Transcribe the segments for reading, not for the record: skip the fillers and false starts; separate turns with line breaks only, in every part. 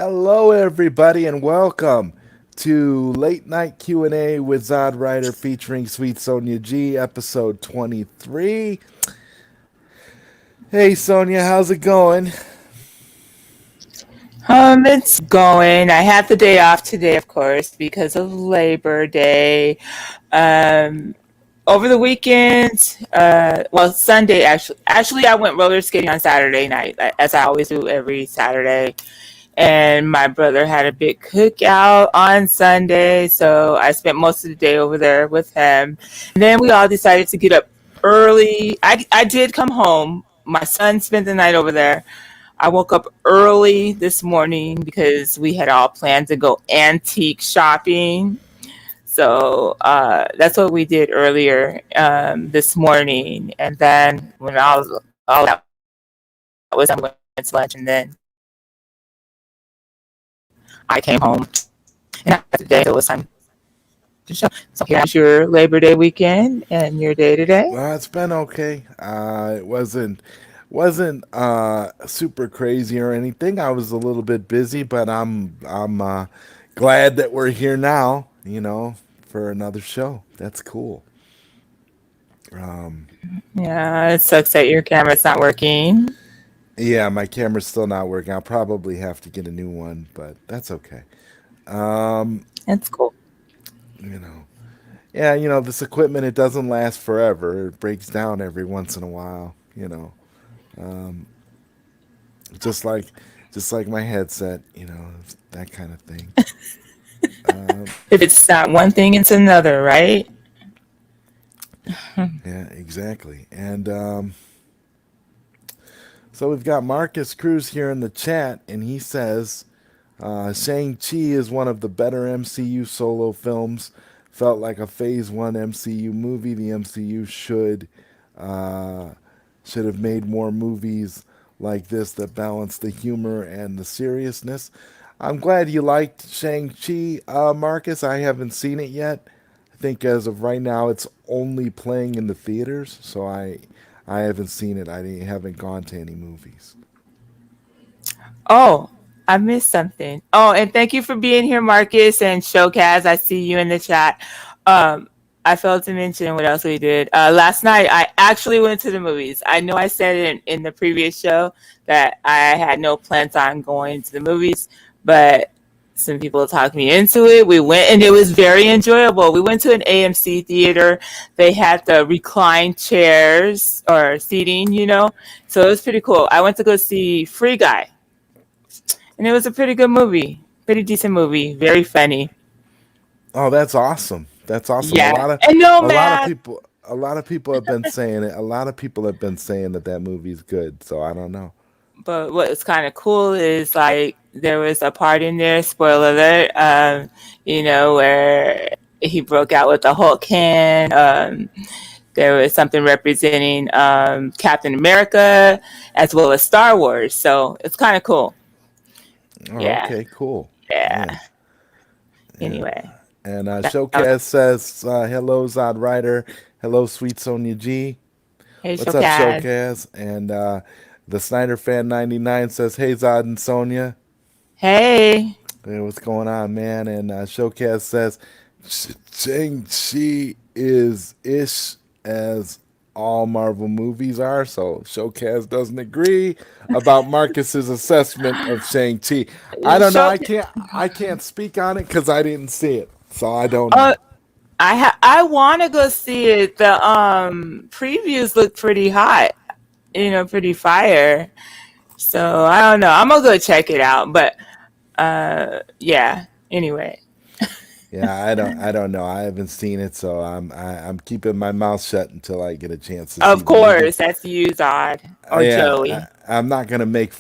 Hello, everybody, and welcome to Late Night Q&A with ZodWriter featuring SweetSonjaG, episode 23. Hey, Sonia, how's it going?
It's going. I had the day off today, of course, because of Labor Day. Um, Over the weekend, Sunday actually. Actually, I went roller skating on Saturday night, as I always do every Saturday. And my brother had a big cookout on Sunday, so I spent most of the day over there with him. And then we all decided to get up early. I did come home. My son spent the night over there. I woke up early this morning because we had all planned to go antique shopping. So that's what we did earlier this morning. And then when all that was done, we went to lunch. And then I came home. And after the day, it was time to show. So here's your Labor Day weekend and your day today.
Well, it's been okay. It wasn't super crazy or anything. I was a little bit busy, but I'm glad that we're here now. For another show. That's cool. Um,
Yeah, it sucks that your camera's not working.
yeah, my camera's still not working. I'll probably have to get a new one, but that's okay. Um,
It's cool.
you know, yeah, this equipment, it doesn't last forever. It breaks down every once in a while. Um, just like just like my headset. That kind of thing. Um,
If it's not one thing, it's another, right?
yeah, exactly. And so we've got Marcus Cruz here in the chat, and he says Shang-Chi is one of the better MCU solo films. Felt like a Phase 1 MCU movie. The MCU uh, should have made more movies like this that balance the humor and the seriousness. I'm glad you liked Shang-Chi, Marcus. I haven't seen it yet. I think as of right now, it's only playing in the theaters, so I haven't seen it. Haven't gone to any movies.
Oh, I missed something. Oh, and thank you for being here, Marcus and Showcast. I see you in the chat. Um, I failed to mention what else we did. Last night, I actually went to the movies. I know I said in the previous show that I had no plans on going to the movies, but some people talked me into it. We went, and it was very enjoyable. We went to an AMC theater. They had the reclined chairs or seating. So it was pretty cool. I went to go see Free Guy. And it was a pretty good movie, pretty decent movie, very funny.
Oh, that's awesome. That's awesome.
Yeah, and no
A lot of
math.
people a lot of people have been saying it. A lot of people have been saying that movie's good. So I don't know.
But what's kind of cool is like there was a part in there, spoiler alert, where he broke out with the Hulk hand. There was something representing Captain America as well as Star Wars. So it's kind of cool.
Oh,
Yeah,
okay, cool.
yeah.
Yeah, yeah.
Anyway,
And
that
Showcast says, "Hello, ZodWriter. Hello, Sweet Sonia G.
hey,
What's up,
Showcast.
Showcast?" And the Snyder Fan 99 says, "Hey, Zod and Sonia.
Hey.
Hey, what's going on, man?" And Showcast says, "Shang-Chi is ish as all Marvel movies are." So Showcast doesn't agree about Marcus's assessment of Shang-Chi. I don't know.
Show.
I can't speak on it because I didn't see it, so I don't
Uh,
know.
I want to go see it. The previews look pretty hot, pretty fire. So I don't know. I'm gonna go check it out. But yeah. Anyway,
Yeah, I don't know. I haven't seen it, so I'm keeping my mouth shut until I get a chance to see
of
the movie.
course that's you, Zod or
Yeah,
Joey.
I'm not gonna make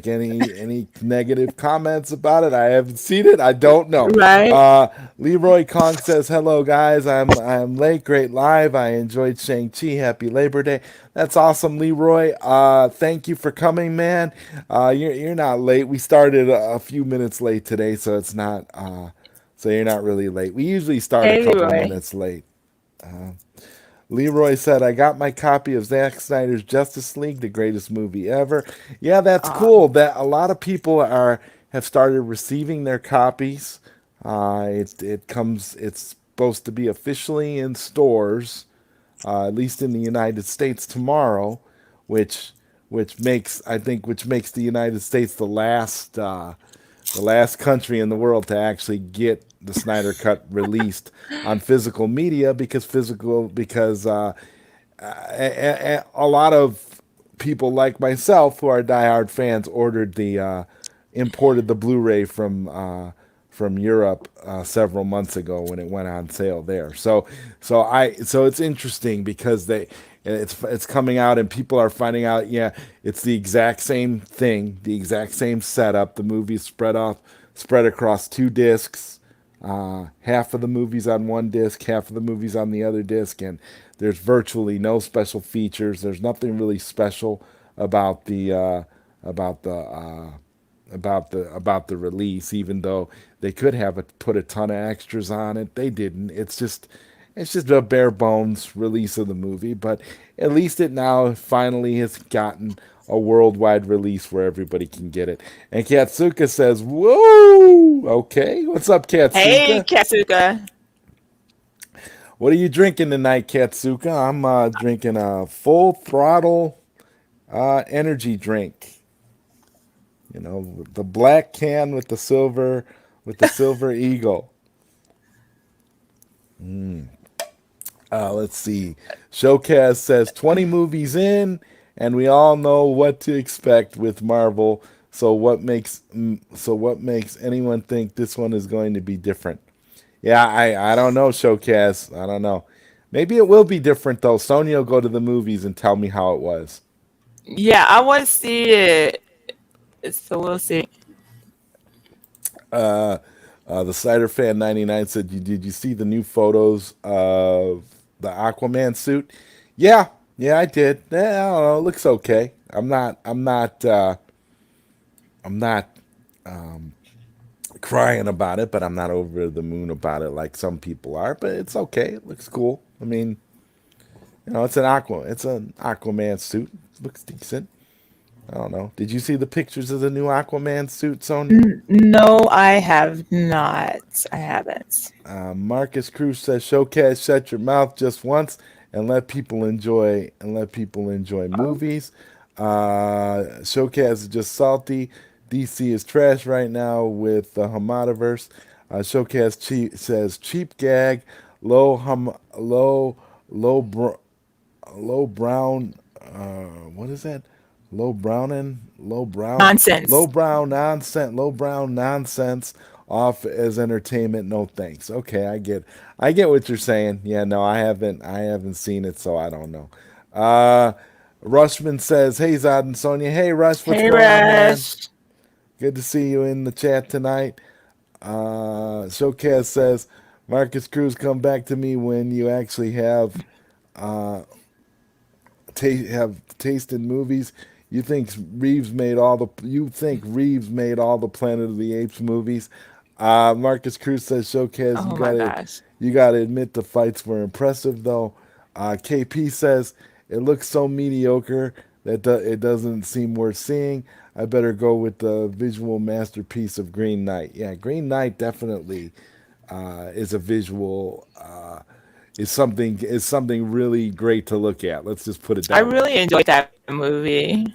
any negative comments about it. I haven't seen it. I don't know.
Right?
Leroy Kong says, "Hello guys. I'm late. Great live. I enjoyed Shang Chi. Happy Labor Day. That's awesome, Leroy. Thank you for coming, man. You're not late. We started a few minutes late today, so it's not. So you're not really late. We usually start a
Hey,
couple
Leroy.
minutes late." Leroy said, "I got my copy of Zack Snyder's Justice League, the greatest movie ever." Yeah, that's
Uh,
cool. That a lot of people are have started receiving their copies. It's supposed to be officially in stores, at least in the United States tomorrow, which which makes the United States the last country in the world to actually get the Snyder Cut released on physical media because a lot of people like myself who are diehard fans ordered the imported the Blu-ray from Europe several months ago when it went on sale there. So it's interesting because it's coming out and people are finding out. Yeah, it's the exact same thing, the exact same setup. The movie's spread across two discs. Half of the movies on one disc, half of the movies on the other disc, and there's virtually no special features. There's nothing really special about about the uh, about the release, even though they could have put a ton of extras on it. They didn't. It's just a bare bones release of the movie, but at least it now finally has gotten a worldwide release where everybody can get it. And Katsuka says, "Whoa, okay, what's up,
Hey,
Katsuka?
Katsuka.
What are you drinking tonight, Katsuka?" I'm drinking a full throttle energy drink. You know, the black can with the silver eagle. Let's see. Showcast says 20 movies in, and we all know what to expect with Marvel. So what makes anyone think this one is going to be different? Yeah, I don't know, Showcast. I don't know. Maybe it will be different though. Sonya will go to the movies and tell me how it was.
Yeah, I want to see it. So we'll see.
The Cider Fan 99 said, Did you see the new photos of the Aquaman suit?" Yeah, yeah, I did. I don't know. It looks okay. I'm not crying about it, but I'm not over the moon about it like some people are. But it's okay. It looks cool. I mean, it's an Aquaman suit. It looks decent. I don't know. Did you see the pictures of the new Aquaman suit, Sonya?
No, I have not. I haven't.
Marcus Cruz says, "Showcase, shut your mouth just once and let people enjoy movies." Showcase is just salty. DC is trash right now with the Hamadaverse. Showcase says cheap gag, low low low low brown. What is that? Low browning,
Nonsense.
low brown nonsense. Off as entertainment, no thanks. Okay, I get what you're saying. Yeah, no, I haven't seen it, so I don't know. Uh, Rushman says, "Hey Zod and Sonya, hey Rush, what's
Hey,
going on, man?
Rush.
Good to see you in the chat tonight." Showcast says, "Marcus Cruz, come back to me when you actually have taste in movies. You think Reeves made all the Planet of the Apes movies?" Marcus Cruz says, "Showcase,
Oh my gosh.
you gotta admit the fights were impressive though." KP says, "It looks so mediocre that it doesn't seem worth seeing. I better go with the visual masterpiece of Green Knight." Yeah, Green Knight definitely is a visual is something really great to look at. Let's just put it
I
that way.
really enjoyed that movie.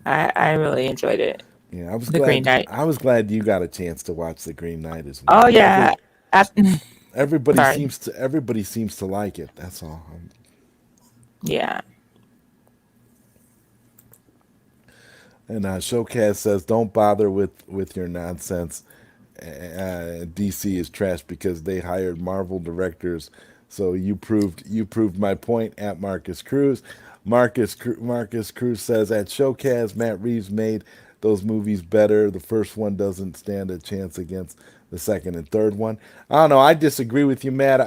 I really enjoyed it.
Yeah,
The Green Knight.
I was glad you got a chance to watch The Green Knight as
Oh
well.
yeah. Af- Sorry.
Everybody seems to like it. That's all.
Yeah.
And Showcast says, "Don't bother with your nonsense. DC is trash because they hired Marvel directors. So you proved my point." At Marcus Cruz, Marcus Cruz says, "At Showcast, Matt Reeves made those movies better. The first one doesn't stand a chance against the second and third one." I don't know. I disagree with you, Matt.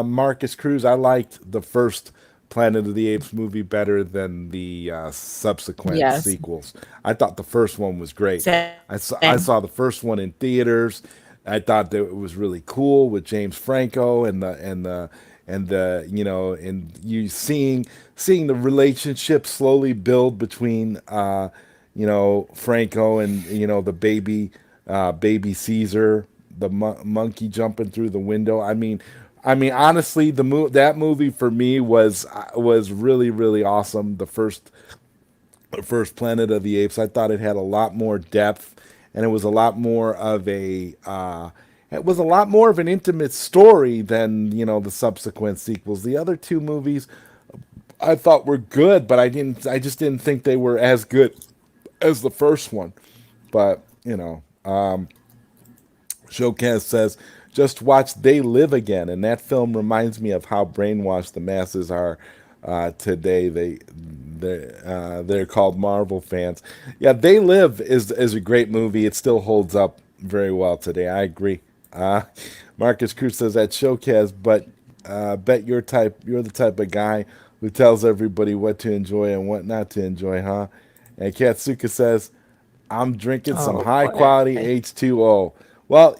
Marcus Cruz. I liked the first Planet of the Apes movie better than the subsequent
Yes.
sequels. I thought the first one was great. I
Same.
saw the first one in theaters. I thought that it was really cool with James Franco and the and you seeing the relationship slowly build between Franco and the baby Caesar, the monkey jumping through the window. I mean, honestly, that movie for me was really really awesome. The first Planet of the Apes. I thought it had a lot more depth, and it was a lot more of an intimate story than the subsequent sequels. The other two movies I thought were good, but I just didn't think they were as good as the first one. But Showcast says, just watch They Live Again, and that film reminds me of how brainwashed the masses are today. They're called Marvel fans. Yeah, They Live is a great movie. It still holds up very well today. I agree. Uh, Marcus Cruz says at Showcast, but bet you're the type of guy who tells everybody what to enjoy and what not to enjoy, huh? And Katsuka says, I'm drinking some
Oh
high
boy.
quality H2O. Well,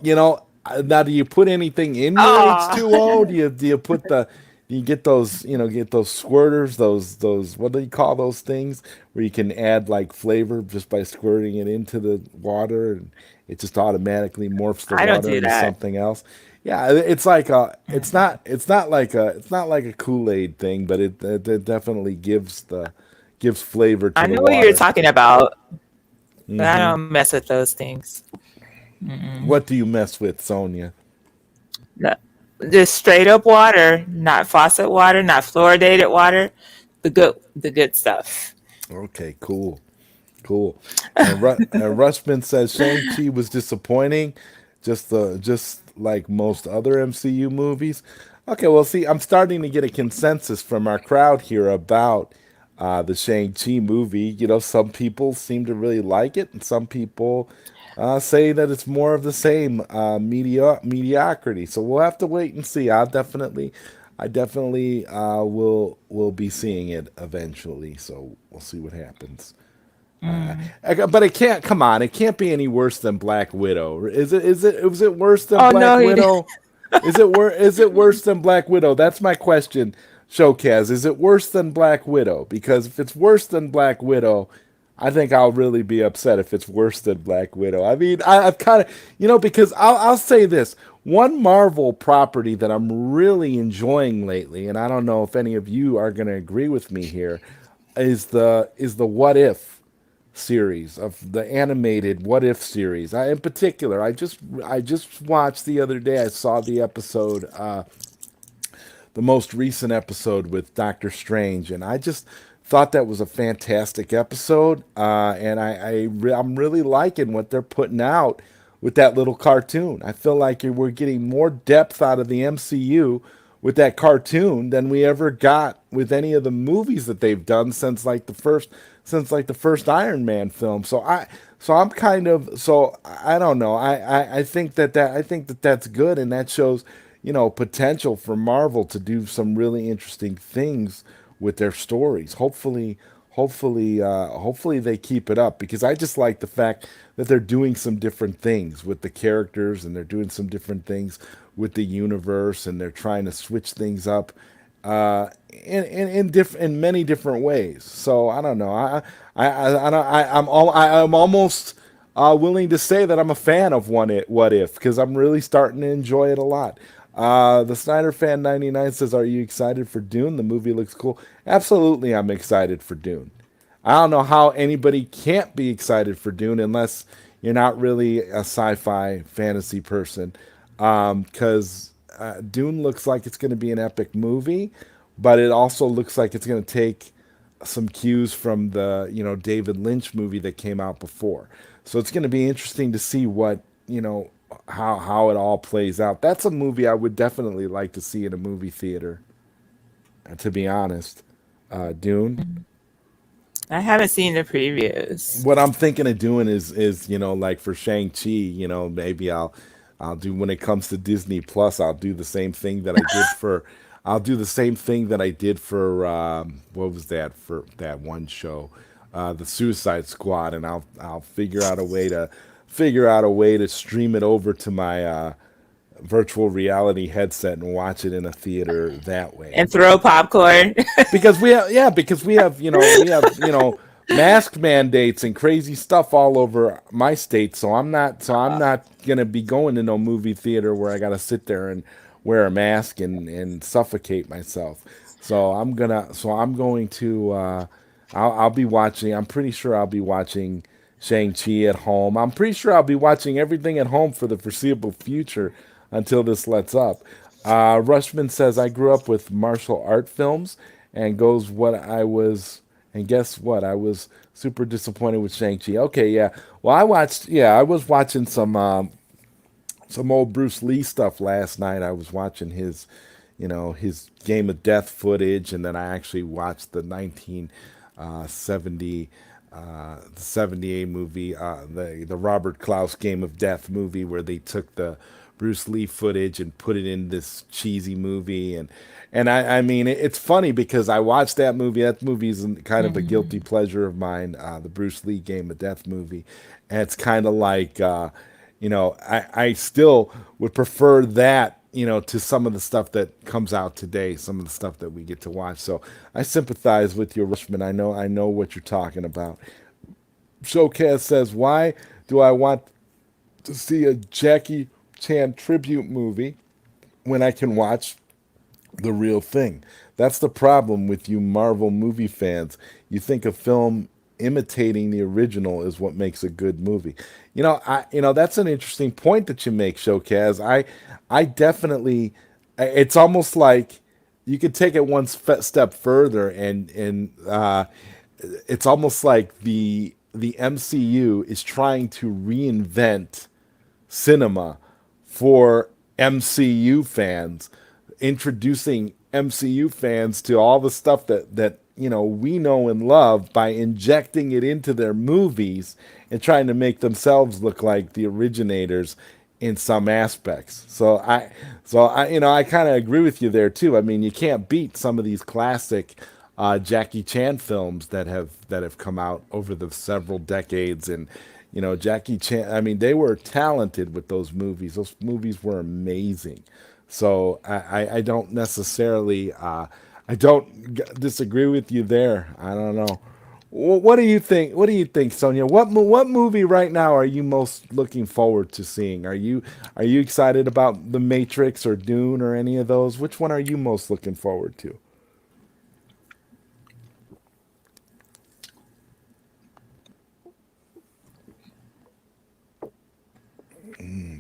now do you put anything in your
Oh,
H2O? Do you put do you get those squirters, those what do you call those things where you can add like flavor just by squirting it into the water and it just automatically morphs the
I don't
water
do
into
that.
something else? Yeah, it's not like a Kool-Aid thing, but it definitely gives flavor to
I
the
know what you're
water.
talking about, but I don't mess with those things.
What do you mess with, Sonia?
No, just straight up water, not faucet water, not fluoridated water. The good stuff.
Okay, cool. Cool. And Rushman says Shang-Chi was disappointing, just like most other MCU movies. Okay, well, see, I'm starting to get a consensus from our crowd here about the Shang-Chi movie. Some people seem to really like it, and some people say that it's more of the same mediocrity. So we'll have to wait and see. I definitely will be seeing it eventually. So we'll see what happens. But it can't. Come on, it can't be any worse than Black Widow. Is it? Is it worse than
Oh
Black
no, he didn't.
Widow? Is it worse than Black Widow? That's my question, Showcast. Is it worse than Black Widow? Because if it's worse than Black Widow, I think I'll really be upset if it's worse than Black Widow. I mean, I've kind of, because I'll say this. One Marvel property that I'm really enjoying lately, and I don't know if any of you are going to agree with me here, is the What If series of the animated What If series. In particular, I just watched the other day. I saw the most recent episode with Doctor Strange, and I just thought that was a fantastic episode. I'm really liking what they're putting out with that little cartoon. I feel like we're getting more depth out of the MCU with that cartoon than we ever got with any of the movies that they've done since like the first Iron Man film. So I don't know. I think that that's good, and that shows potential for Marvel to do some really interesting things with their stories. Hopefully they keep it up because I just like the fact that they're doing some different things with the characters and they're doing some different things with the universe and they're trying to switch things up in many different ways. So I don't know. I'm almost willing to say that I'm a fan of What If because I'm really starting to enjoy it a lot. The Snyder Fan 99 says, "Are you excited for Dune? The movie looks cool." Absolutely, I'm excited for Dune. I don't know how anybody can't be excited for Dune unless you're not really a sci-fi fantasy person. Because Dune looks like it's going to be an epic movie, but it also looks like it's going to take some cues from the David Lynch movie that came out before. So it's going to be interesting to see what how it all plays out. That's a movie I would definitely like to see in a movie theater. To be honest, Dune.
I haven't seen the previews.
What I'm thinking of doing is like for Shang-Chi, maybe I'll do when it comes to Disney Plus, I'll do the same thing that I did for I'll do the same thing that I did for what was that for that one show, the Suicide Squad, and I'll figure out a way to stream it over to my virtual reality headset and watch it in a theater that way.
And throw popcorn.
Because we have mask mandates and crazy stuff all over my state. So I'm not gonna be going to no movie theater where I gotta sit there and wear a mask and suffocate myself. I'll be watching. I'm pretty sure I'll be watching Shang-Chi at home. I'm pretty sure I'll be watching everything at home for the foreseeable future until this lets up. Rushman says, I grew up with martial art films and goes what I was, and guess what? I was super disappointed with Shang-Chi. Okay, yeah. Well, I was watching some old Bruce Lee stuff last night. I was watching his Game of Death footage, and then I actually watched the 1970 the 78 movie, the Robert Klaus Game of Death movie, where they took the Bruce Lee footage and put it in this cheesy movie. And I mean, it's funny because I watched that movie. That movie is kind of a guilty pleasure of mine, the Bruce Lee Game of Death movie. And it's kind of like, I still would prefer that, to some of the stuff that comes out today, some of the stuff that we get to watch. So I sympathize with you, Rushman. I know what you're talking about. Showcast says, why do I want to see a Jackie Chan tribute movie when I can watch the real thing? That's the problem with you Marvel movie fans. You think a film imitating the original is what makes a good movie. That's an interesting point that you make, Showcaz. I definitely. It's almost like you could take it one step further, and it's almost like the MCU is trying to reinvent cinema for MCU fans, introducing MCU fans to all the stuff that we know and love by injecting it into their movies and trying to make themselves look like the originators in some aspects. So I kind of agree with you there too. I mean, you can't beat some of these classic Jackie Chan films that have come out over the several decades. And Jackie Chan, I mean, they were talented with those movies. Those movies were amazing. So I don't necessarily I don't disagree with you there. I don't know. What do you think? What do you think, Sonia? What movie right now are you most looking forward to seeing? Are you excited about The Matrix or Dune or any of those? Which one are you most looking forward to?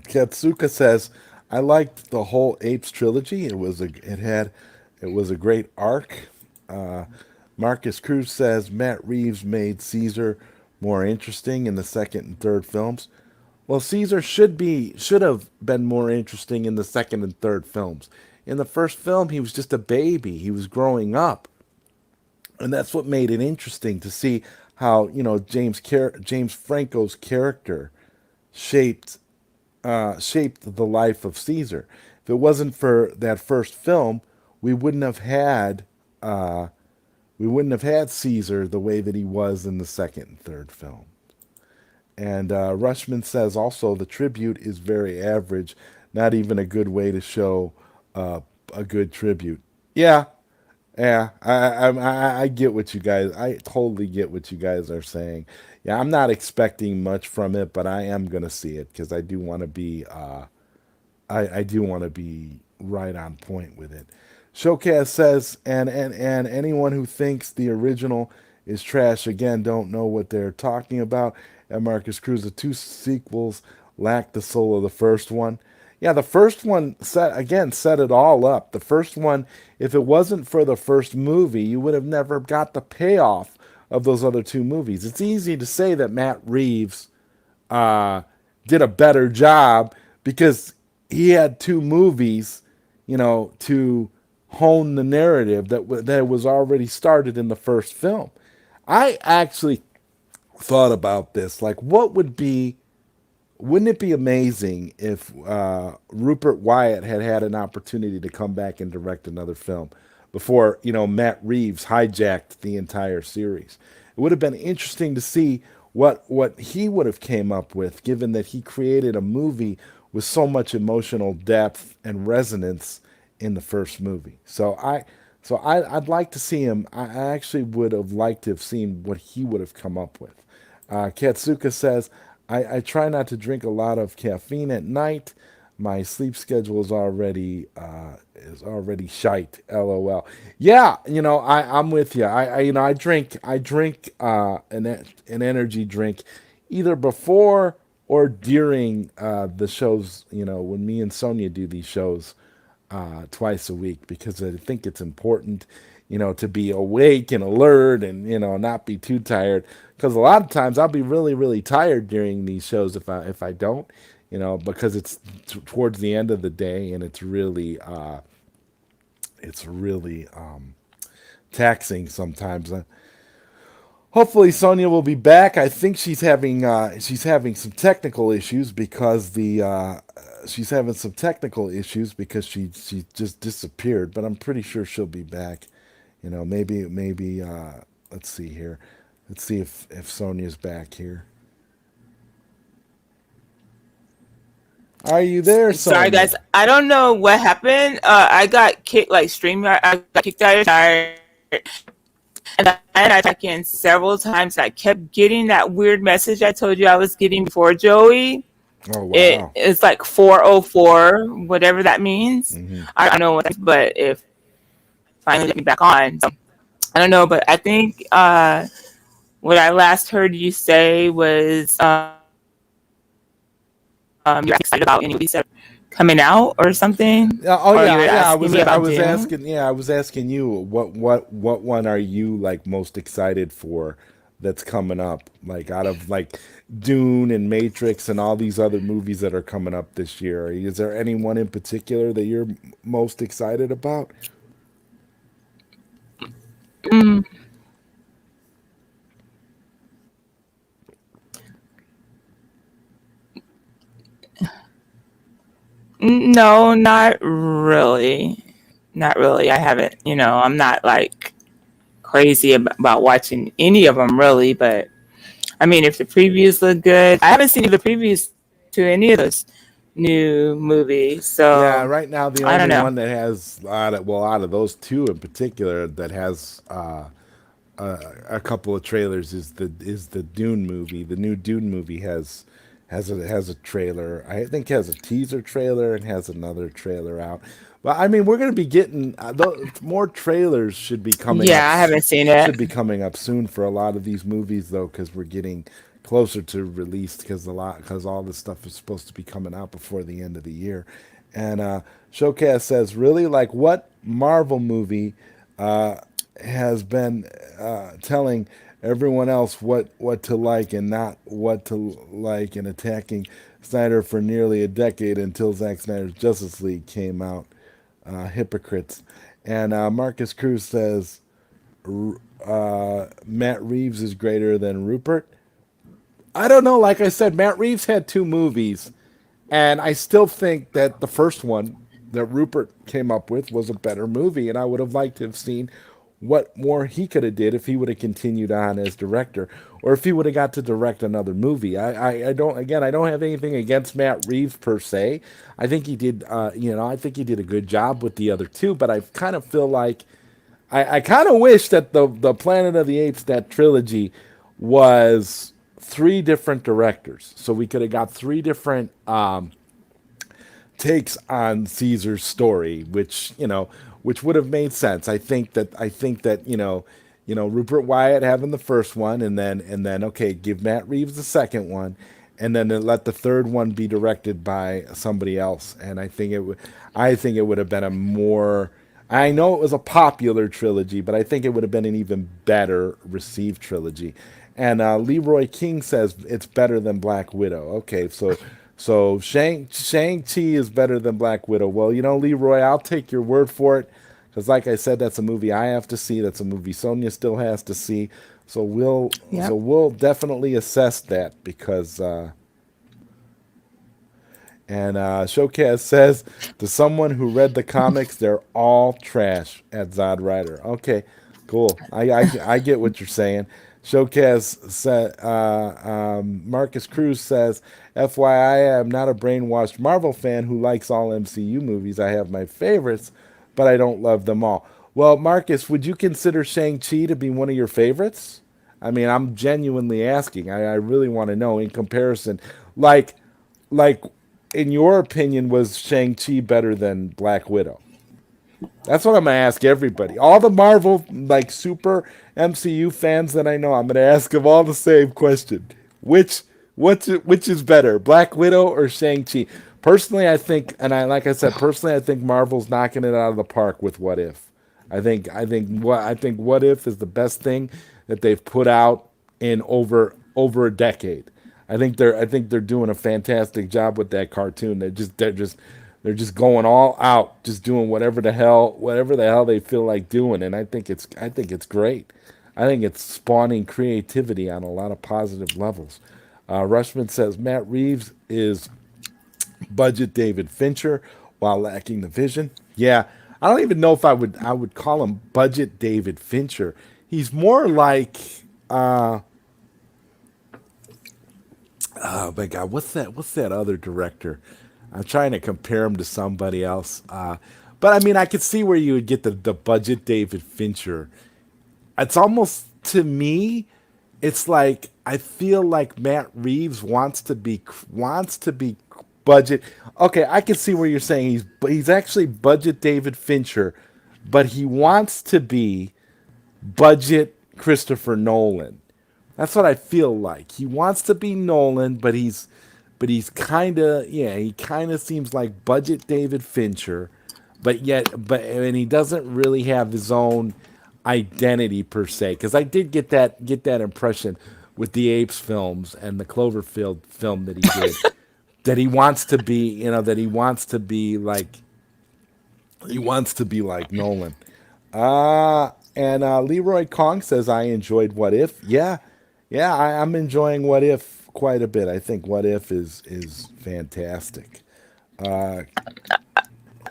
Katsuka says, "I liked the whole Apes trilogy. It was a great arc." Uh, Marcus Cruz says Matt Reeves made Caesar more interesting in the second and third films. Well, Caesar should have been more interesting in the second and third films. In the first film, he was just a baby. He was growing up, and that's what made it interesting to see how James Franco's character shaped shaped the life of Caesar. If it wasn't for that first film, we wouldn't have had uh, we wouldn't have had Caesar the way that he was in the second and third film. And Rushman says also the tribute is very average, not even a good way to show uh, a good tribute. Yeah, yeah, I get what you guys. I totally get what you guys are saying. Yeah, I'm not expecting much from it, but I am gonna see it because I do want to be. I do want to be right on point with it. Showcast says, and anyone who thinks the original is trash again don't know what they're talking about. And Marcus Cruz, the two sequels lack the soul of the first one. Yeah, the first one set it all up. The first one, if it wasn't for the first movie, you would have never got the payoff of those other two movies. It's easy to say that Matt Reeves uh, did a better job because he had two movies, to hone the narrative that was already started in the first film. I actually thought about this, like, wouldn't it be amazing if Rupert Wyatt had had an opportunity to come back and direct another film before Matt Reeves hijacked the entire series? It would have been interesting to see what he would have came up with, given that he created a movie with so much emotional depth and resonance in the first movie. So I'd like to see him. I actually would have liked to have seen what he would have come up with. Katsuka says, I try not to drink a lot of caffeine at night. My sleep schedule is already shite. LOL. Yeah, I'm with you. I drink an energy drink either before or during the shows. When me and Sonia do these shows twice a week, because I think it's important, to be awake and alert and not be too tired. Because a lot of times I'll be really really tired during these shows if I don't, because it's towards the end of the day and it's really taxing sometimes. Hopefully Sonia will be back. I think she's having some technical issues because the she's having some technical issues because she just disappeared. But I'm pretty sure she'll be back. Maybe let's see here. Let's see if Sonia's back here. Are you there,
Sorry,
Sonia?
guys. I don't know what happened. I got kicked, like StreamYard. I got kicked out of Shire, and I checked in several times. I kept getting that weird message I told you I was getting before, Joey.
Oh wow.
It's like 404, whatever that means.
Hmm.
I don't know what that means, but if finally let me back on. So I don't know, but I think what I last heard you say was you're excited about any movies that are coming out or something,
Oh
or you
yeah,
were
yeah. I
asking
was
me
I
about
was
Dune.
asking. Yeah, I was asking you what one are you like most excited for that's coming up? Like out of like Dune and Matrix and all these other movies that are coming up this year. Is there anyone in particular that you're most excited about?
Mm, no, not really. Not really. I haven't. I'm not like crazy about watching any of them really, but I mean, if the previews look good, I haven't seen the previews to any of those new movies,
Yeah,
so
right now the
I don't
only
know.
one that has out of those two in particular that has a couple of trailers is the Dune movie. The new Dune movie has a trailer. I think has a teaser trailer and has another trailer out. But I mean, we're going to be getting more trailers
Yeah, I haven't seen it.
should be coming up soon for a lot of these movies though, because we're getting closer to release because all this stuff is supposed to be coming out before the end of the year. And Showcast says, really, like what Marvel movie has been telling everyone else what to like and not what to like, and attacking Snyder for nearly a decade until Zack Snyder's Justice League came out. Hypocrites. And Marcus Cruz says Matt Reeves is greater than Rupert. I don't know. Like I said, Matt Reeves had two movies, and I still think that the first one that Rupert came up with was a better movie, and I would have liked to have seen what more he could have did if he would have continued on as director, or if he would have got to direct another movie. I don't again I don't have anything against Matt Reeves per se. I think he did I think he did a good job with the other two, but I kind of feel like I kind of wish that the Planet of the Apes, that trilogy, was three different directors, so we could have got three different takes on Caesar's story, which would have made sense. I think that Rupert Wyatt having the first one, and then okay, give Matt Reeves the second one, and then let the third one be directed by somebody else. And I think it would have been a more. I know it was a popular trilogy, but I think it would have been an even better received trilogy. And Leroy King says it's better than Black Widow. Okay, so Shang-Chi is better than Black Widow. Well, Leroy, I'll take your word for it, because like I said, that's a movie I have to see. That's a movie Sonia still has to see. So we'll so
Yep.
we'll definitely assess that, because and Showcast says, to someone who read the comics, they're all trash at ZodWriter. Okay, cool. I get what you're saying. Showcast said, Marcus Cruz says, FYI, I'm not a brainwashed Marvel fan who likes all MCU movies. I have my favorites, but I don't love them all. Well, Marcus, would you consider Shang-Chi to be one of your favorites? I mean, I'm genuinely asking. I really want to know in comparison. Like, like, in your opinion, was Shang-Chi better than Black Widow? That's what I'm gonna ask everybody. All the Marvel like super MCU fans that I know, I'm gonna ask them all the same question. Which which is better, Black Widow or Shang-Chi? Personally, I think, and I like I said, personally, I think Marvel's knocking it out of the park with What If. I think What If is the best thing that they've put out in over a decade. I think they're doing a fantastic job with that cartoon. They're just going all out, just doing whatever the hell they feel like doing, and I think it's great. I think it's spawning creativity on a lot of positive levels. Rushman says Matt Reeves is budget David Fincher while lacking the vision. Yeah, I don't even know if I would call him budget David Fincher. He's more like oh my god, what's that other director? I'm trying to compare him to somebody else. But I mean, I could see where you would get the budget David Fincher. It's almost to me, it's like I feel like Matt Reeves wants to be budget. Okay, I can see where you're saying he's actually budget David Fincher, but he wants to be budget Christopher Nolan. That's what I feel like. He wants to be Nolan, but he's kind of, yeah, he kind of seems like budget David Fincher, and he doesn't really have his own identity per se. Because I did get that impression with the Apes films and the Cloverfield film that he did, that he wants to be, that he wants to be like Nolan. And Leroy Kong says, I enjoyed What If. Yeah, yeah, I'm enjoying What If quite a bit. I think What If is fantastic. Uh,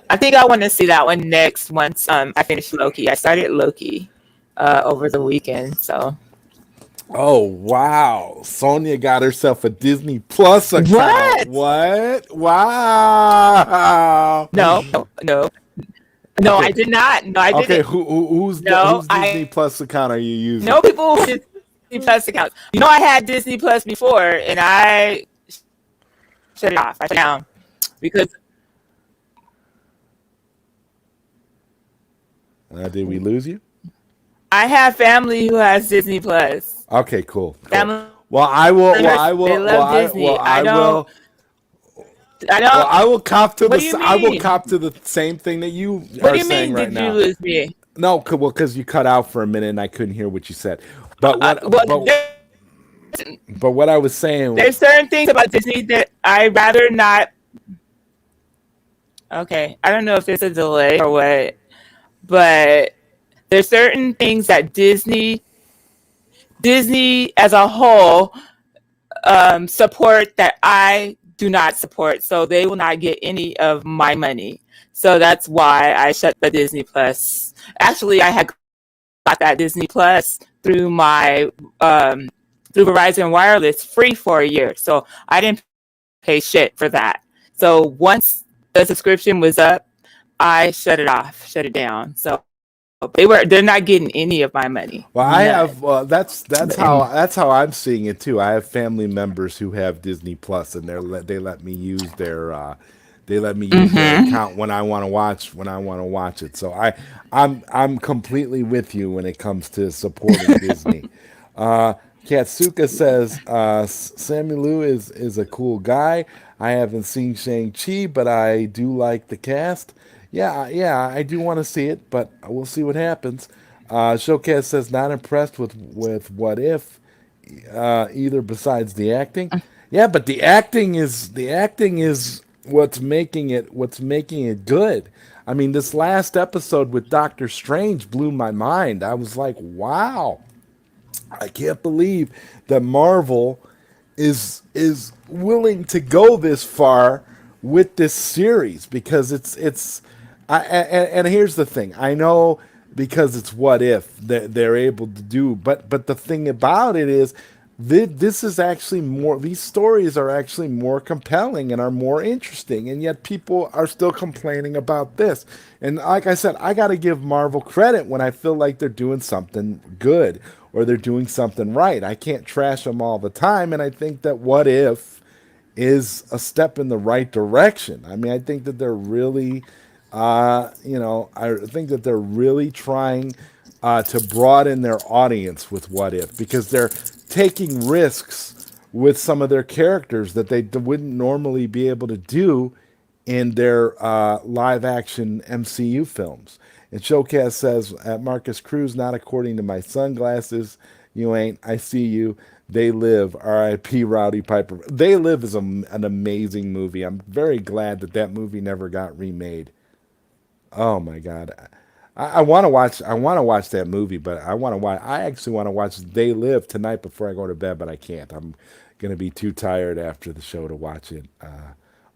I think I want to see that one next once I finish Loki. I started Loki over the weekend, so
oh, wow. Sonia got herself a Disney Plus account.
what?
What? Wow.
No, no, no, no. I
Okay.
did not. No, I
Okay,
didn't. No,
whose Disney
I
Plus account are you using?
know people with Disney Plus accounts. You know, I had Disney Plus before, and I shut it off. I shut it down because
Did we lose you?
I have family who has Disney Plus.
Okay, cool, cool.
Family
Well, I will. Well,
members,
I
they
will. Well,
love
I. Well,
Disney. I
I
don't.
will.
I
Well,
don't.
I will cop to
What
the.
do you
I will
mean?
cop to the same thing that you
What
are
do you
saying
mean?
right
Did you
now.
lose me?
No, well, because you cut out for a minute and I couldn't hear what you said. But
Well,
what I was saying.
there's certain things about Disney that I rather not. Okay, I don't know if there's a delay or what, but there's certain things that Disney as a whole support that I do not support, so they will not get any of my money. So that's why I shut the Disney Plus. Actually, I had got that Disney Plus through my through Verizon Wireless free for a year, so I didn't pay shit for that. So once the subscription was up, I shut it off, shut it down. So they're not getting any of my money,
Well, I have.
none.
That's how I'm seeing it too. I have family members who have Disney Plus, and they let me use their
Hmm.
account when I want to watch it. So I'm completely with you when it comes to supporting Disney. Uh, Katsuka says Sammy Liu is a cool guy. I haven't seen Shang Chi, but I do like the cast. Yeah, yeah, I do want to see it, but we'll see what happens. Showcase says not impressed with What If either besides the acting. Yeah, but the acting is what's making it good. I mean, this last episode with Doctor Strange blew my mind. I was like, wow, I can't believe that Marvel is willing to go this far with this series because and here's the thing. I know because it's What If that they're able to do, but the thing about it is this is actually more, these stories are actually more compelling and are more interesting, and yet people are still complaining about this. And like I said, I got to give Marvel credit when I feel like they're doing something good or they're doing something right. I can't trash them all the time, and I think that What If is a step in the right direction. I mean, I think that they're really, I think that they're really trying to broaden their audience with What If, because they're taking risks with some of their characters that they wouldn't normally be able to do in their live action MCU films. And Showcast says, at Marcus Cruz, not according to my sunglasses, you ain't. I see you. They Live, R.I.P. Rowdy Piper. They Live is an amazing movie. I'm very glad that that movie never got remade. Oh my God. I want to watch. I want to watch that movie, but I want to watch. I actually want to watch They Live tonight before I go to bed, but I can't. I'm gonna be too tired after the show to watch it.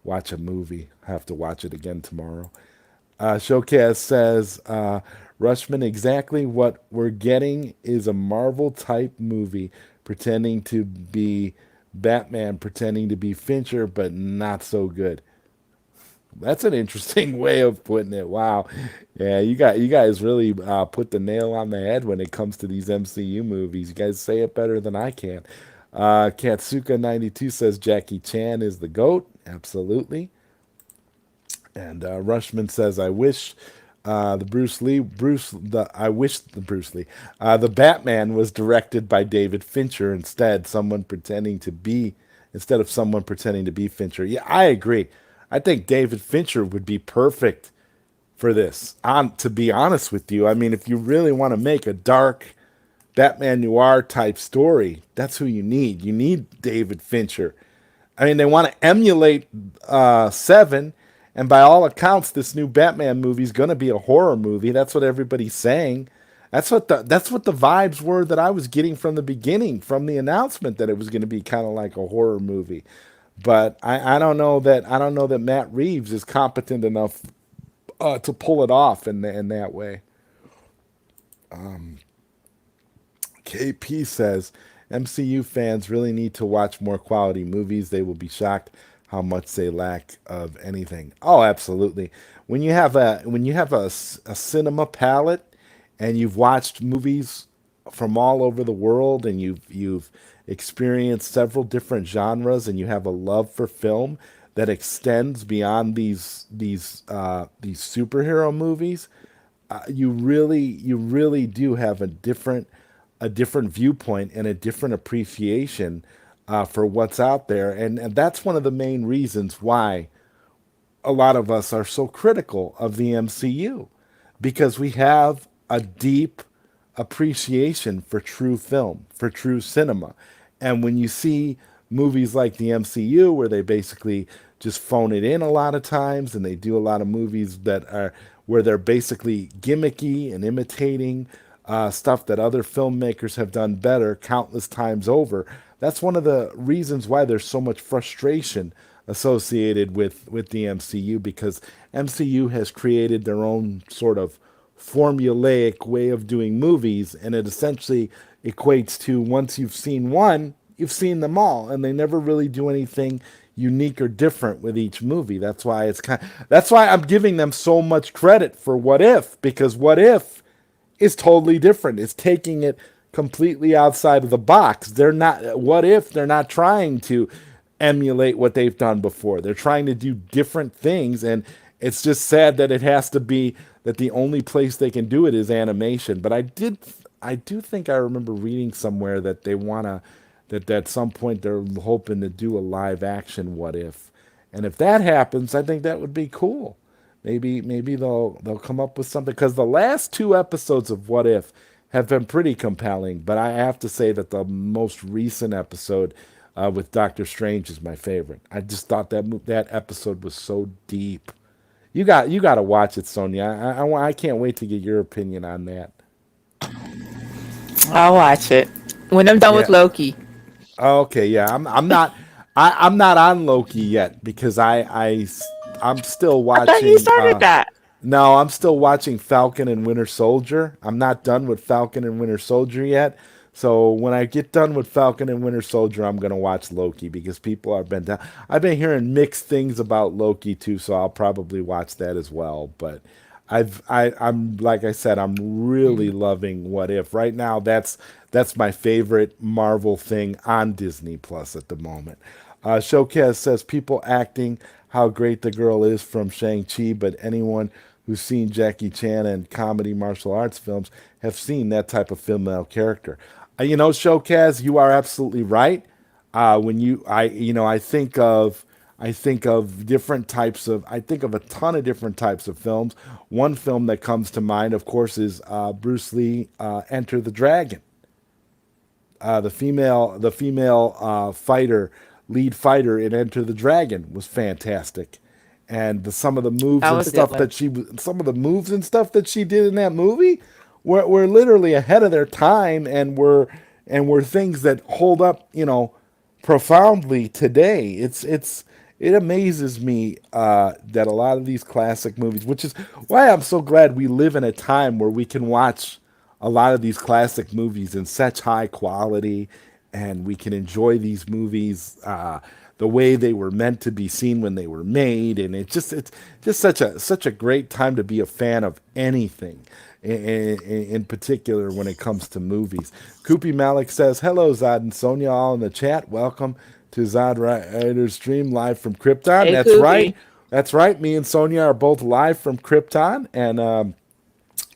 Watch a movie. I have to watch it again tomorrow. Showcast says, Rushman, exactly what we're getting is a Marvel type movie pretending to be Batman, pretending to be Fincher, but not so good. That's an interesting way of putting it. Wow. Yeah, you guys really put the nail on the head when it comes to these MCU movies. You guys say it better than I can. Katsuka92 says Jackie Chan is the GOAT. Absolutely. And Rushman says, "I wish the Bruce Lee Bruce the I wish the Bruce Lee the Batman was directed by David Fincher instead of someone pretending to be Fincher." Yeah, I agree. I think David Fincher would be perfect for this. To be honest with you, I mean, if you really want to make a dark Batman noir type story, that's who you need. You need David Fincher. I mean, they want to emulate Seven, and by all accounts, this new Batman movie is going to be a horror movie. That's what everybody's saying. That's what the vibes were that I was getting from the beginning, from the announcement that it was going to be kind of like a horror movie. But I don't know that Matt Reeves is competent enough to pull it off in that way. KP says MCU fans really need to watch more quality movies. They will be shocked how much they lack of anything. Oh, absolutely. When you have a cinema palette and you've watched movies from all over the world and you've experienced several different genres and you have a love for film that extends beyond these superhero movies, you really do have a different viewpoint and a different appreciation for what's out there, and that's one of the main reasons why a lot of us are so critical of the MCU, because we have a deep appreciation for true film, for true cinema. And when you see movies like the MCU, where they basically just phone it in a lot of times, and they do a lot of movies that are where they're basically gimmicky and imitating stuff that other filmmakers have done better countless times over. That's one of the reasons why there's so much frustration associated with the MCU, because MCU has created their own sort of formulaic way of doing movies, and it essentially equates to, once you've seen one, you've seen them all, and they never really do anything unique or different with each movie. That's why I'm giving them so much credit for What If, because What If is totally different. It's taking it completely outside of the box. They're not What If, they're not trying to emulate what they've done before. They're trying to do different things, and it's just sad that it has to be that the only place they can do it is animation. But I do think I remember reading somewhere that they want to that at some point they're hoping to do a live action What If. And if that happens, I think that would be cool. Maybe they'll come up with something, because the last two episodes of What If have been pretty compelling. But I have to say that the most recent episode with Doctor Strange is my favorite. I just thought that episode was so deep. You got to watch it, Sonia. I can't wait to get your opinion on that.
I'll watch it when I'm done with
Yeah.
Loki.
Okay. Yeah. I'm not on Loki yet, because I'm still
I thought you
watching.
started that.
No, I'm still watching Falcon and Winter Soldier. I'm not done with Falcon and Winter Soldier yet. So when I get done with Falcon and Winter Soldier, I'm gonna watch Loki because people have been down. I've been hearing mixed things about Loki too, so I'll probably watch that as well. But I'm like I said, I'm really loving What If right now. That's my favorite Marvel thing on Disney Plus at the moment. Showcase says people acting how great the girl is from Shang-Chi, but anyone who's seen Jackie Chan and comedy martial arts films have seen that type of female character. Showcase, you are absolutely right. When you, I, you know, I think of different types of, I think of a ton of different types of films. One film that comes to mind, of course, is Bruce Lee, Enter the Dragon. The female fighter, lead fighter in Enter the Dragon was fantastic, and some of the moves
That
and
was a good
stuff
one.
that some of the moves and stuff that she did in that movie were literally ahead of their time, and were things that hold up, profoundly today. It amazes me that a lot of these classic movies, which is why I'm so glad we live in a time where we can watch a lot of these classic movies in such high quality, and we can enjoy these movies the way they were meant to be seen when they were made, and it's just such a great time to be a fan of anything. In particular, when it comes to movies, Koopy Malik says, "Hello, Zod and Sonia, all in the chat. Welcome to ZodWriter's stream live from Krypton."
Hey,
That's right.
Koopy.
That's right. Me and Sonia are both live from Krypton, and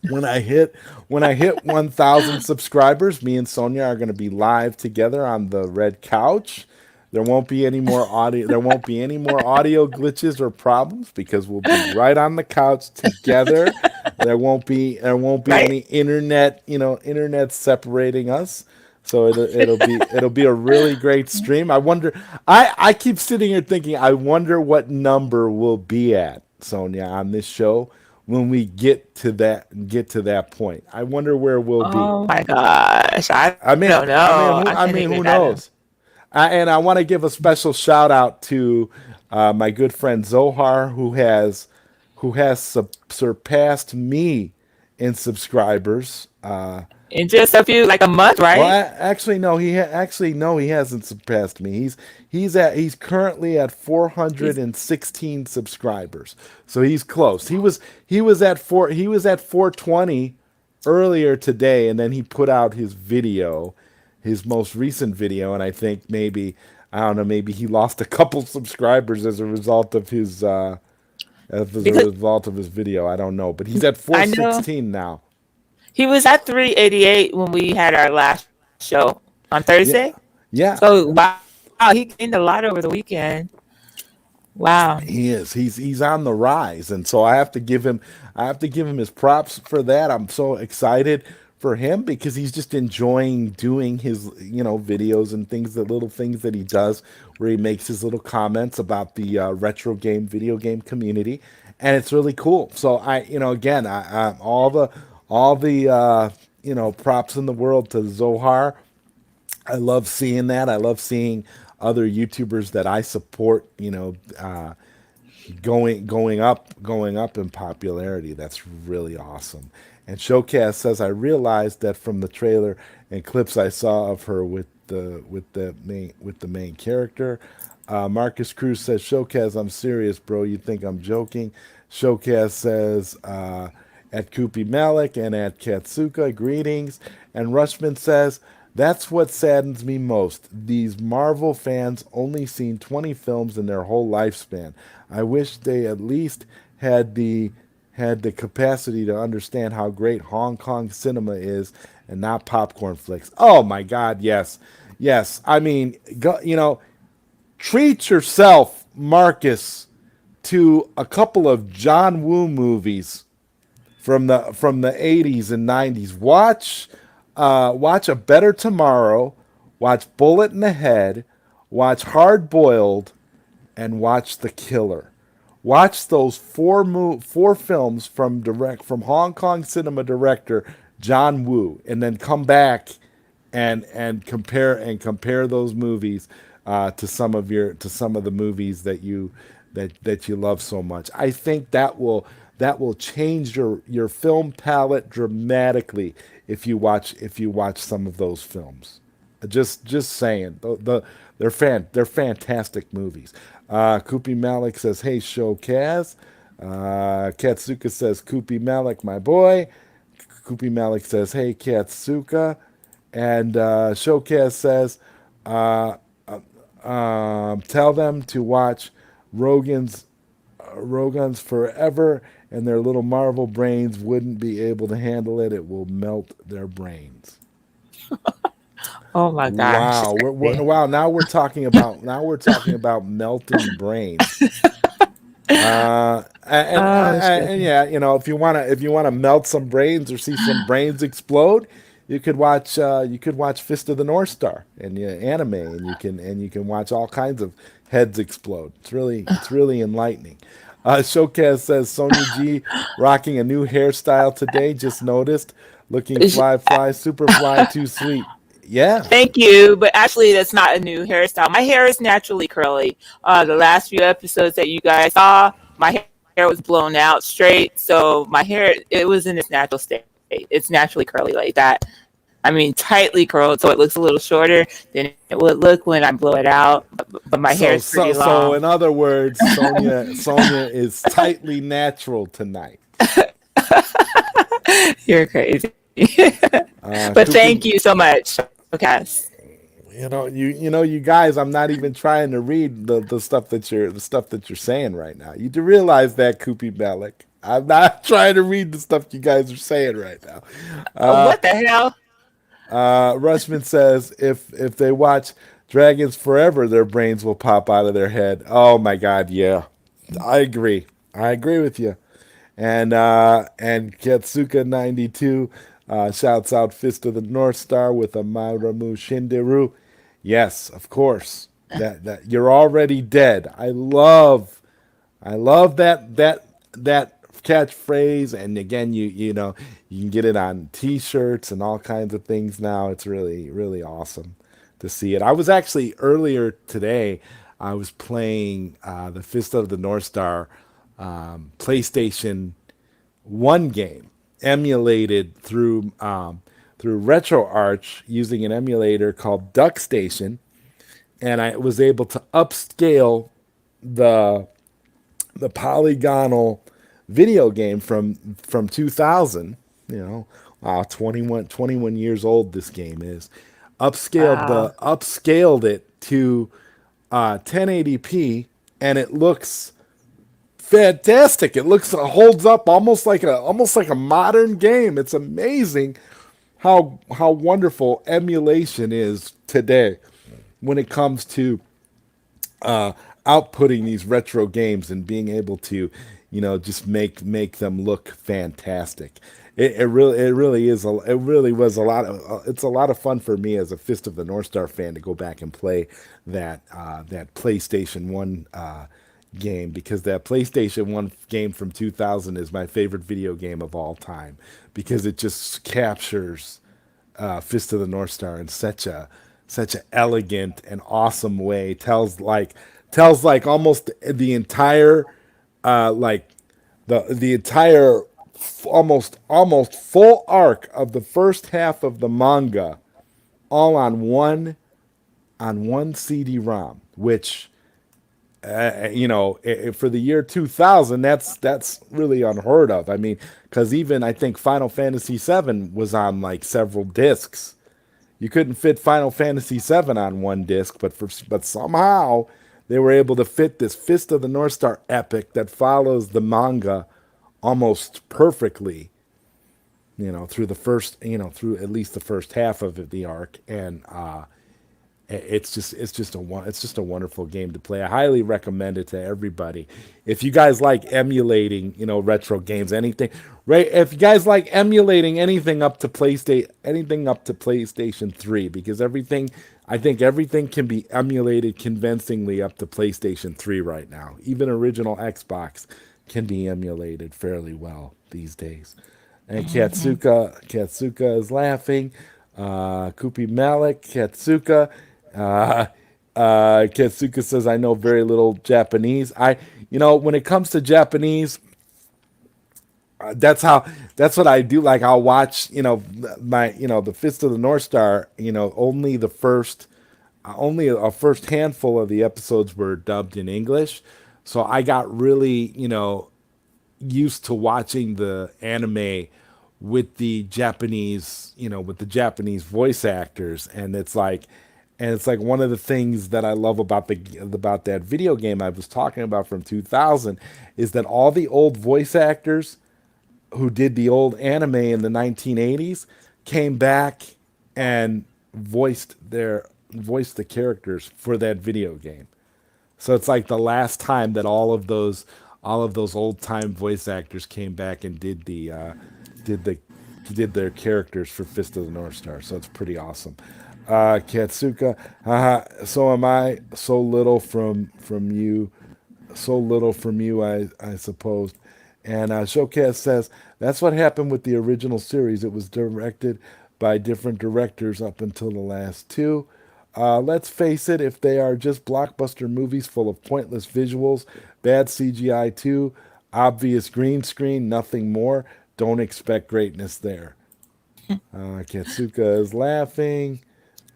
when I hit 1,000 subscribers, me and Sonia are going to be live together on the red couch. There won't be any more audio. There won't be any more audio glitches or problems because we'll be right on the couch together. There won't be any
Right?
internet separating us. So it'll be a really great stream. I keep sitting here thinking, I wonder what number we'll be at, Sonia, on this show when we get to that point. I wonder where we'll be.
Oh my gosh. I
I
don't
mean, I
know.
mean,
I
who, I
can't
mean,
even
who
imagine.
knows? And I want to give a special shout out to my good friend Zohar, who has surpassed me in subscribers.
In just a few, like a month,
Well,
right?
actually, no, he hasn't surpassed me. He's currently at
He's
416 subscribers, so he's close. He was at 420 earlier today, and then he put out his most recent video, and I think maybe, I don't know, maybe he lost a couple subscribers as a
because
result of his video. I don't know, but he's at
I know
416 now.
he was at 388 when we had our last show on Thursday.
Yeah, yeah.
So wow, he gained a lot over the weekend. Wow.
He is. He's on the rise, and so I have to give him his props for that. I'm so excited for him because he's just enjoying doing his videos and things, the little things that he does, where he makes his little comments about the retro game video game community, and it's really cool. So again, all the props in the world to Zohar. I love seeing that. I love seeing other YouTubers that I support, going up in popularity. That's really awesome. And Showcast says, I realized that from the trailer and clips I saw of her with the main character. Marcus Cruz says, Showcast, I'm serious, bro. You think I'm joking? Showcast says, at Koopy Malik and at Katsuka, greetings. And Rushman says, that's what saddens me most. These Marvel fans only seen 20 films in their whole lifespan. I wish they at least had the had the capacity to understand how great Hong Kong cinema is and not popcorn flicks. Oh my God, yes. Yes. I mean, treat yourself, Marcus, to a couple of John Woo movies from the 80s and 90s. Watch A Better Tomorrow, watch Bullet in the Head, watch Hard Boiled, and watch The Killer. Watch those four films from Hong Kong cinema director John Woo, and then come back and compare those movies to some of the movies that you love so much. I think that will change your film palette dramatically if you watch some of those films. Just saying, they're fantastic movies. Kupi Malik says, "Hey, show Kaz." Katsuka says, "Kupi Malik, my boy." Kupi Malik says, "Hey, Katsuka," and Showcast says, "Tell them to watch Rogan's Rogan's forever, and their little Marvel brains wouldn't be able to handle it. It will melt their brains."
Oh my gosh.
Wow, wow. Now we're talking about melting brains.
Oh,
And yeah, if you wanna melt some brains or see some brains explode, you could watch Fist of the North Star and anime, and you can watch all kinds of heads explode. It's really enlightening. Showcast says Sonya G rocking a new hairstyle today. Just noticed, looking fly, super fly, too sweet. Yeah.
thank you, but actually, that's not a new hairstyle. My hair is naturally curly. The last few episodes that you guys saw, my hair was blown out straight, so my hair it was in its natural state. It's naturally curly like that. I mean, tightly curled, so it looks a little shorter than it would look when I blow it out. But my hair
So
is pretty
so
long.
in other words, Sonya is tightly natural tonight.
You're crazy. But
Kupi,
thank you so much. Okay.
you guys, I'm not even trying to read the stuff that you're saying right now. You do realize that, Kupi Malik. I'm not trying to read the stuff you guys are saying right now.
What the hell?
Rushman says if they watch Dragons Forever, their brains will pop out of their head. Oh my God, yeah, I agree. I agree with you. And Ketsuka 92 shouts out Fist of the North Star with a Mauramu Shinderu. Yes, of course. That you're already dead. I love that catchphrase, and again, you can get it on T-shirts and all kinds of things now. It's really awesome to see it. I was actually earlier today. I was playing the Fist of the North Star PlayStation 1 game, emulated through RetroArch using an emulator called Duck Station, and I was able to upscale the polygonal video game from 2000. You know, 21 years old this game is.
Wow.
Upscaled it to 1080p, and it looks fantastic. It holds up almost like a modern game. It's amazing how wonderful emulation is today when it comes to outputting these retro games and being able to, just make them look fantastic. It really was a lot of it's a lot of fun for me as a Fist of the North Star fan to go back and play that PlayStation 1 game, because that PlayStation 1 game from 2000 is my favorite video game of all time, because it just captures Fist of the North Star in such an elegant and awesome way. Tells like almost the entire like the entire almost full arc of the first half of the manga, all on one CD-ROM, which for the year 2000, that's really unheard of. I mean, because even I think Final Fantasy VII was on like several discs. You couldn't fit Final Fantasy VII on one disc, but somehow they were able to fit this Fist of the North Star epic that follows the manga almost perfectly. Through at least the first half of the arc, and it's just a wonderful game to play. I highly recommend it to everybody. If you guys like emulating, retro games, anything, right? If you guys like emulating anything up to PlayStation 3, because I think everything can be emulated convincingly up to PlayStation 3 right now. Even original Xbox can be emulated fairly well these days. And Katsuka is laughing. Kupi Malik, Katsuka. Katsuka says, "I know very little Japanese." When it comes to Japanese, that's how that's what I do. Like I'll watch, my the Fist of the North Star. Only the first, only a first handful of the episodes were dubbed in English, so I got really used to watching the anime with the Japanese, with the Japanese voice actors, and it's like one of the things that I love about that video game I was talking about from 2000 is that all the old voice actors who did the old anime in the 1980s came back and voiced the characters for that video game. So it's like the last time that all of those old time voice actors came back and did the did their characters for Fist of the North Star. So it's pretty awesome. Katsuka, so am I. So little from you, I suppose. And Showcast says that's what happened with the original series. It was directed by different directors up until the last two. Let's face it, if they are just blockbuster movies full of pointless visuals, bad CGI too, obvious green screen, nothing more, don't expect greatness there. Katsuka is laughing.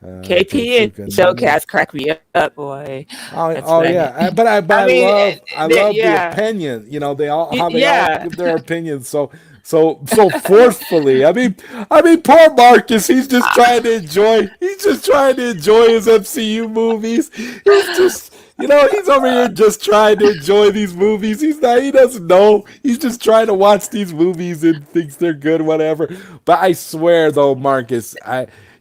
KP and
Katsuka Nana.
Showcast crack me up, boy.
Oh,
That's
oh
funny.
yeah, but
I
I
mean,
love the
yeah,
opinion. They all how they all
yeah.
give their opinions so forcefully. I mean, poor Marcus. He's just trying to enjoy. He's just trying to enjoy his MCU movies. He's over here just trying to enjoy these movies. He's not. He doesn't know. He's just trying to watch these movies and thinks they're good, whatever. But I swear, though, Marcus,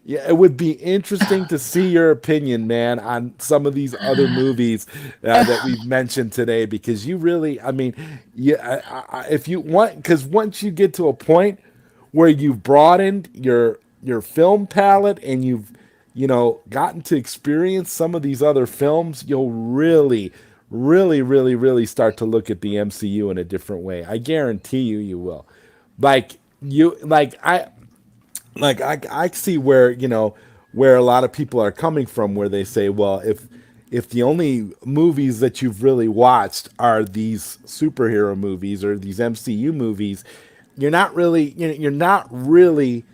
yeah, it would be interesting to see your opinion, man, on some of these other movies that we've mentioned today, because you really, I mean, yeah, if you want, because once you get to a point where you've broadened your film palette and you've gotten to experience some of these other films, you'll really, really, really, really start to look at the MCU in a different way. I guarantee you will. Like you, I see where a lot of people are coming from, where they say, well, if the only movies that you've really watched are these superhero movies or these MCU movies, you're not really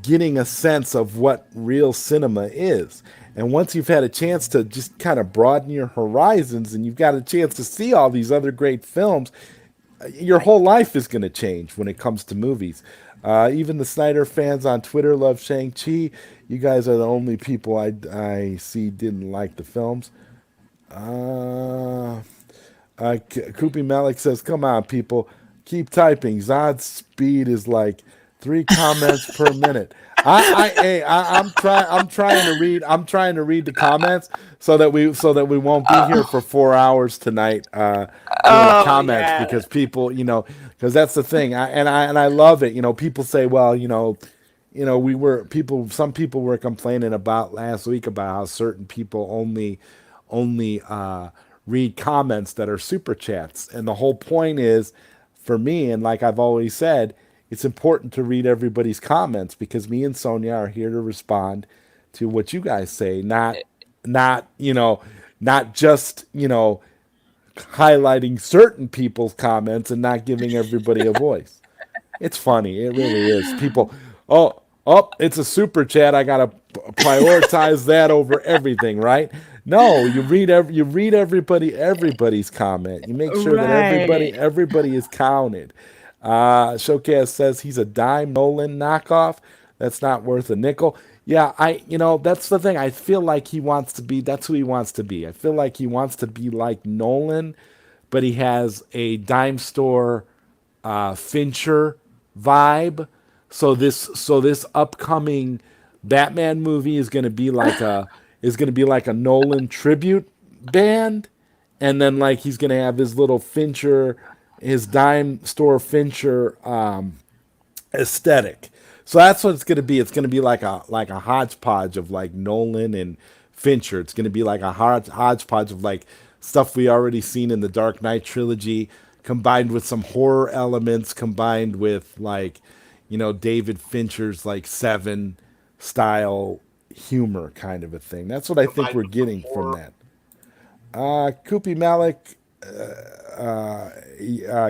getting a sense of what real cinema is. And once you've had a chance to just kind of broaden your horizons and you've got a chance to see all these other great films, your whole life is going to change when it comes to movies. Even the Snyder fans on Twitter love Shang-Chi. You guys are the only people I see didn't like the films. Uh, Koopy Malik says, "Come on, people, keep typing. Zod's speed is like 3 comments per minute." I'm trying to read. I'm trying to read the comments so that we won't be here for 4 hours tonight doing
Oh
comments,
yeah.
because people, because that's the thing. I love it. People say, well, some people were complaining about last week about how certain people only read comments that are super chats, and the whole point is, for me, and like I've always said, it's important to read everybody's comments, because me and Sonia are here to respond to what you guys say, not not just highlighting certain people's comments and not giving everybody a voice. It's funny. It really is. People, it's a super chat. I gotta prioritize that over everything, right? No, you read everybody's comment. You make sure that everybody
Right.
everybody is counted. Showcase says he's a dime Nolan knockoff. That's not worth a nickel. Yeah, that's the thing. I feel like he wants to be. That's who he wants to be. I feel like he wants to be like Nolan, but he has a dime store Fincher vibe. So this upcoming Batman movie is going to be like a Nolan tribute band, and then like he's going to have his little Fincher, his dime store Fincher aesthetic. So that's what it's going to be. It's going to be like a hodgepodge of like Nolan and Fincher. It's going to be like a hodgepodge of like stuff we already seen in the Dark Knight trilogy, combined with some horror elements, combined with like David Fincher's like Seven style humor kind of a thing. That's what I think we're getting from that. Koopy Malik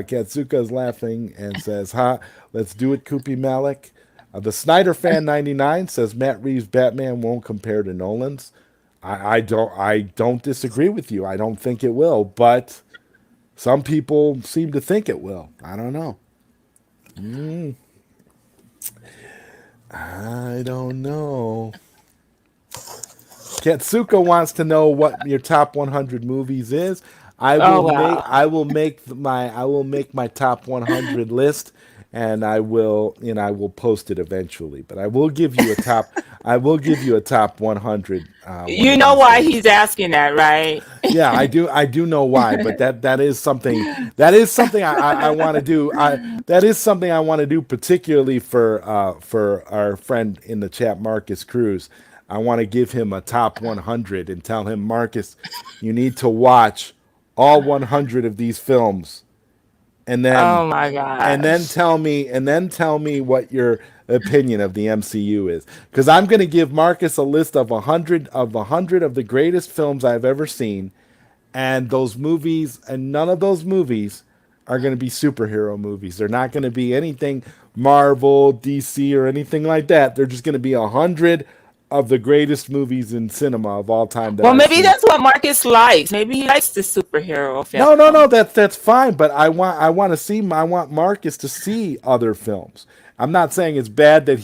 Katsuka is laughing and says, "Ha, let's do it, Koopy Malik." The Snyder fan 99 says Matt Reeves' Batman won't compare to Nolan's. I don't disagree with you. I don't think it will, but some people seem to think it will. I don't know. I don't know. Katsuka wants to know what your top 100 movies is. I
Oh
will make
wow.
my top 100 list, and I will post it eventually. But I will give you a top 100 one
You
of
know
these
why
days.
he's asking that, right?
Yeah, I do know why, but that is something I want to do. That is something I want to do, particularly for our friend in the chat, Marcus Cruz. I want to give him a top 100 and tell him, Marcus, you need to watch all 100 of these films, and then
Oh my gosh.
tell me what your opinion of the MCU is, because I'm going to give Marcus a list of 100 of the greatest films I've ever seen, and those movies, and none of those movies are going to be superhero movies. They're not going to be anything Marvel, DC, or anything like that. They're just going to be 100 of the greatest movies in cinema of all time that
Well,
I've
maybe
seen.
that's what Marcus likes. Maybe he likes the superhero
No, no, no.
films.
That's fine. But I want Marcus to see other films. I'm not saying it's bad that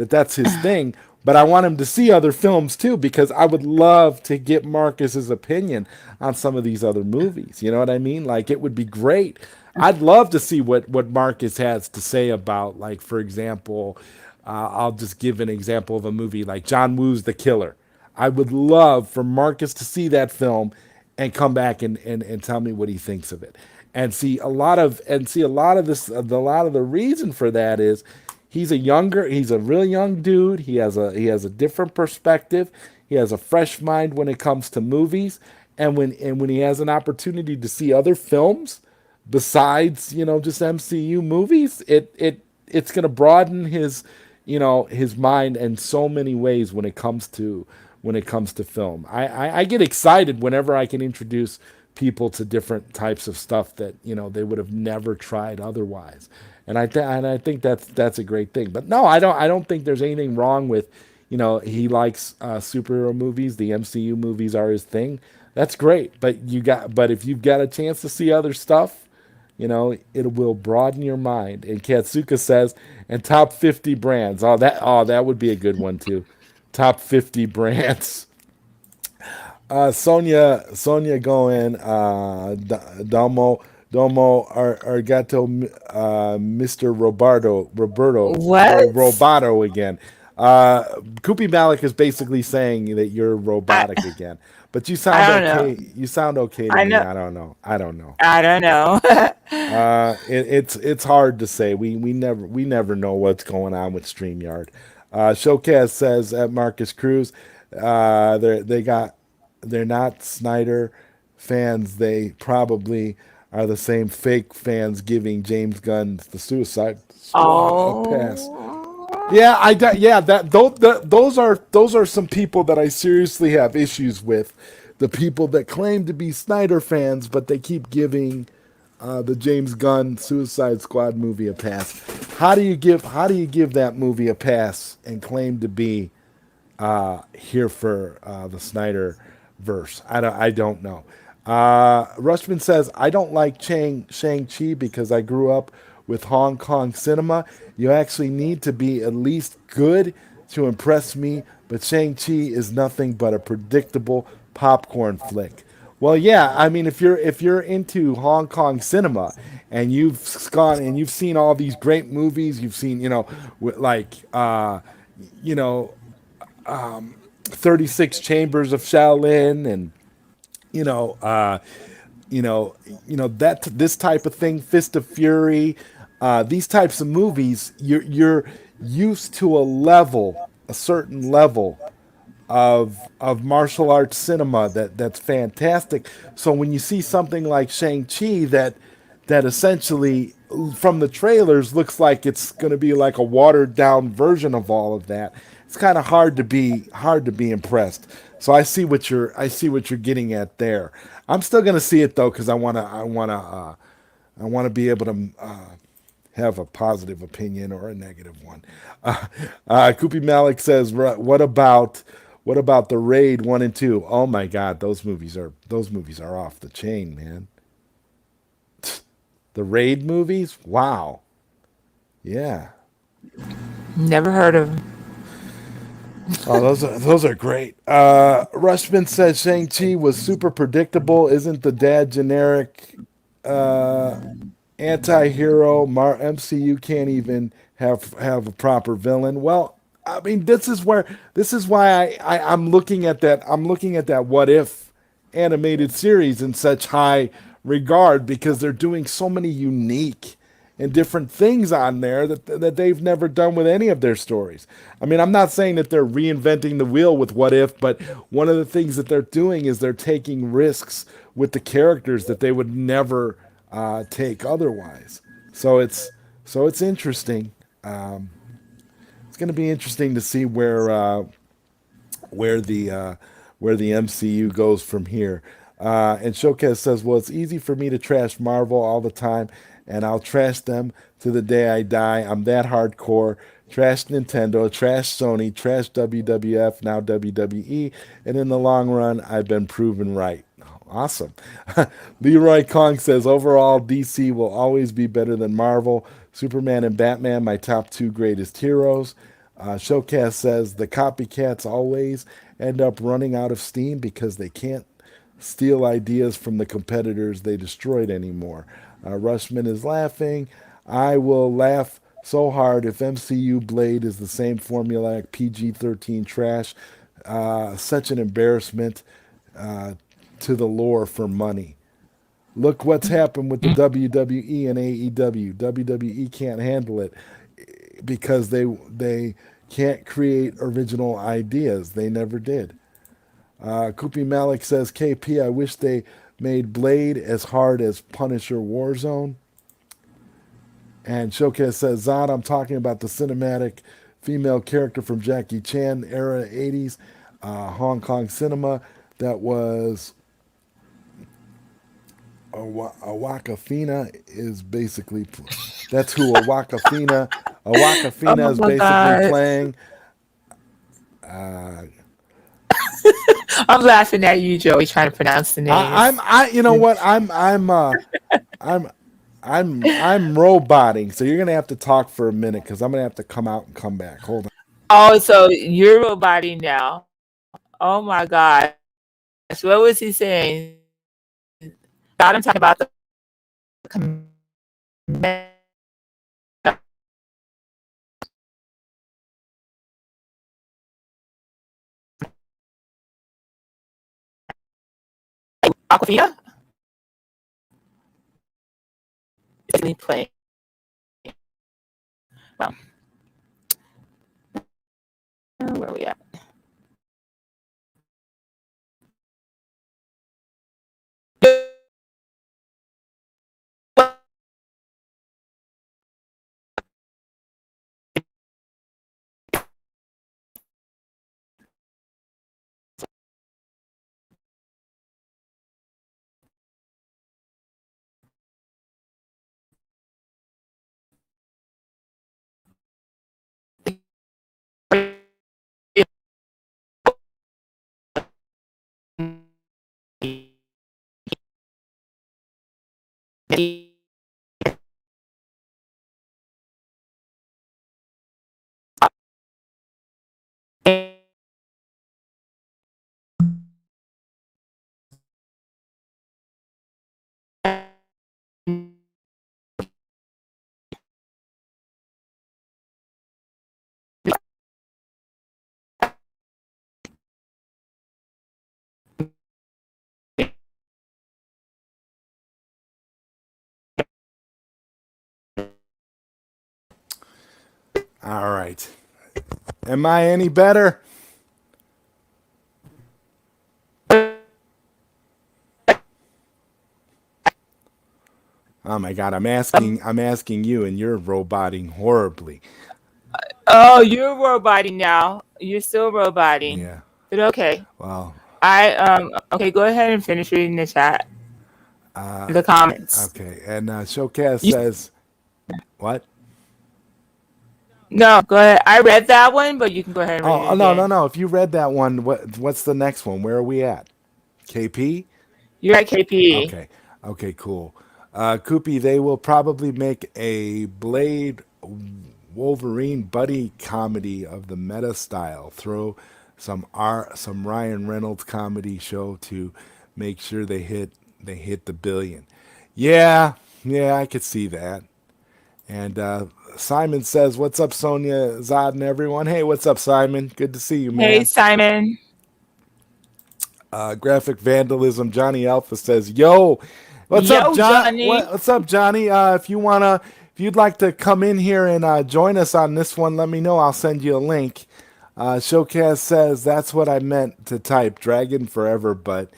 that's his thing, but I want him to see other films too, because I would love to get Marcus's opinion on some of these other movies. You know what I mean? Like, it would be great. I'd love to see what Marcus has to say about, like, for example, I'll just give an example of a movie like John Woo's The Killer. I would love for Marcus to see that film and come back and tell me what he thinks of it. And see a lot of this, a lot of the reason for that is he's a really young dude. He has a different perspective. He has a fresh mind when it comes to movies, and when he has an opportunity to see other films besides, just MCU movies, it's going to broaden his mind in so many ways when it comes to film. I get excited whenever I can introduce people to different types of stuff that they would have never tried otherwise, and I think that's a great thing. But no, I don't think there's anything wrong with, he likes superhero movies. The MCU movies are his thing. That's great. But if you've got a chance to see other stuff, it will broaden your mind. And Katsuka says, and top 50 brands. Oh, that would be a good one too. Top 50 brands. Sonia going, Argato, Mr.
What?
Roboto again. Koopy Malik is basically saying that you're
I
robotic again. But you
I
sound
don't know.
okay. You sound okay to
I
me.
know.
I don't know. I don't know.
I don't know.
It's hard to say. We never know what's going on with StreamYard. Showcast says at Marcus Cruz, they're not Snyder fans. They probably are the same fake fans giving James Gunn the Suicide Squad a pass.
Oh.
Yeah, yeah, those are some people that I seriously have issues with. The people that claim to be Snyder fans, but they keep giving the James Gunn Suicide Squad movie a pass. How do you give that movie a pass and claim to be here for the Snyder verse? I don't know. Rushman says, I don't like Shang-Chi because I grew up with Hong Kong cinema. You actually need to be at least good to impress me, but Shang-Chi is nothing but a predictable popcorn flick. Well, yeah, I mean, if you're into Hong Kong cinema and you've seen all these great movies, you've seen, like, you know 36 Chambers of Shaolin, and you know, uh, that this type of thing, Fist of Fury, these types of movies, you're used to a certain level of martial arts cinema that's fantastic. So when you see something like Shang-Chi that essentially from the trailers looks like it's going to be like a watered down version of all of that, it's kind of hard to be impressed. So I see what you're getting at there. I'm still gonna see it though because I wanna be able to have a positive opinion or a negative one. Koopy Malik says, what about the Raid 1 and 2? Oh my God, those movies are off the chain, man. The Raid movies, wow, yeah.
Never heard of him.
Oh, those are great. Rushman says Shang-Chi was super predictable. Isn't the dad generic anti-hero? MCU can't even have a proper villain. Well, I mean, this is why I'm looking at that. I'm looking at that What If animated series in such high regard because they're doing so many unique and different things on there that they've never done with any of their stories. I mean, I'm not saying that they're reinventing the wheel with What If, but one of the things that they're doing is they're taking risks with the characters that they would never take otherwise. So it's interesting. It's going to be interesting to see where the uh, where the MCU goes from here. And Showcase says, "Well, it's easy for me to trash Marvel all the time, and I'll trash them to the day I die. I'm that hardcore. Trash Nintendo, trash Sony, trash WWF, now WWE, and in the long run, I've been proven right." Awesome. Leroy Kong says, overall, DC will always be better than Marvel. Superman and Batman, my top two greatest heroes. Showcast says, the copycats always end up running out of steam because they can't steal ideas from the competitors they destroyed anymore. Rushman is laughing. I will laugh so hard if MCU Blade is the same formulaic PG-13 trash. Such an embarrassment to the lore for money. Look what's happened with the WWE and AEW. WWE can't handle it because they can't create original ideas. They never did. Koopy Malik says, KP, I wish they made Blade as hard as Punisher Warzone. And Showcase says, Zod, I'm talking about the cinematic female character from Jackie Chan era 80s Hong Kong cinema that was Awakafina is basically that's who
Oh
Awakafina is
my
basically
God.
playing.
I'm laughing at you, Joey, trying to pronounce the names.
You know what I'm I'm roboting, so you're gonna have to talk for a minute because I'm gonna have to come out and come back. Hold on.
Oh, so you're roboting now. Oh my gosh. What was he saying? God, I'm talking about the Aquafina? Is he playing? Well, where are we at?
All right. Am I any better? Oh my God, I'm asking you and you're roboting horribly.
Oh, you're roboting now. You're still roboting.
Yeah.
But okay.
Well,
I okay, go ahead and finish reading the chat, the comments.
okay. And Showcast
You,
says, what?
no, go ahead. I read that one, but you can go ahead and read
Oh,
it
no, no,
again.
no. If you read that one, what's the next one? Where are we at? KP?
You're at KP.
Okay. Okay, cool. Koopy, they will probably make a Blade Wolverine buddy comedy of the meta style. Throw some Ryan Reynolds comedy show to make sure they hit the billion. Yeah, yeah, I could see that. And Simon says, "What's up, Sonia, Zod, and everyone? Hey, what's up, Simon? Good to see you,
Hey,
man."
Simon.
Graphic vandalism. Johnny Alpha says, "Yo, what's up,
Yo,
John?
Johnny.
What's up, Johnny? If you'd like to come in here and join us on this one, let me know. I'll send you a link." Showcast says, "That's what I meant to type. Dragon forever, but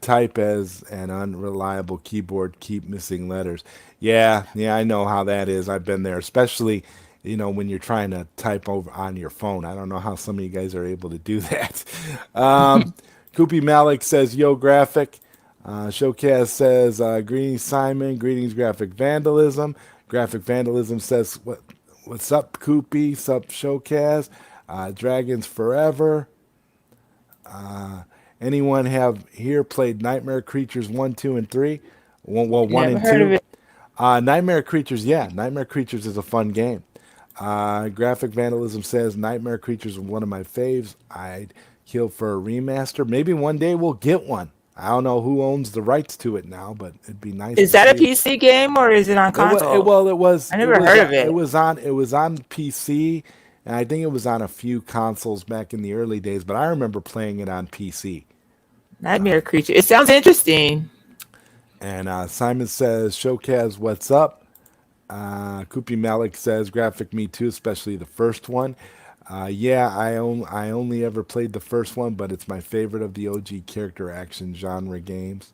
type as an unreliable keyboard. Keep missing letters." Yeah, yeah, I know how that is. I've been there, especially when you're trying to type over on your phone. I don't know how some of you guys are able to do that. Koopy Malik says, "Yo, graphic." Showcast says, "Greetings, Simon. Greetings, graphic vandalism." Graphic vandalism says, What's up, Koopy? Sup, Showcast? Dragons forever. Anyone have here played Nightmare Creatures 1, 2, and 3? Well, 1
Never
and
heard of
2.
it.
Nightmare Creatures, yeah. Nightmare Creatures is a fun game. Graphic Vandalism says Nightmare Creatures is one of my faves. I'd kill for a remaster. Maybe one day we'll get one. I don't know who owns the rights to it now, but it'd be nice
Is
to
that a
see it.
PC game or is it on
It was it,
console?
well, it was
I
it
never
was
heard of
it
it.
was on PC, and I think it was on a few consoles back in the early days. But I remember playing it on PC.
Nightmare Creature. It sounds interesting.
And Simon says, "Showcast, what's up?" Koopy Malik says, "Graphic me too, especially the first one." Yeah, I only ever played the first one, but it's my favorite of the OG character action genre games.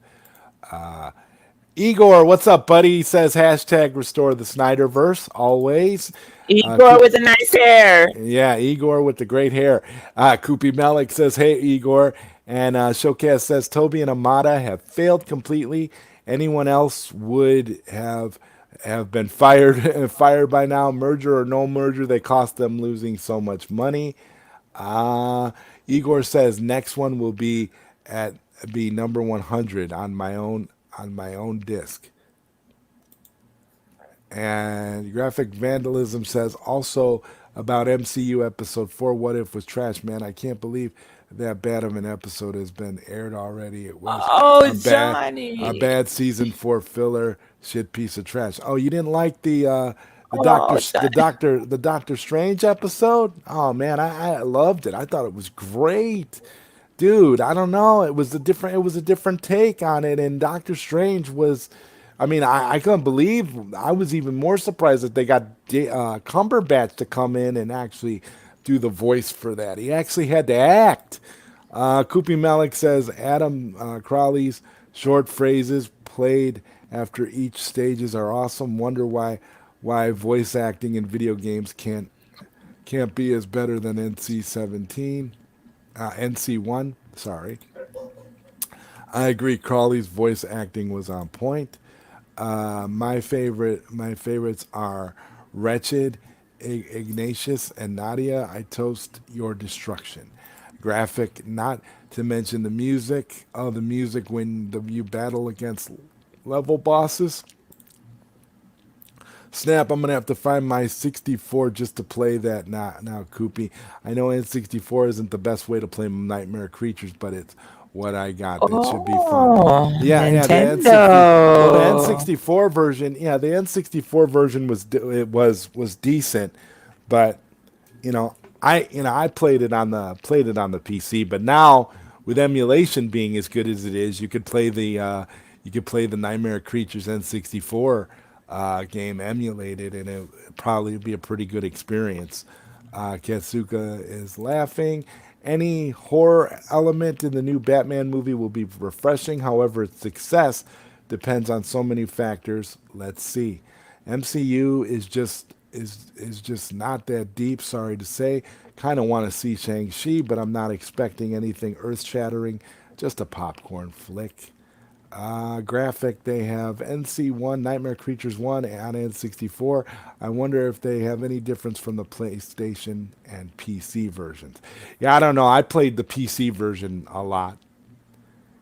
Igor, what's up, buddy? He says hashtag restore the Snyderverse always.
Igor
Coop,
with the nice hair.
yeah, Igor with the great hair. Koopy Malik says, "Hey, Igor." And Showcast says, "Toby and Amada have failed completely. Anyone else would have been fired fired by now. Merger or no merger, they cost them losing so much money." Uh, Igor says next one will at be number 100 on my own disc. And Graphic Vandalism says also about MCU episode 4, What If was trash, man. I can't believe that bad of an episode has been aired already. It was
Oh,
a bad
Johnny.
season 4 filler shit piece of trash. Oh, you didn't like the
Oh,
Doctor
Johnny.
the Doctor Strange episode? Oh man, I loved it. I thought it was great. Dude, I don't know. It was a different take on it, and Doctor Strange was. I mean, I couldn't believe. I was even more surprised that they got Cumberbatch to come in and actually do the voice for that. He actually had to act. Koopy Malik says Adam Crowley's short phrases played after each stages are awesome. Wonder why voice acting in video games can't be as better than NC-17. NC1, sorry. I agree. Crawley's voice acting was on point. My favorites are Wretched, Ignatius, and Nadia. I toast your destruction. Graphic, not to mention the music. Oh, the music when you battle against level bosses. Snap, I'm gonna have to find my 64 just to play that now, Koopy. I know N64 isn't the best way to play Nightmare Creatures, but it's what I got. It should be fun.
Oh,
Yeah, the N60. Well, the
Nintendo.
N64 version. Yeah, the N64 version was decent, but I played it on the PC. But now with emulation being as good as it is, you could play the Nightmare Creatures N64 game emulated, and it would probably be a pretty good experience. Katsuka is laughing. Any horror element in the new Batman movie will be refreshing. However, its success depends on so many factors. Let's see. MCU is just not that deep. Sorry to say. Kind of want to see Shang-Chi, but I'm not expecting anything earth-shattering. Just a popcorn flick. Graphic, they have NC1, Nightmare Creatures 1 on N64. I wonder if they have any difference from the PlayStation and PC versions. Yeah, I don't know. I played the PC version a lot.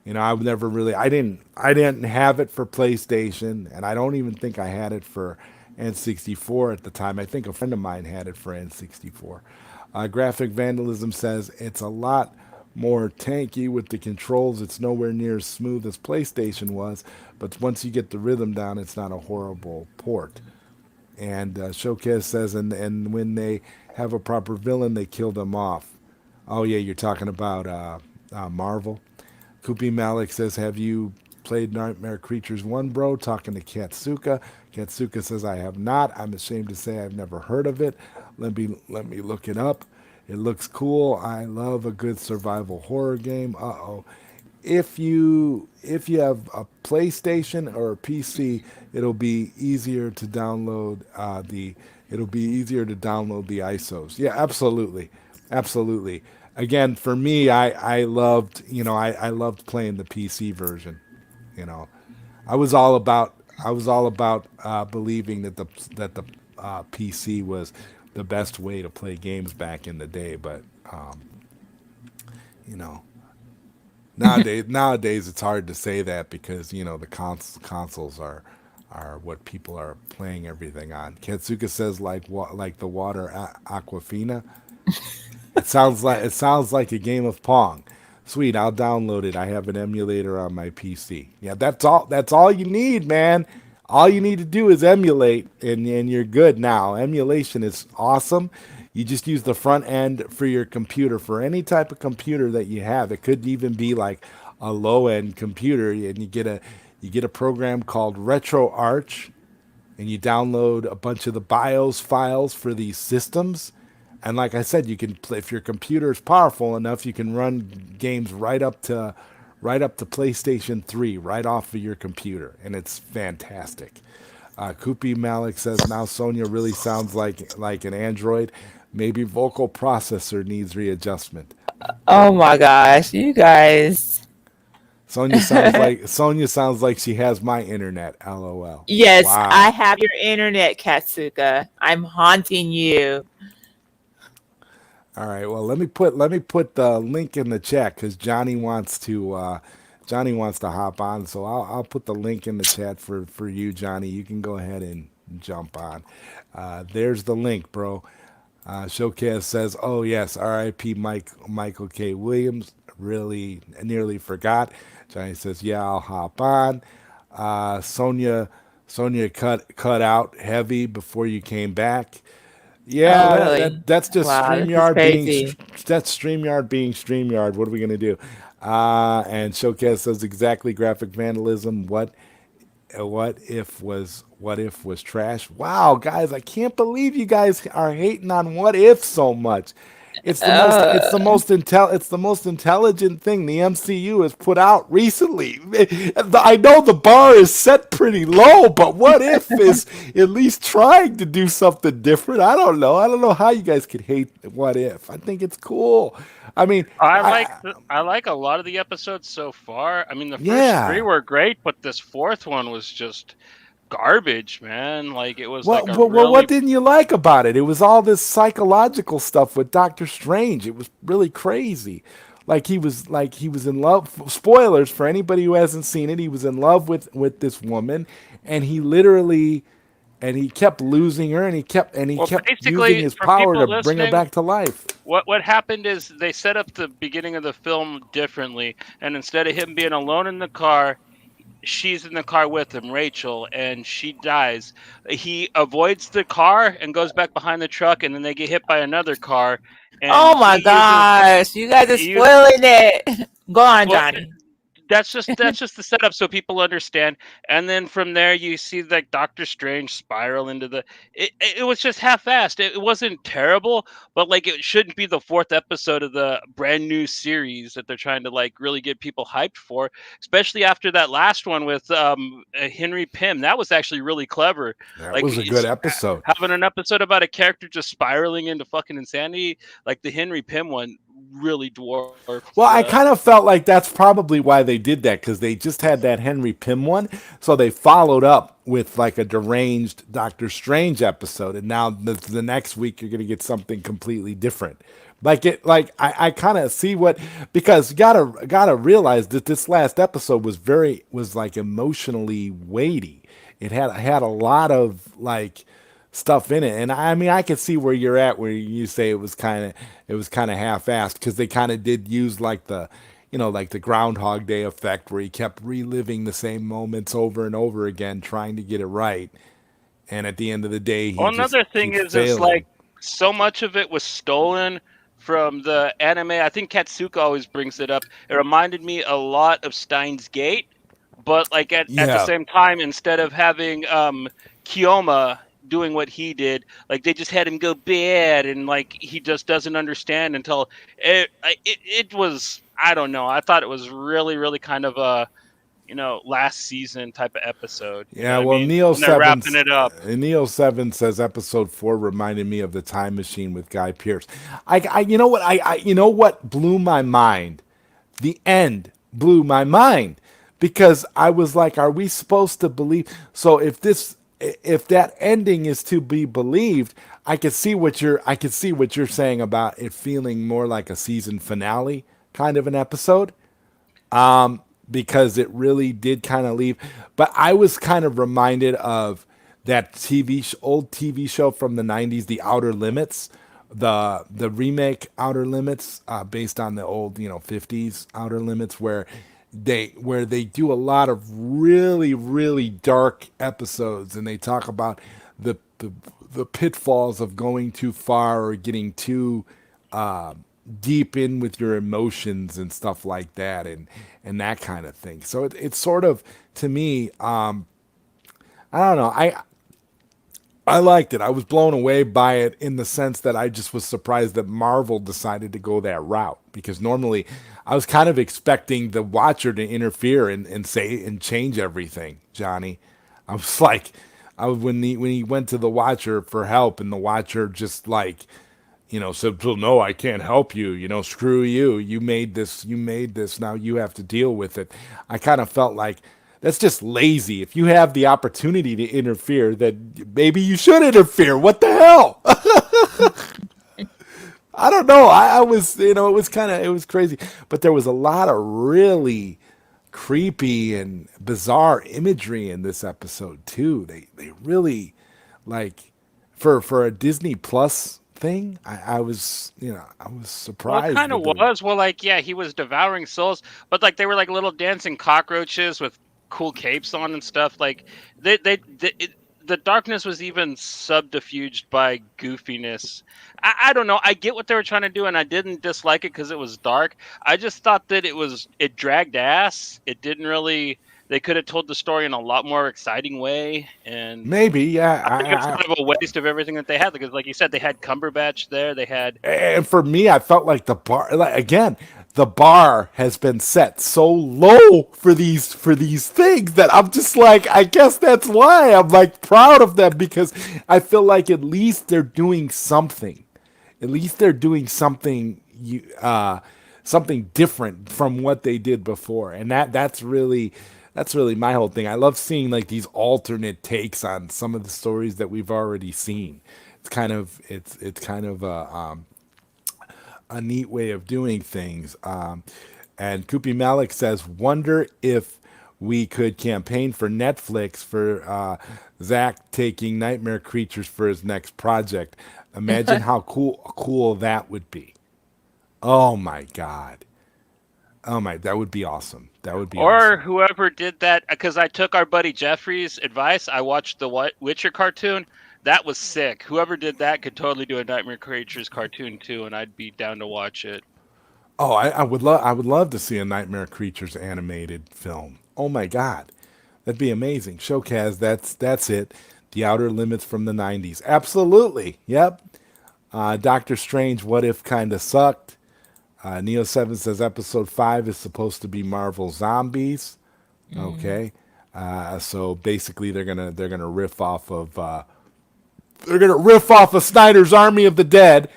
I've never really I didn't have it for PlayStation, and I don't even think I had it for N64 at the time. I think a friend of mine had it for N64. Graphic Vandalism says it's a lot more tanky with the controls. It's nowhere near as smooth as PlayStation was, but once you get the rhythm down, it's not a horrible port. And Showcase says, and when they have a proper villain, they kill them off. Oh yeah, you're talking about Marvel. Kupi Malik says, have you played Nightmare Creatures 1, bro? Talking to Katsuka. Katsuka says, I have not. I'm ashamed to say I've never heard of it. Let me look it up. It looks cool. I love a good survival horror game. Uh-oh. If you have a PlayStation or a PC, it'll be easier to download the ISOs. Yeah, absolutely. Absolutely. Again, for me, I loved playing the PC version. You know, I was all about believing that the PC was the best way to play games back in the day. But you know, nowadays it's hard to say that because the consoles are what people are playing everything on. Katsuka says like the water Aquafina. It sounds like a game of Pong. Sweet, I'll download it. I have an emulator on my PC. Yeah, that's all. That's all you need, man. All you need to do is emulate, and you're good now. Emulation is awesome. You just use the front end for your computer for any type of computer that you have. It could even be like a low end computer, and you get a program called RetroArch, and you download a bunch of the BIOS files for these systems. And like I said, you can play if your computer is powerful enough, you can run games right up to PlayStation 3 right off of your computer, and it's fantastic. Kupi Malik says now Sonya really sounds like an android. Maybe vocal processor needs readjustment.
Oh my gosh, you guys.
Sonya sounds like she has my internet. LOL.
Yes, I
Wow.
have your internet, Katsuka. I'm haunting you.
All right. Well, let me put the link in the chat because Johnny wants to hop on. So I'll put the link in the chat for you, Johnny. You can go ahead and jump on. There's the link, bro. Showcase says, "Oh yes, R.I.P. Michael K. Williams. Really, nearly forgot." Johnny says, "Yeah, I'll hop on." Sonia cut out heavy before you came back.
Oh,
Yeah,
really?
that's just
Wow, this is
StreamYard being
crazy.
that's StreamYard being StreamYard. What are we gonna do? And Showcase says exactly graphic vandalism. What if was trash? Wow, guys, I can't believe you guys are hating on What If so much. It's the most intelligent thing the MCU has put out recently. I know the bar is set pretty low, but What If is at least trying to do something different. I don't know. I don't know how you guys could hate What If. I think it's cool. I mean,
I like a lot of the episodes so far. I mean, the first three
yeah.
were great, but this fourth one was just garbage, man. Like it was like
What,
a
what what what
really
didn't you like about it? It was all this psychological stuff with Doctor Strange. It was really crazy. Like he was in love. Spoilers for anybody who hasn't seen it. He was in love with this woman, and he kept losing her, and he kept using
basically
his
for
power to
people
bring her
listening.
back to life.
What happened is they set up the beginning of the film differently, and instead of him being alone in the car, she's in the car with him, Rachel, and she dies. He avoids the car and goes back behind the truck, and then they get hit by another car, and
Oh my gosh, you guys are
he uses
spoiling it. Go on,
well,
Johnny.
that's just the setup so people understand, and then from there you see like Doctor Strange spiral into the. It was just half-assed. It wasn't terrible, but like it shouldn't be the fourth episode of the brand new series that they're trying to like really get people hyped for, especially after that last one with Henry Pym. That was actually really clever.
That
Like
was a good episode.
having an episode about a character just spiraling into fucking insanity, like the Henry Pym one, really dwarfs.
Well, I kind of felt like that's probably why they did that, because they just had that Henry Pym one, so they followed up with like a deranged Doctor Strange episode, and now the next week you're gonna get something completely different. I kind of see what, because you gotta realize that this last episode was like emotionally weighty. It had a lot of like stuff in it. And I mean, I can see where you're at, where you say it was kind of half-assed, because they kind of did use like like the Groundhog Day effect, where he kept reliving the same moments over and over again, trying to get it right. And at the end of the day, he
Well,
just
another thing
keeps
is
failing.
like so much of it was stolen from the anime. I think Katsuka always brings it up. It reminded me a lot of Steins Gate, but like at the
Yeah,
same time, instead of having Kiyoma doing what he did, like they just had him go bad, and like he just doesn't understand until it was. I don't know. I thought it was really, really kind of a last season type of episode. You know
yeah.
what I
Well,
mean?
Neo
And they're
Seven,
wrapping it up.
Neo 7 says episode 4 reminded me of the Time Machine with Guy Pearce. You know what, you know what blew my mind? The end blew my mind, because I was like, are we supposed to believe? So if that ending is to be believed, I could see what you're saying about it feeling more like a season finale kind of an episode, because it really did kind of leave. But I was kind of reminded of that old TV show from the 90s, The Outer Limits, the remake Outer Limits, based on the old 50s Outer Limits, where they do a lot of really, really dark episodes, and they talk about the pitfalls of going too far or getting too deep in with your emotions and stuff like that, and that kind of thing. So it's sort of, to me, I don't know. I liked it. I was blown away by it, in the sense that I just was surprised that Marvel decided to go that route, because normally I was kind of expecting the Watcher to interfere and say and change everything, Johnny. I was like, when he went to the Watcher for help, and the Watcher just like, said, "Well, no, I can't help you. Screw you. You made this. You made this. Now you have to deal with it." I kind of felt like that's just lazy. If you have the opportunity to interfere, then maybe you should interfere. What the hell? I don't know. I was, it was crazy, but there was a lot of really creepy and bizarre imagery in this episode too. They really, like, for a Disney Plus thing. I was
Well, it
surprised
kind of
with the.
was. Well, like, yeah, he was devouring souls, but like they were like little dancing cockroaches with cool capes on and stuff. Like the darkness was even subterfuged by goofiness. I don't know. I get what they were trying to do, and I didn't dislike it because it was dark. I just thought that it dragged ass. It didn't really. They could have told the story in a lot more exciting way, and
Maybe, yeah.
I think it's kind of a waste of everything that they had, because, like you said, they had Cumberbatch there. They had.
And for me, I felt like the bar has been set so low for these things, that I'm just like, I guess that's why I'm like proud of them, because I feel like at least they're doing something. At least they're doing something, something different from what they did before, and that's really my whole thing. I love seeing like these alternate takes on some of the stories that we've already seen. It's kind of a neat way of doing things. And Kupi Malik says, "Wonder if we could campaign for Netflix for Zach taking Nightmare Creatures for his next project. Imagine how cool that would be. Oh my god. Oh my, that would be awesome. That would be
Or
awesome."
whoever did that, because I took our buddy Jeffrey's advice. I watched the Witcher cartoon. That was sick. Whoever did that could totally do a Nightmare Creatures cartoon too, and I'd be down to watch it.
Oh, I would love to see a Nightmare Creatures animated film. Oh my god. That'd be amazing. Showcase, that's it. The Outer Limits from the 90s. Absolutely. Yep. Doctor Strange, What If kind of sucked. Neo7 says episode 5 is supposed to be Marvel Zombies.
Mm,
Okay. So basically they're gonna riff off of Snyder's Army of the Dead,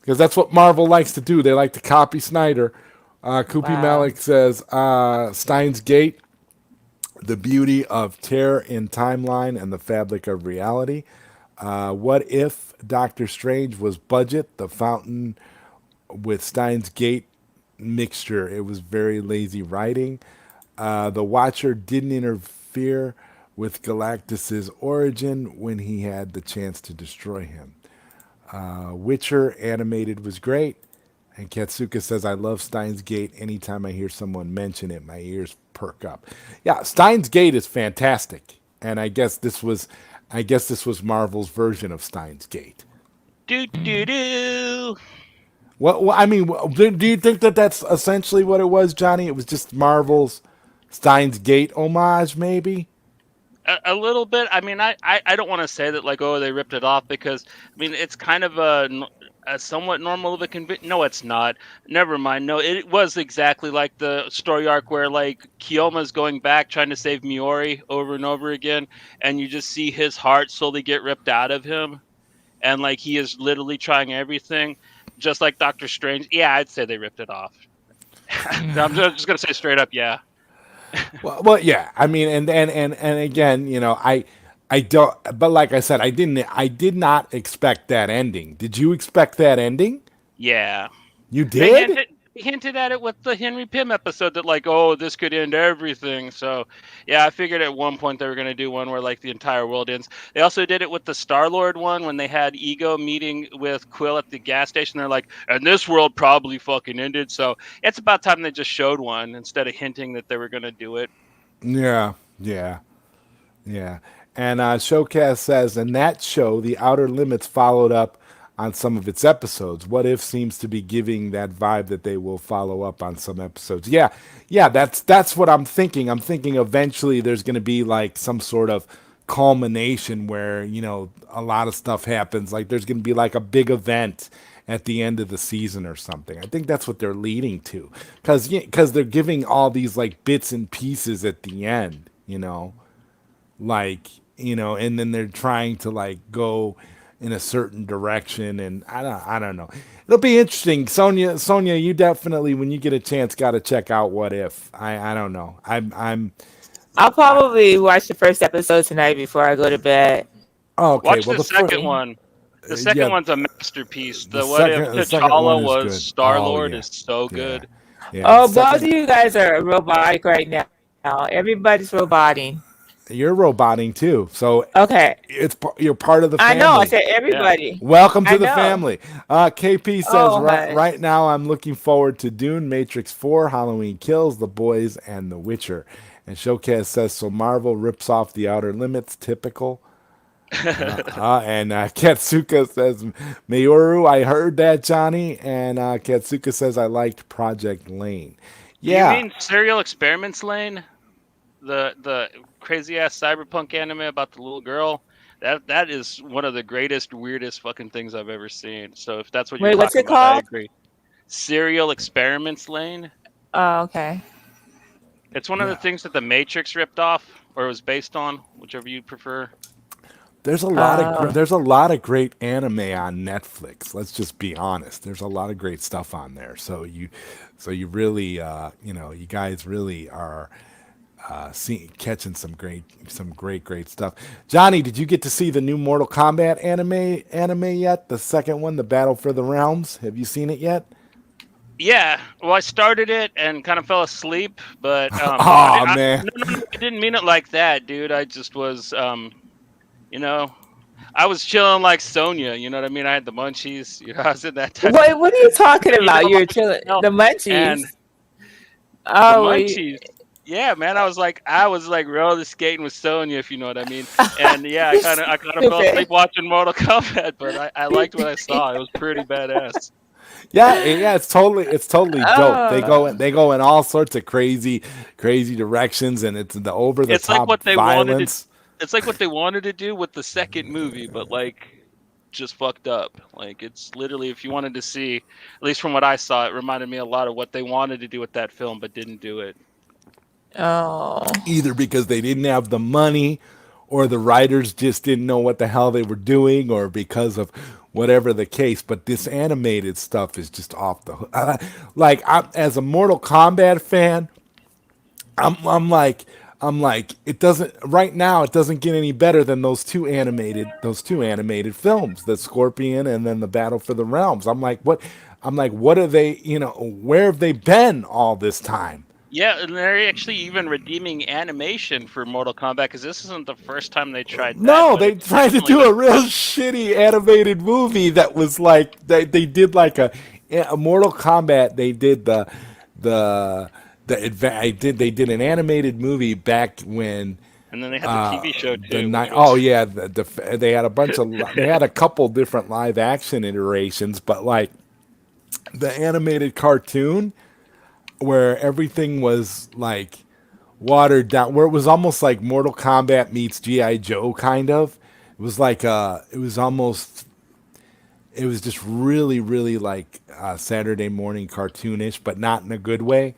because that's what Marvel likes to do. They like to copy Snyder. Koopy
wow.
Malik says Steins Gate, the beauty of terror in timeline and the fabric of reality. What if Doctor Strange was budget? The Fountain with Steins Gate mixture. It was very lazy writing. The Watcher didn't interfere with Galactus's origin when he had the chance to destroy him. Witcher animated was great. And Katsuka says, I love Steins Gate. Anytime I hear someone mention it, my ears perk up. Yeah, Steins Gate is fantastic. And I guess this was Marvel's version of Steins Gate.
Do do
Mm.
do.
Well, I mean, do you think that that's essentially what it was, Johnny? It was just Marvel's Steins Gate homage, maybe?
A little bit. I mean, I don't want to say that like, oh, they ripped it off, because I mean it's kind of a somewhat normal of a No, it's not. Never mind. No, it was exactly like the story arc where like Kiyoma's going back trying to save Miori over and over again, and you just see his heart slowly get ripped out of him, and like he is literally trying everything, just like Doctor Strange. Yeah, I'd say they ripped it off. I'm
Mm.
just gonna say straight up, yeah.
Well, yeah. I mean, and again, I don't. But like I said, I did not expect that ending. Did you expect that ending?
Yeah.
You
They
did?
hinted at it with the Henry Pym episode that like, oh, this could end everything. So yeah, I figured at one point they were gonna do one where like the entire world ends. They also did it with the Star Lord one when they had Ego meeting with Quill at the gas station. They're like, and this world probably fucking ended. So it's about time they just showed one instead of hinting that they were gonna do it.
Yeah, yeah. Yeah. And Showcast says, in that show, The Outer Limits followed up on some of its episodes. What If seems to be giving that vibe that they will follow up on some episodes. Yeah, yeah, that's what I'm thinking. I'm thinking eventually there's going to be like some sort of culmination where, a lot of stuff happens. Like there's going to be like a big event at the end of the season or something. I think that's what they're leading to. Cuz they're giving all these like bits and pieces at the end. Like, and then they're trying to like go in a certain direction, and I don't know. It'll be interesting. Sonia, you definitely, when you get a chance, got to check out What If. I don't know.
I'll
I,
probably watch the first episode tonight before I go to bed.
okay.
Watch
Well,
the
the first,
second
Okay.
one. The second
yeah,
one's a masterpiece.
the
The What If
second one
T'Challa
is
was
good.
Star
Oh
Lord
yeah,
is so
yeah,
good.
yeah. The
Oh, both of
second,
you guys are robotic right now. Everybody's roboting.
you're roboting too, so
Okay.
you're part of the
I know. I
family.
said
Yeah.
everybody.
Welcome
I
to the
know.
family. KP says
Oh,
right
hush.
now I'm looking forward to Dune, Matrix 4, Halloween Kills, The Boys, and The Witcher. And Showcase says so. Marvel rips off The Outer Limits, typical. And Katsuka says Mayoru, I heard that, Johnny. And Katsuka says I liked Project Lane.
You
Yeah,
mean Serial Experiments Lane? The crazy ass cyberpunk anime about the little girl? That is one of the greatest, weirdest fucking things I've ever seen. So if that's what you're
Wait, what's
talking
it
about, I
called?
agree. Serial Experiments Lane.
Oh, okay.
It's one of the
yeah.
things that the Matrix ripped off or was based on, whichever you prefer.
Uh,
There's a lot of great anime on Netflix. Let's just be honest. There's a lot of great stuff on there. So you really you guys really are catching some great stuff. Johnny, did you get to see the new Mortal Kombat anime yet? The second one, the Battle for the Realms. Have you seen it yet?
Yeah, well, I started it and kind of fell asleep, but
Oh man.
no, I didn't mean it like that, dude. I just was, you know, I was chilling like Sonya. You know what I mean? I had the munchies. I was in that type of,
what are you talking about? You're chilling.
lifestyle.
The
And
munchies.
the
Oh,
munchies. Yeah, man, I was like roller skating with Sonya, if you know what I mean. And yeah, I kind of fell asleep
stupid.
watching Mortal Kombat, but I liked what I saw. It was pretty badass.
Yeah, it's totally dope.
Oh.
They go in all sorts of crazy directions, and it's the over the
It's like
top
what they wanted to.
violence.
It's like what they wanted to do with the second movie, but like just fucked up. Like it's literally, if you wanted to see, at least from what I saw, it reminded me a lot of what they wanted to do with that film, but didn't do it.
Oh.
Either because they didn't have the money, or the writers just didn't know what the hell they were doing, or because of whatever the case. But this animated stuff is just off the hook. Like, as a Mortal Kombat fan, I'm like, it doesn't right now. It doesn't get any better than those two animated films, the Scorpion and then the Battle for the Realms. I'm like, what are they? Where have they been all this time?
Yeah, and they're actually even redeeming animation for Mortal Kombat because this isn't the first time they tried that,
No,
but
they
it's
tried to
definitely
do
the
a real shitty animated movie that was like they did like a Mortal Kombat. They did the they did an animated movie back when
and then they had the TV show
the
too,
night.
which was
Oh yeah, they had a bunch of they had a couple different live action iterations, but like the animated cartoon where everything was like watered down, where it was almost like Mortal Kombat meets GI Joe, kind of. It was like it was almost, it was just really like Saturday morning cartoonish, but not in a good way.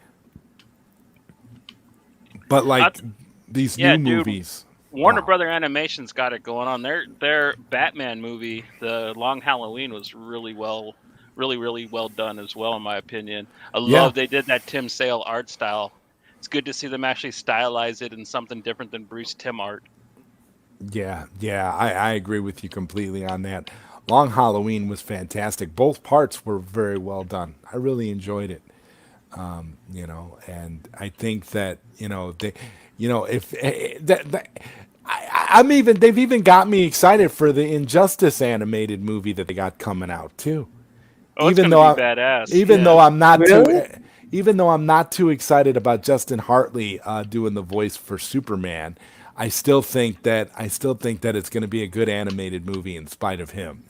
But
I,
like these
yeah,
new
dude.
movies,
Warner
wow.
Brother Animation's got it going on. Their Batman movie, The Long Halloween, was really well done as well, in my opinion. I
Yeah,
love they did that Tim Sale art style. It's good to see them actually stylize it in something different than Bruce Timm art.
yeah, I agree with you completely on that. Long Halloween was fantastic. Both parts were very well done. I really enjoyed it. And I think that they, if I'm even they've even got me excited for the Injustice animated movie that they got coming out too.
Oh, it's
Even
gonna
though
be
I,
badass.
even though
Yeah.
I'm not too,
Really?
even though I'm not too excited about Justin Hartley doing the voice for Superman, I still think that it's going to be a good animated movie in spite of him,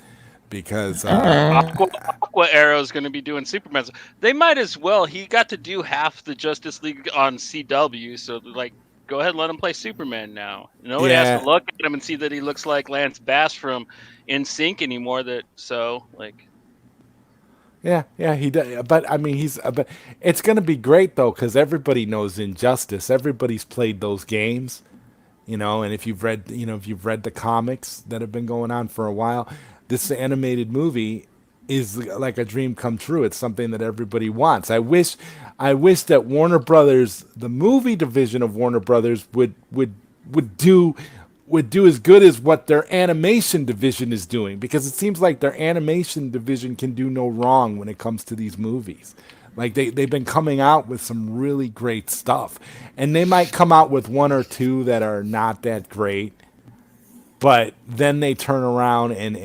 because
Aqua Aqua Arrow's going to be doing Superman. They might as well. He got to do half the Justice League on CW, so like, go ahead and let him play Superman now. Nobody has to
yeah,
look at him and see that he looks like Lance Bass from In Sync anymore. That so like,
Yeah, he does. But I mean, but it's going to be great though, because everybody knows Injustice. Everybody's played those games, and if you've read the comics that have been going on for a while, this animated movie is like a dream come true. It's something that everybody wants. I wish that Warner Brothers, the movie division of Warner Brothers, would do would do as good as what their animation division is doing, because it seems like their animation division can do no wrong when it comes to these movies. Like they've been coming out with some really great stuff. And they might come out with one or two that are not that great, but then they turn around and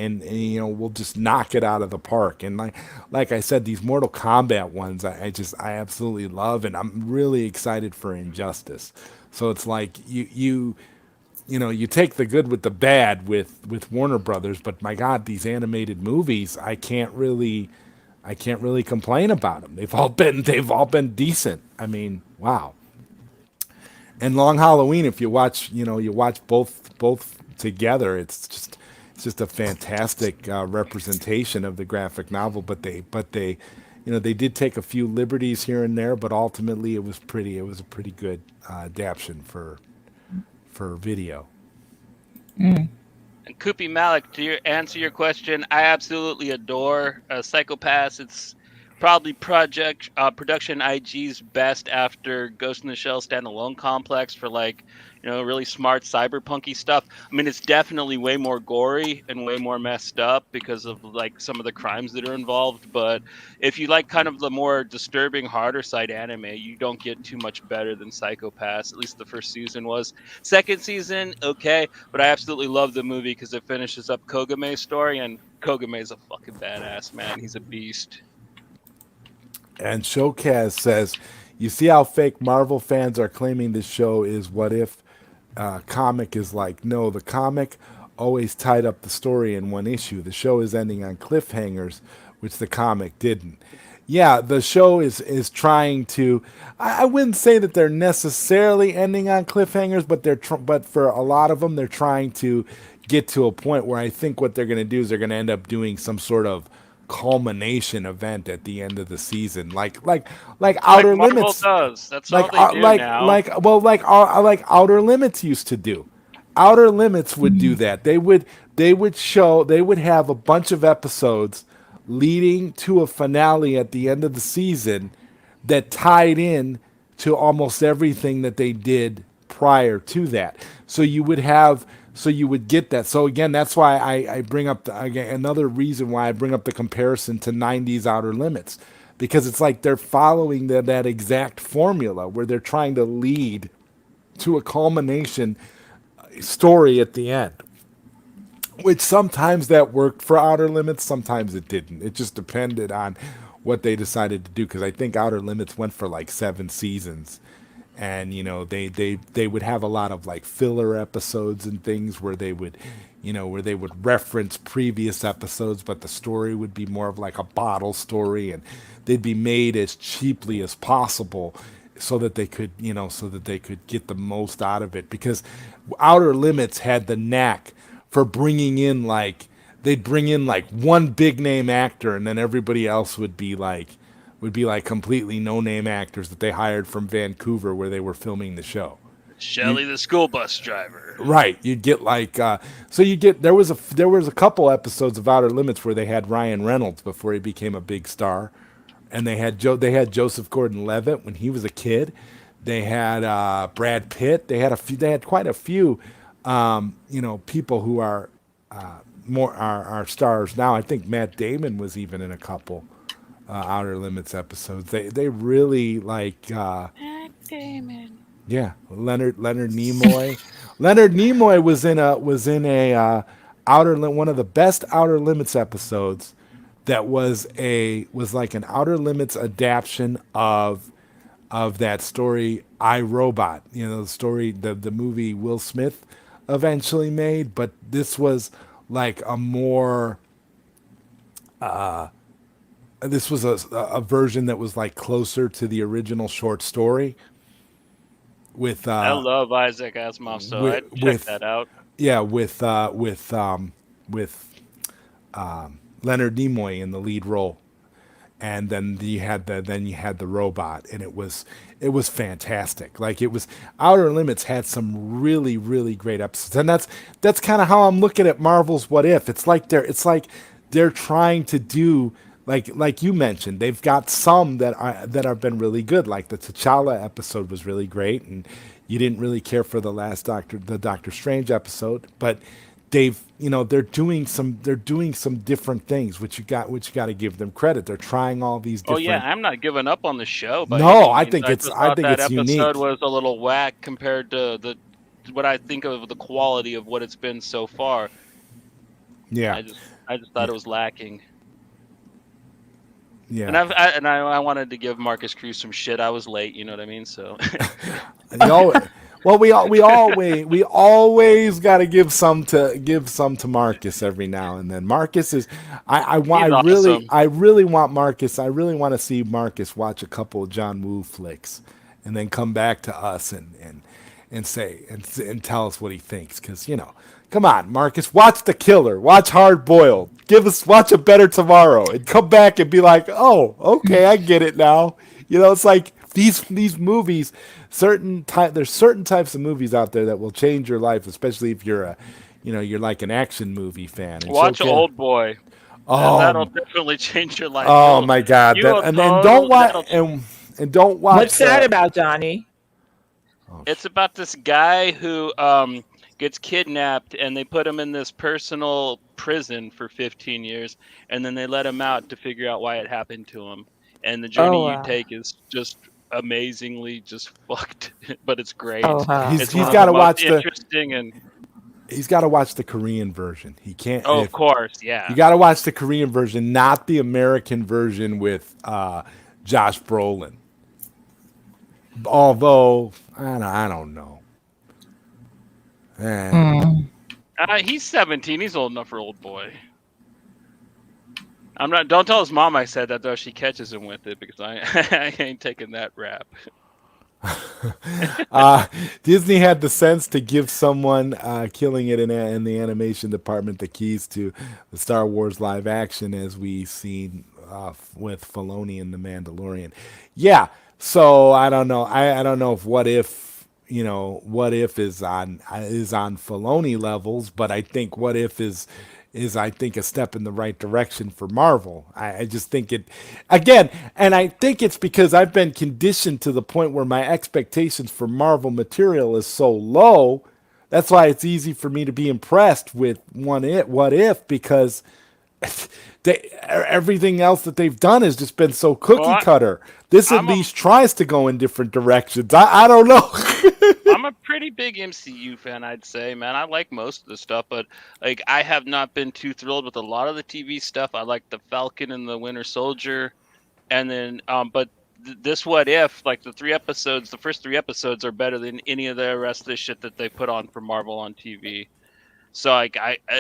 we'll just knock it out of the park. And like I said, these Mortal Kombat ones I absolutely love, and I'm really excited for Injustice. So it's like you take the good with the bad with Warner Brothers, but my God, these animated movies, I can't really complain about them. They've all been decent. I mean, wow. And Long Halloween, if you watch both together, it's just a fantastic representation of the graphic novel. But they did take a few liberties here and there, but ultimately it was a pretty good adaptation for video.
and Koopy Malik, to answer your question, I absolutely adore Psychopaths. It's probably production IG's best after Ghost in the Shell standalone complex for like, really smart cyberpunky stuff. I mean, it's definitely way more gory and way more messed up because of like some of the crimes that are involved. But if you like kind of the more disturbing, harder side anime, you don't get too much better than Psychopaths. At least the first season was. Second season, okay, but I absolutely love the movie because it finishes up Kogame's story, and Kogame's a fucking badass, man. He's a beast.
And Showcast says, "You see how fake Marvel fans are claiming this show is what if comic is like? No, the comic always tied up the story in one issue. The show is ending on cliffhangers which the comic didn't. Yeah, the show is trying to. I wouldn't say that they're necessarily ending on cliffhangers, but but for a lot of them, they're trying to get to a point where I think what they're going to do is they're going to end up doing some sort of culmination event at the end of the season, like
Like
Outer
Marvel
Limits,
does. That's all they do now.
like Outer Limits used to do. Outer Limits would do that. They would have a bunch of episodes leading to a finale at the end of the season that tied in to almost everything that they did prior to that. So you would get that. So again, that's why I bring up again, another reason why I bring up the comparison to 90s Outer Limits, because it's like they're following that exact formula where they're trying to lead to a culmination story at the end, which sometimes that worked for Outer Limits, sometimes it didn't. It just depended on what they decided to do, because I think Outer Limits went for like 7 seasons, and they would have a lot of like filler episodes and things where they would where they would reference previous episodes, but the story would be more of like a bottle story, and they'd be made as cheaply as possible so that they could get the most out of it, because Outer Limits had the knack for bringing in like they'd bring in like one big name actor, and then everybody else would be like completely no name actors that they hired from Vancouver where they were filming the show.
Shelley, the school bus driver.
Right, you'd get like there was a couple episodes of Outer Limits where they had Ryan Reynolds before he became a big star, and they had Joseph Gordon-Levitt when he was a kid. They had Brad Pitt. They had quite a few people who are are stars now. I think Matt Damon was even in a couple Outer Limits episodes. They really like
Matt Damon.
yeah, Leonard Nimoy. Leonard Nimoy was in a one of the best Outer Limits episodes. That was like an Outer Limits adaptation of that story I, Robot. The story, the movie Will Smith eventually made, but this was like a more this was a version that was like closer to the original short story with
I love Isaac Asimov, so I'd check that out.
Yeah, with Leonard Nimoy in the lead role, and then you had the robot, and it was fantastic. Like, it was Outer Limits had some really really great episodes, and that's kind of how I'm looking at Marvel's What If. It's like they're trying to do like you mentioned. They've got some that have been really good. Like the T'Challa episode was really great, and you didn't really care for the last Doctor Strange episode, but they're doing some different things, which you got to give them credit. They're trying all these different.
Oh yeah, I'm not giving up on the show. But
no, I think it's
episode
unique.
Was a little whack compared to what I think of the quality of what it's been so far.
Yeah,
I just thought it was lacking.
Yeah,
and I wanted to give Marcus Cruz some shit. I was late, you know what I mean? So.
Well, we always got to give some to Marcus every now and then. Marcus is I really want Marcus. I really want to see Marcus watch a couple of John Woo flicks, and then come back to us and say and tell us what he thinks. Because come on, Marcus, watch The Killer, watch Hard Boiled, watch A Better Tomorrow, and come back and be like, oh, okay, I get it now. It's like these movies. There's certain types of movies out there that will change your life, especially if you're you're like an action movie fan.
Watch Old Boy.
Oh,
that'll definitely change your life.
Oh my God! And don't watch.
What's that about, Johnny?
It's about this guy who gets kidnapped, and they put him in this personal prison for 15 years, and then they let him out to figure out why it happened to him. And the journey you take is just amazingly just fucked, but it's great.
He's got to watch
he's
got to watch the Korean version. He can't.
Oh, of course, yeah.
You got to watch the Korean version, not the American version with Josh Brolin. Although I don't know.
He's 17. He's old enough for Old Boy. I'm not. Don't tell his mom I said that though. She catches him with it because I I ain't taking that rap.
uh, Disney had the sense to give someone killing it in the animation department the keys to the Star Wars live action, as we seen with Filoni and the Mandalorian. Yeah, so I don't know. I don't know if what if is on Filoni levels, but I think what if is I think a step in the right direction for Marvel. I just think it again, and I think it's because I've been conditioned to the point where my expectations for Marvel material is so low. That's why it's easy for me to be impressed with what if, because everything else that they've done has just been so
Well,
cookie cutter. This at
I'm a
least tries to go in different directions. I don't know.
I'm a pretty big MCU fan, I'd say, man. I like most of the stuff, but like I have not been too thrilled with a lot of the TV stuff. I like the Falcon and the Winter Soldier, and then but this What If, like the first 3 episodes are better than any of the rest of the shit that they put on for Marvel on TV. So like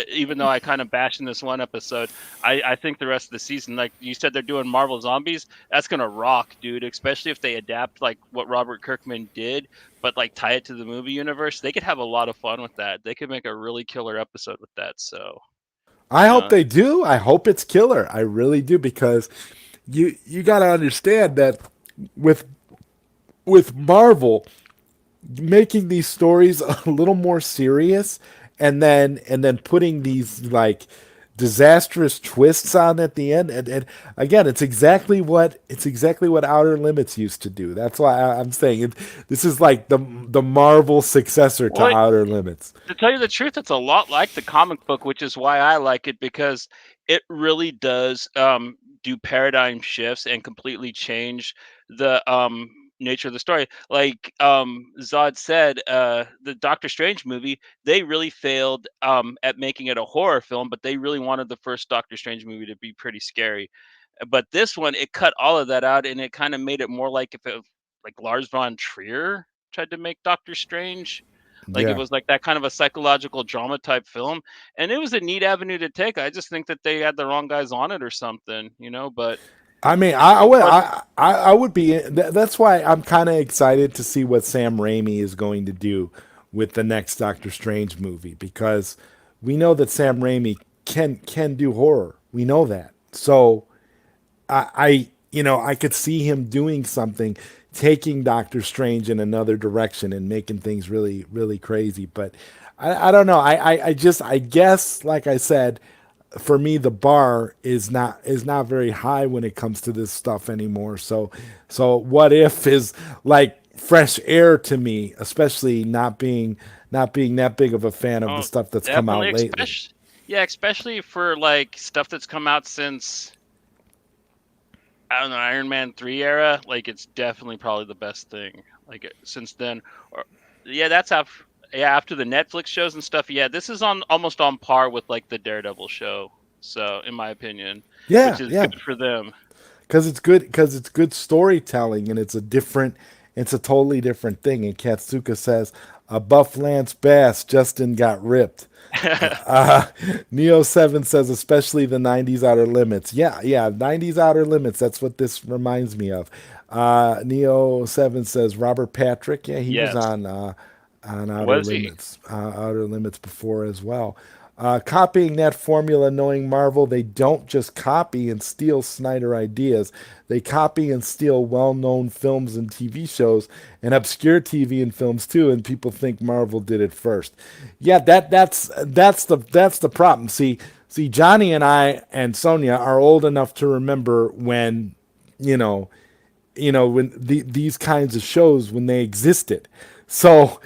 even though I kind of bashed in this one episode, I think the rest of the season, like you said, they're doing Marvel Zombies. That's gonna rock, dude. Especially if they adapt like what Robert Kirkman did, but like tie it to the movie universe. They could have a lot of fun with that. They could make a really killer episode with that. So
I
you
hope
know,
they do. I hope it's killer. I really do, because you got to understand that with Marvel making these stories a little more serious, and then putting these like disastrous twists on at the end, and again, it's exactly what Outer Limits used to do. That's why I'm saying this is like the Marvel successor to
well,
Outer Limits.
to tell you the truth, it's a lot like the comic book, which is why I like it because it really does do paradigm shifts and completely change the nature of the story. Like Zod said, the Doctor Strange movie, they really failed at making it a horror film, but they really wanted the first Doctor Strange movie to be pretty scary. But this one, it cut all of that out and it kind of made it more like if it like Lars von Trier tried to make Doctor Strange, like it
Yeah.
was like that kind of a psychological drama type film, and it was a neat avenue to take. I just think that they had the wrong guys on it or something, but
I mean, I
of
would,
course,
I would be. That's why I'm kind of excited to see what Sam Raimi is going to do with the next Doctor Strange movie, because we know that Sam Raimi can do horror. We know that. So I could see him doing something, taking Doctor Strange in another direction and making things really, really crazy. But I don't know. I guess, like I said, for me, the bar is not very high when it comes to this stuff anymore. So what if is like fresh air to me, especially not being that big of a fan of the
oh,
stuff that's come
definitely,
out lately.
especially yeah, especially for like stuff that's come out since I don't know Iron Man 3 era. Like it's definitely probably the best thing. Like since then, or yeah, that's after. Yeah, after the Netflix shows and stuff, yeah, this is on almost on par with like the Daredevil show. So, in my opinion, which
Yeah,
is
yeah.
good for them.
Because it's good storytelling, and it's a totally different thing. And Katsuka says, a buff Lance Bass, Justin got ripped. uh Neo 7 says, especially the 90s Outer Limits. Yeah, 90s Outer Limits, that's what this reminds me of. Neo 7 says, Robert Patrick, yeah, he was
Yes.
on
Was he?
Outer Limits before as well. Copying that formula, knowing Marvel, they don't just copy and steal Snyder ideas. They copy and steal well-known films and TV shows, and obscure TV and films too. And people think Marvel did it first. Yeah, that's the problem. See, Johnny and I and Sonia are old enough to remember when, you know, when these kinds of shows, when they existed. So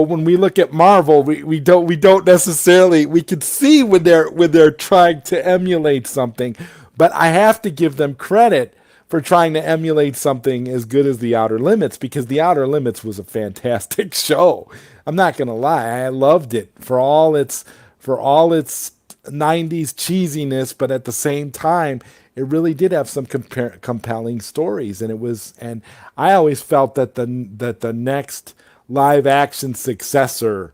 when we look at Marvel, we don't necessarily, we can see when they're trying to emulate something, but I have to give them credit for trying to emulate something as good as The Outer Limits, because The Outer Limits was a fantastic show. I'm not gonna lie, I loved it for all its 90s cheesiness, but at the same time, it really did have some compelling stories, and I always felt that the next live action successor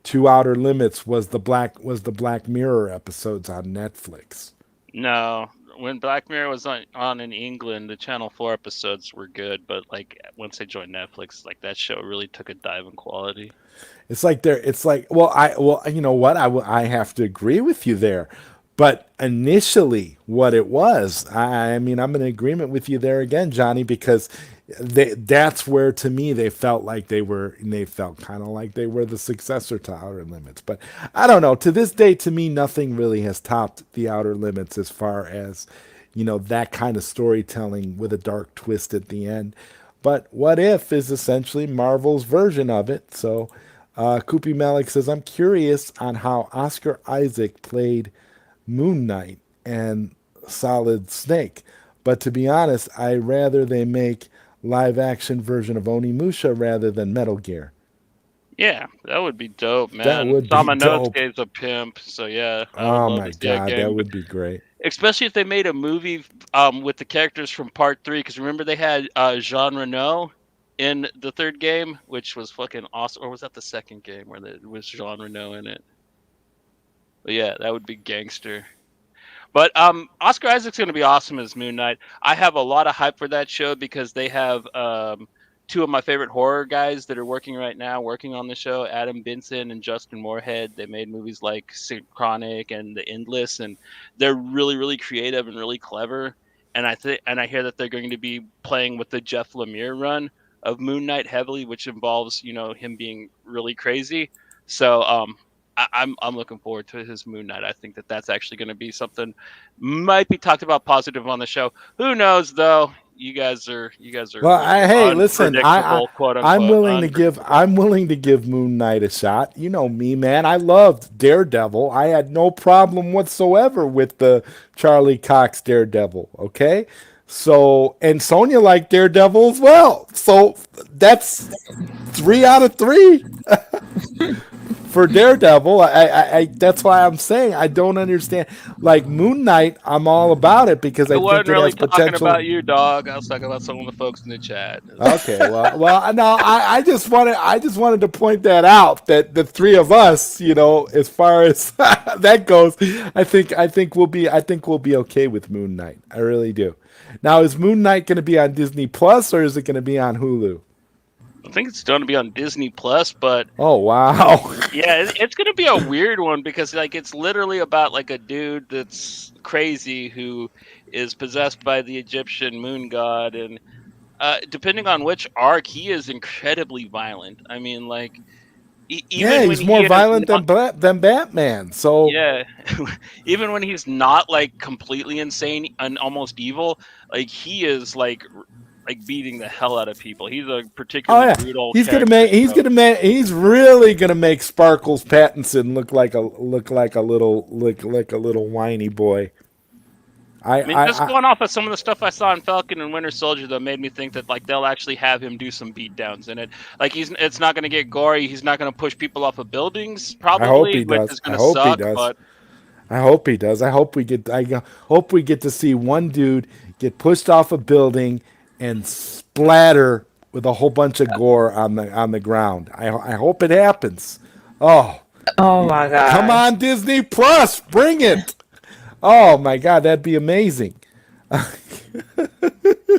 to Outer Limits was the Black Mirror episodes on Netflix.
No. when Black Mirror was on in England, the Channel 4 episodes were good, but like once they joined Netflix, like that show really took a dive in quality.
It's like they're. It's like well, you know what? I have to agree with you there. But initially, what it was, I mean, I'm in agreement with you there again, Johnny, because that's where to me they felt like they felt kind of like they were the successor to Outer Limits. But I don't know. To this day, to me, nothing really has topped the Outer Limits as far as that kind of storytelling with a dark twist at the end. But What If is essentially Marvel's version of it. So Koopy Malik says, I'm curious on how Oscar Isaac played Moon Knight and Solid Snake. But to be honest, I'd rather they make live action version of Onimusha rather than Metal Gear.
Yeah, that would be dope, man.
That would be dope.
Samanosuke's a pimp, so yeah, I would
Oh
love
my
to see a
god,
game.
that would be great.
Especially if they made a movie with the characters from Part 3, because remember they had Jean Reno in the third game, which was fucking awesome. Or was that the second game where there was Jean Reno in it? But yeah, that would be gangster. But Oscar Isaac's going to be awesome as Moon Knight. I have a lot of hype for that show because they have two of my favorite horror guys that are working right now, working on the show, Adam Benson and Justin Moorhead. They made movies like Synchronic and The Endless, and they're really, really creative and really clever. And I hear that they're going to be playing with the Jeff Lemire run of Moon Knight heavily, which involves him being really crazy. So I'm looking forward to his Moon Knight. I think that's actually going to be something might be talked about positive on the show. Who knows though? You guys are
Well,
really
hey, listen,
quote unquote.
I'm willing to give Moon Knight a shot. You know me, man. I loved Daredevil. I had no problem whatsoever with the Charlie Cox Daredevil. Okay, so and Sonia liked Daredevil as well. So that's 3 out of 3. For Daredevil, I that's why I'm saying I don't understand. Like Moon Knight, I'm all about it because I think
wasn't
it
really
has potential.
talking about you, dog. I was talking about some of the folks in the chat.
Okay, well, no, I just wanted to point that out that the three of us, as far as that goes, I think we'll be okay with Moon Knight. I really do. Now, is Moon Knight going to be on Disney Plus or is it going to be on Hulu?
I think it's going to be on Disney Plus, but
oh wow,
yeah, it's going to be a weird one because like it's literally about like a dude that's crazy who is possessed by the Egyptian moon god, and depending on which arc, he is incredibly violent. I mean, like
he's more violent than Batman. So
yeah, even when he's not like completely insane and almost evil, like he is like beating the hell out of people. He's a particularly brutal.
He's really gonna make Sparkles Pattinson look like a little whiny boy.
Going off of some of the stuff I saw in Falcon and Winter Soldier, though, made me think that like they'll actually have him do some beatdowns in it. Like it's not gonna get gory. He's not gonna push people off of buildings. Probably, which is gonna suck. But
I hope he does. I hope we get to see one dude get pushed off a building and splatter with a whole bunch of gore on the ground. I hope it happens. Oh
my god!
Come on, Disney Plus, bring it! Oh my god, that'd be amazing.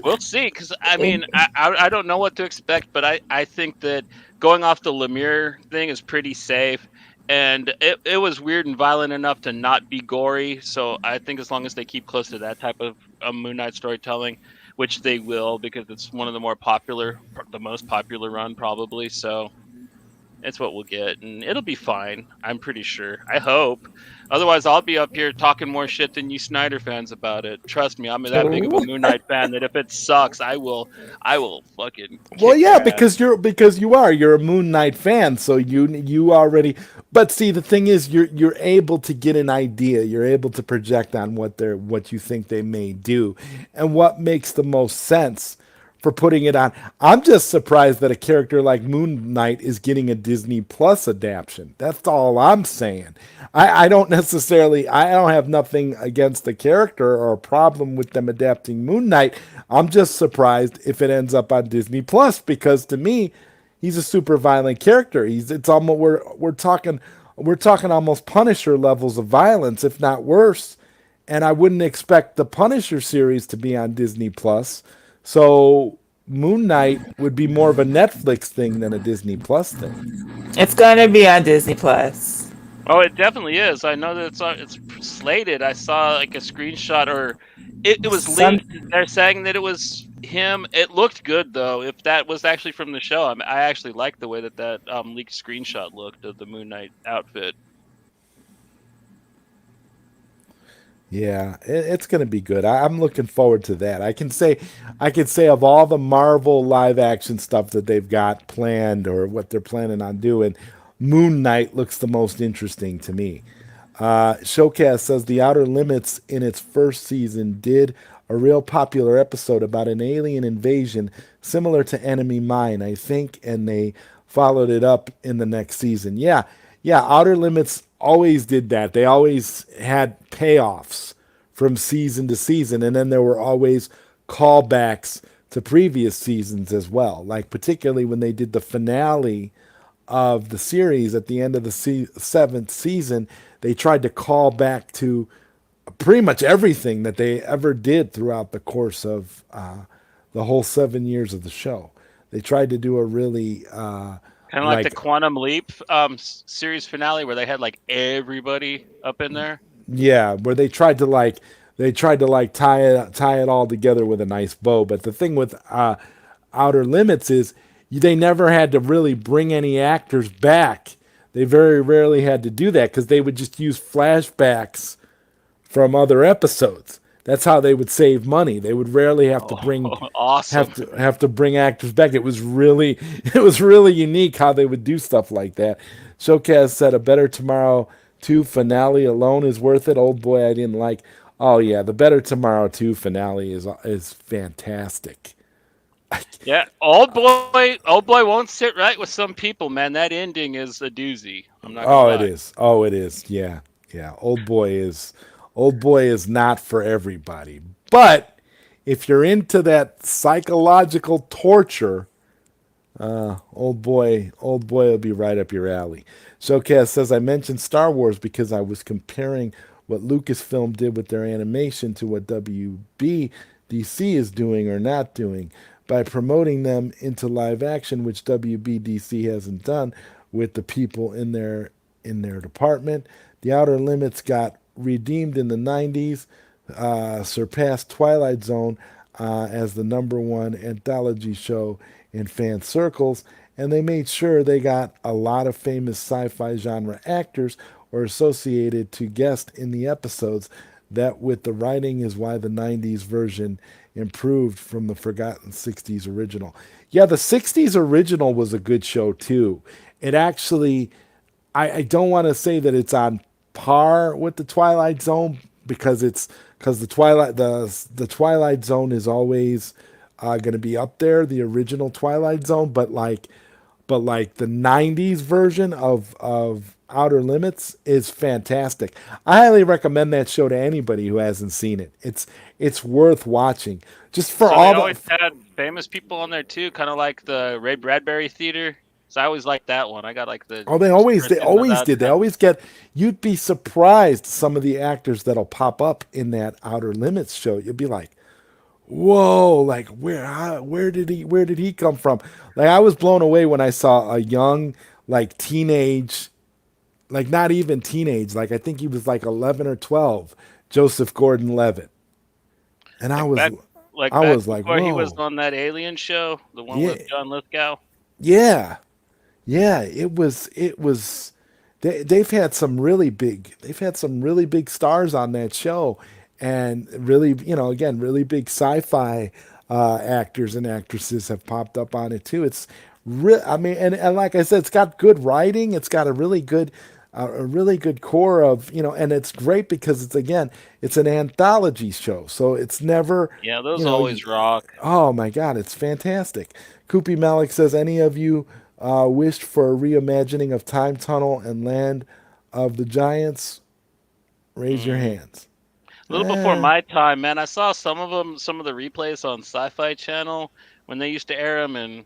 We'll see, because I mean, I don't know what to expect, but I think that going off the Lemire thing is pretty safe. And it was weird and violent enough to not be gory. So I think as long as they keep close to that type of Moon Knight storytelling, which they will, because it's one of the most popular run probably. So it's what we'll get, and it'll be fine. I'm pretty sure. I hope. Otherwise, I'll be up here talking more shit than you Snyder fans about it. Trust me, I'm that big of a Moon Knight fan that if it sucks, I will fucking.
Well, yeah, because you're a Moon Knight fan, so you already. But see, the thing is, you're able to get an idea. You're able to project on what you think they may do, and what makes the most sense for putting it on. I'm just surprised that a character like Moon Knight is getting a Disney Plus adaptation. That's all I'm saying. I don't have nothing against the character or a problem with them adapting Moon Knight. I'm just surprised if it ends up on Disney Plus, because to me, he's a super violent character. It's almost we're talking almost Punisher levels of violence, if not worse. and I wouldn't expect the Punisher series to be on Disney Plus. So Moon Knight would be more of a Netflix thing than a Disney Plus thing.
It's gonna be on Disney Plus.
Oh, it definitely is. I know that it's slated. I saw like a screenshot, or it was
Some
leaked. They're saying that it was him. It looked good though. If that was actually from the show, I actually liked the way that leaked screenshot looked of the Moon Knight outfit.
Yeah, it's going to be good. I'm looking forward to that. I can say of all the Marvel live action stuff that they've got planned or what they're planning on doing, Moon Knight looks the most interesting to me. Showcast says The Outer Limits in its first season did a real popular episode about an alien invasion similar to Enemy Mine, I think, and they followed it up in the next season. Yeah, yeah, Outer Limits always did that. They always had payoffs from season to season, and then there were always callbacks to previous seasons as well. Like particularly when they did the finale of the series at the end of the seventh season, they tried to call back to pretty much everything that they ever did throughout the course of the whole 7 years of the show. They tried to do a really
Kind of like the
like
Quantum Leap series finale where they had like everybody up in there.
yeah, where they tried to like tie it all together with a nice bow. But the thing with Outer Limits is they never had to really bring any actors back. They very rarely had to do that because they would just use flashbacks from other episodes. That's how they would save money. They would rarely have to
Oh,
bring
awesome.
have to bring actors back. It was really it was really unique how they would do stuff like that. Showcast said a Better Tomorrow 2 finale alone is worth it. Old boy I didn't like. Oh yeah, the Better Tomorrow 2 finale is fantastic.
Yeah, old boy won't sit right with some people, man. That ending is a doozy. I'm not gonna
Oh, it
lie.
is. Oh, it is. Yeah. Yeah. Old boy is not for everybody. But if you're into that psychological torture, old boy will be right up your alley. Showcast says I mentioned Star Wars because I was comparing what Lucasfilm did with their animation to what WBDC is doing or not doing by promoting them into live action, which WBDC hasn't done with the people in their department. The Outer Limits got redeemed in the 90s, surpassed Twilight Zone as the number one anthology show in fan circles, and they made sure they got a lot of famous sci-fi genre actors or associated to guest in the episodes. That with the writing is why the 90s version improved from the forgotten 60s original. Yeah, the 60s original was a good show too. It actually, I don't want to say that it's on par with the Twilight Zone because the Twilight Zone is always going to be up there, the original Twilight Zone, but like the 90s version of Outer Limits is fantastic. I highly recommend that show to anybody who hasn't seen it. It's worth watching. Just for
So they
all
always
the
had famous people on there too, kind of like the Ray Bradbury Theater. So I always liked that one. I got like the
oh they
descriptions of
always
that.
did. They always get you'd be surprised some of the actors that'll pop up in that Outer Limits show. You'll be like, whoa, like where did he come from? Like I was blown away when I saw a young like teenage, like not even teenage, like I think he was like 11 or 12, Joseph Gordon-Levitt. And
Like back
I
back
was like,
before he was
whoa.
on that Alien show, the one
Yeah,
with John Lithgow.
yeah. Yeah, it was they've had some really big stars on that show and really, again, really big sci-fi actors and actresses have popped up on it too. It's I mean, and like I said, it's got good writing. It's got a really good core of, and it's great because it's an anthology show. So it's never,
Yeah,
you
those
know,
always rock.
oh my God, it's fantastic. Koopy Malik says, any of you wished for a reimagining of Time Tunnel and Land of the Giants? Raise your
Mm.
hands.
A little before
Eh,
my time, man. I saw some of them, some of the replays on Sci-Fi Channel when they used to air them, and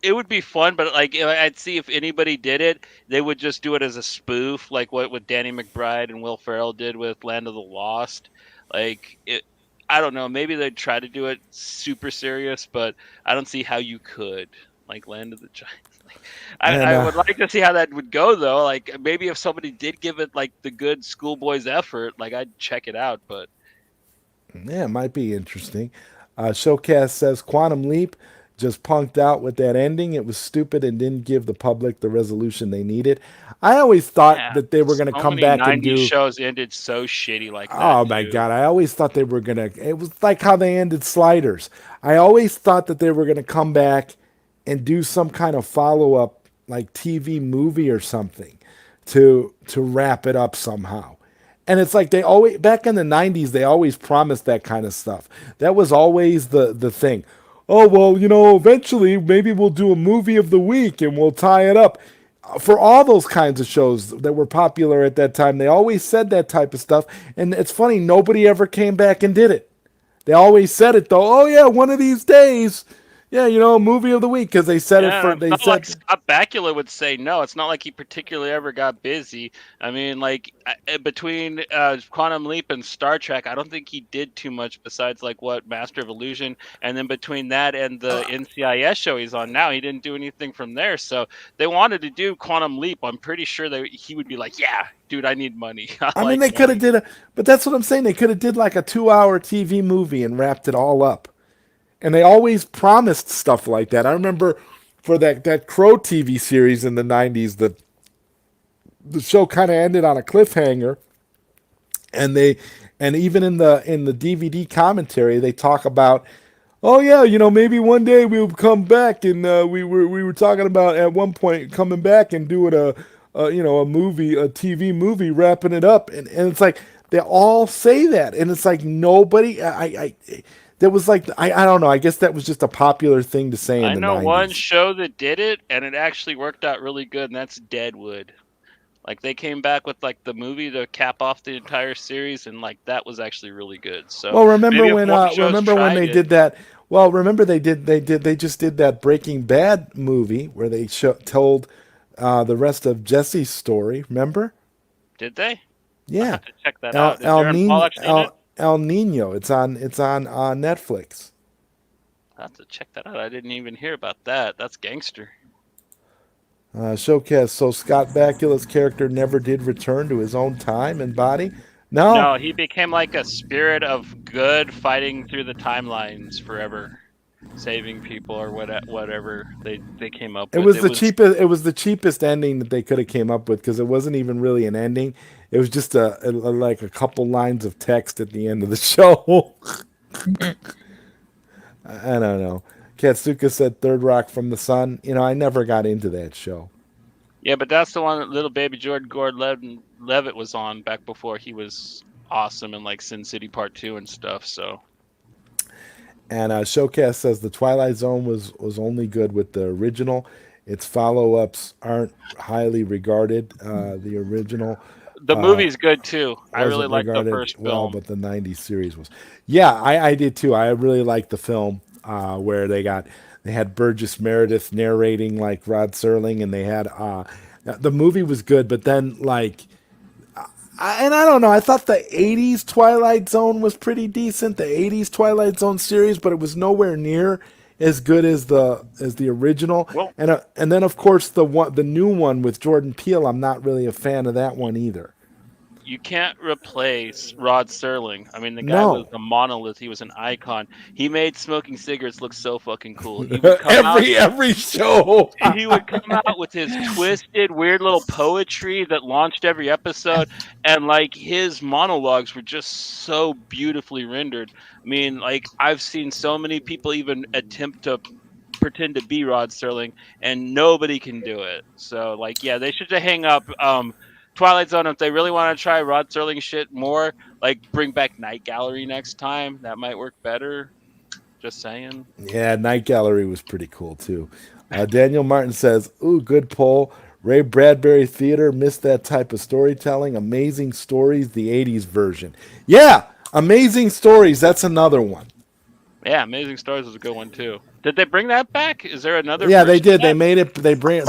it would be fun, but like I'd see if anybody did it, they would just do it as a spoof, like what Danny McBride and Will Ferrell did with Land of the Lost. Like it, I don't know. Maybe they'd try to do it super serious, but I don't see how you could like Land of the Giants. Like,
And
I would like to see how that would go though. Like maybe if somebody did give it like the good schoolboy's effort, like I'd check it out. But
yeah, it might be interesting. Showcast says Quantum Leap just punked out with that ending. It was stupid and didn't give the public the resolution they needed. I always thought
yeah,
that they were going to
so
come
many
back and
'90s
do.
shows ended so shitty like that
Oh my
too.
god! I always thought they were gonna. It was like how they ended Sliders. I always thought that they were gonna come back and do some kind of follow up, like TV movie or something, to wrap it up somehow. And it's like they always back in the '90s they always promised that kind of stuff. That was always the thing. Oh well, eventually maybe we'll do a movie of the week and we'll tie it up for all those kinds of shows that were popular at that time. They always said that type of stuff, and it's funny nobody ever came back and did it. They always said it though. Oh yeah, one of these days, yeah, movie of the week because they said it
Yeah,
for
it's
they
not like
said.
Scott Bakula would say no. It's not like he particularly ever got busy. I mean, like between Quantum Leap and Star Trek, I don't think he did too much besides like what Master of Illusion, and then between that and the NCIS show he's on now, he didn't do anything from there. So they wanted to do Quantum Leap. I'm pretty sure that he would be like, yeah, dude, I need money. I
I mean,
like
they could have
money.
did a, but that's what I'm saying. They could have did like a 2 hour TV movie and wrapped it all up. And they always promised stuff like that. I remember for that Crow TV series in the '90s, the show kind of ended on a cliffhanger, and even in the DVD commentary they talk about, oh yeah, maybe one day we'll come back, and we were talking about at one point coming back and doing a movie, a TV movie, wrapping it up, and it's like they all say that, and it's like nobody, I that was like I don't know, I guess that was just a popular thing to say in
I
the
know one
'90s.
show that did it, and it actually worked out really good, and that's Deadwood. Like they came back with like the movie to cap off the entire series, and like that was actually really good. So
Well, remember
maybe if
when
more shows
they
tried it,
did that? Well, remember they just did that Breaking Bad movie where they told the rest of Jesse's story. Remember?
did they? I
Yeah,
have to check that out. Is Aaron Paul actually in it?
El Nino. It's on Netflix.
I have to check that out. I didn't even hear about that. That's gangster.
Showcase. So Scott Bakula's character never did return to his own time and body. No,
No, he became like a spirit of good fighting through the timelines forever, saving people or whatever they came up
it
with.
was
It
the
was
cheapest. It was the cheapest ending that they could have came up with because it wasn't even really an ending. It was just like a couple lines of text at the end of the show. I don't know. Katsuka said Third Rock from the Sun. I never got into that show.
yeah, but that's the one that little baby Jordan Levitt was on back before he was awesome in like Sin City Part 2 and stuff. So
And Showcast says the Twilight Zone was only good with the original. Its follow-ups aren't highly regarded. The original
the movie's good too. I really
wasn't
liked the
regarded
first
well,
film.
but the '90s series was. Yeah, I did too. I really liked the film where they had Burgess Meredith narrating like Rod Serling, and they had the movie was good, but then like and I don't know. I thought the '80s Twilight Zone was pretty decent. The '80s Twilight Zone series, but it was nowhere near as good as the original.
Well,
And then of course the new one with Jordan Peele. I'm not really a fan of that one either.
you can't replace Rod Serling. I mean, the guy was
No,
a monolith. He was an icon. He made smoking cigarettes look so fucking cool. He would come out.
every show.
He would come out with his twisted, weird little poetry that launched every episode, and like his monologues were just so beautifully rendered. I mean, like I've seen so many people even attempt to pretend to be Rod Serling, and nobody can do it. So, like, yeah, they should just hang up. Twilight Zone, if they really want to try Rod Serling shit more, like bring back Night Gallery next time. That might work better. Just saying.
Yeah, Night Gallery was pretty cool too. Daniel Martin says, "Ooh, good poll. Ray Bradbury Theater missed that type of storytelling. Amazing Stories, the '80s version. Yeah, Amazing Stories. That's another one.
Yeah, Amazing Stars was a good one too. Did they bring that back? Is there another
Yeah, they
version of
did. They
that?
made it.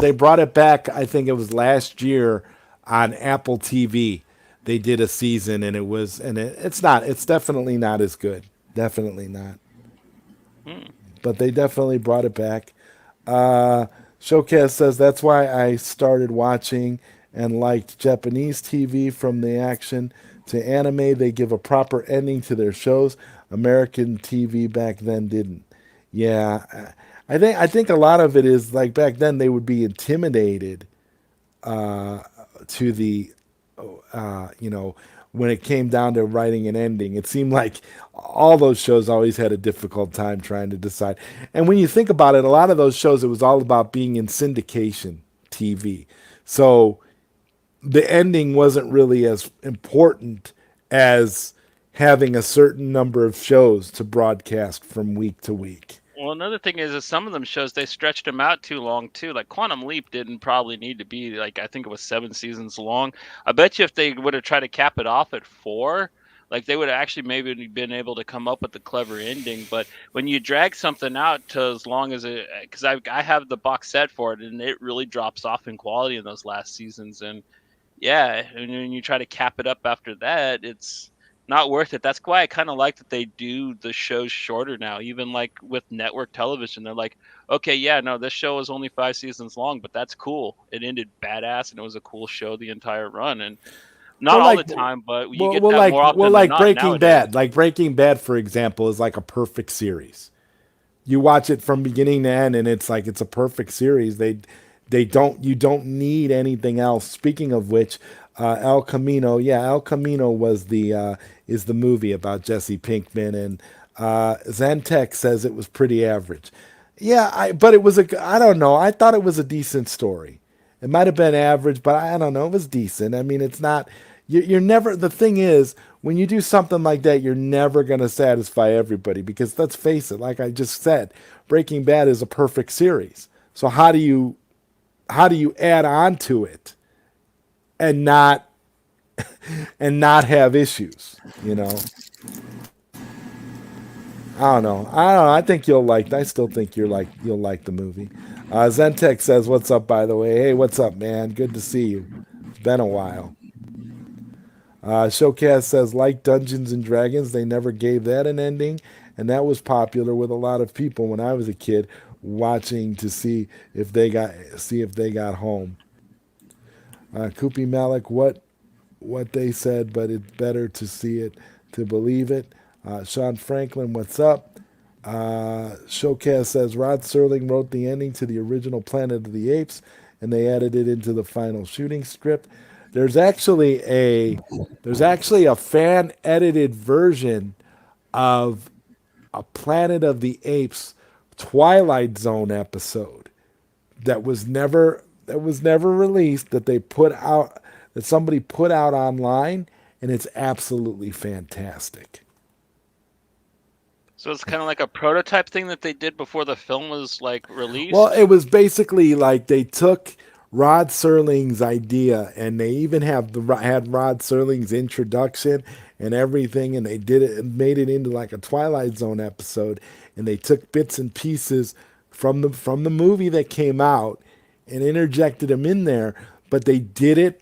They brought it back. I think it was last year on Apple TV. They did a season, and it's not. It's definitely not as good. Definitely not.
Hmm.
But they definitely brought it back. Showcase says that's why I started watching and liked Japanese TV from the action to anime. They give a proper ending to their shows. American TV back then didn't. Yeah, I think a lot of it is like back then they would be intimidated to the you know, when it came down to writing an ending. It seemed like all those shows always had a difficult time trying to decide. And when you think about it, a lot of those shows, it was all about being in syndication TV. So the ending wasn't really as important as having a certain number of shows to broadcast from week to week.
Well, another thing is some of them shows they stretched them out too long too. Like Quantum Leap didn't probably need to be like I think it was 7 seasons long. I bet you if they would have tried to cap it off at 4, like they would have actually maybe been able to come up with a clever ending. But when you drag something out to as long as it, because I have the box set for it, and it really drops off in quality in those last seasons. And yeah, and when you try to cap it up after that, it's not worth it. That's why I kind of like that they do the shows shorter now. Even like with network television, they're like, okay, yeah, no, this show is only 5 seasons long, but that's cool. It ended badass, and it was a cool show the entire run. And not
Well,
all the
like,
time, but you
well,
get
well,
that
like,
more
well,
often than
like
not
Breaking
nowadays.
Bad. Like Breaking Bad, for example, is like a perfect series. You watch it from beginning to end, and it's like it's a perfect series. They don't you don't need anything else. Speaking of which, El Camino, yeah, El Camino was the is the movie about Jesse Pinkman, and Zantec says it was pretty average. Yeah, but it was I don't know. I thought it was a decent story. It might have been average, but I don't know. It was decent. I mean, it's not. You're never. The thing is, when you do something like that, you're never going to satisfy everybody because let's face it. Like I just said, Breaking Bad is a perfect series. So how do you add on to it and not have issues? You know. I don't know. I don't know. I think you'll like. I still think you'll like the movie. Zentech says, "What's up?" By the way, hey, what's up, man? Good to see you. It's been a while. Showcast says, like Dungeons and Dragons, they never gave that an ending, and that was popular with a lot of people when I was a kid, watching to see if they got home. Koopy Malik, what they said, but it's better to see it to believe it. Sean Franklin, what's up? Showcast says Rod Serling wrote the ending to the original Planet of the Apes, and they added it into the final shooting script. There's actually a fan edited version of a Planet of the Apes Twilight Zone episode that was never released, that somebody put out online, and it's absolutely fantastic.
So it's kind of like a prototype thing that they did before the film was like
Well,
released.
it was basically like they took Rod Serling's idea, and they even had Rod Serling's introduction and everything, and they did it and made it into like a Twilight Zone episode, and they took bits and pieces from the movie that came out and interjected them in there, but they did it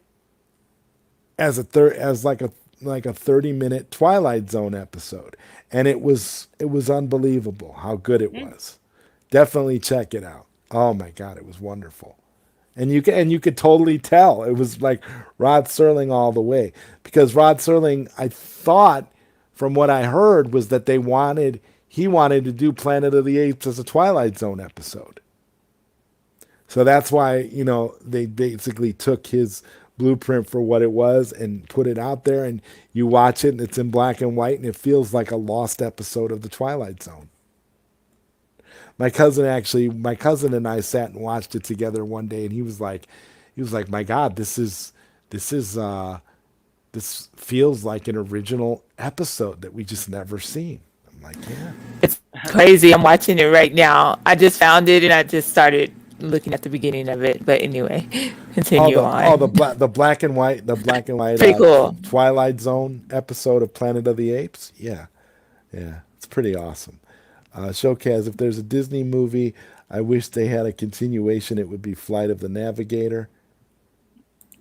as like a 30-minute Twilight Zone episode, and it was unbelievable how good it
Hmm.
was. Definitely check it out. Oh my god, it was wonderful. And you could totally tell it was like Rod Serling all the way, because Rod Serling, I thought, from what I heard, was that he wanted to do Planet of the Apes as a Twilight Zone episode. So that's why, they basically took his blueprint for what it was and put it out there, and you watch it and it's in black and white, and it feels like a lost episode of the Twilight Zone. My cousin and I sat and watched it together one day, and he was like, my God, this feels like an original episode that we just never seen. I'm like, yeah.
It's crazy. I'm watching it right now. I just found it and I just started looking at the beginning of it. But anyway,
Oh,
continue
the
on.
black and white
Pretty cool.
Twilight Zone episode of Planet of the Apes. Yeah, yeah, it's pretty awesome. Showcase, if there's a Disney movie, I wish they had a continuation. It would be Flight of the Navigator.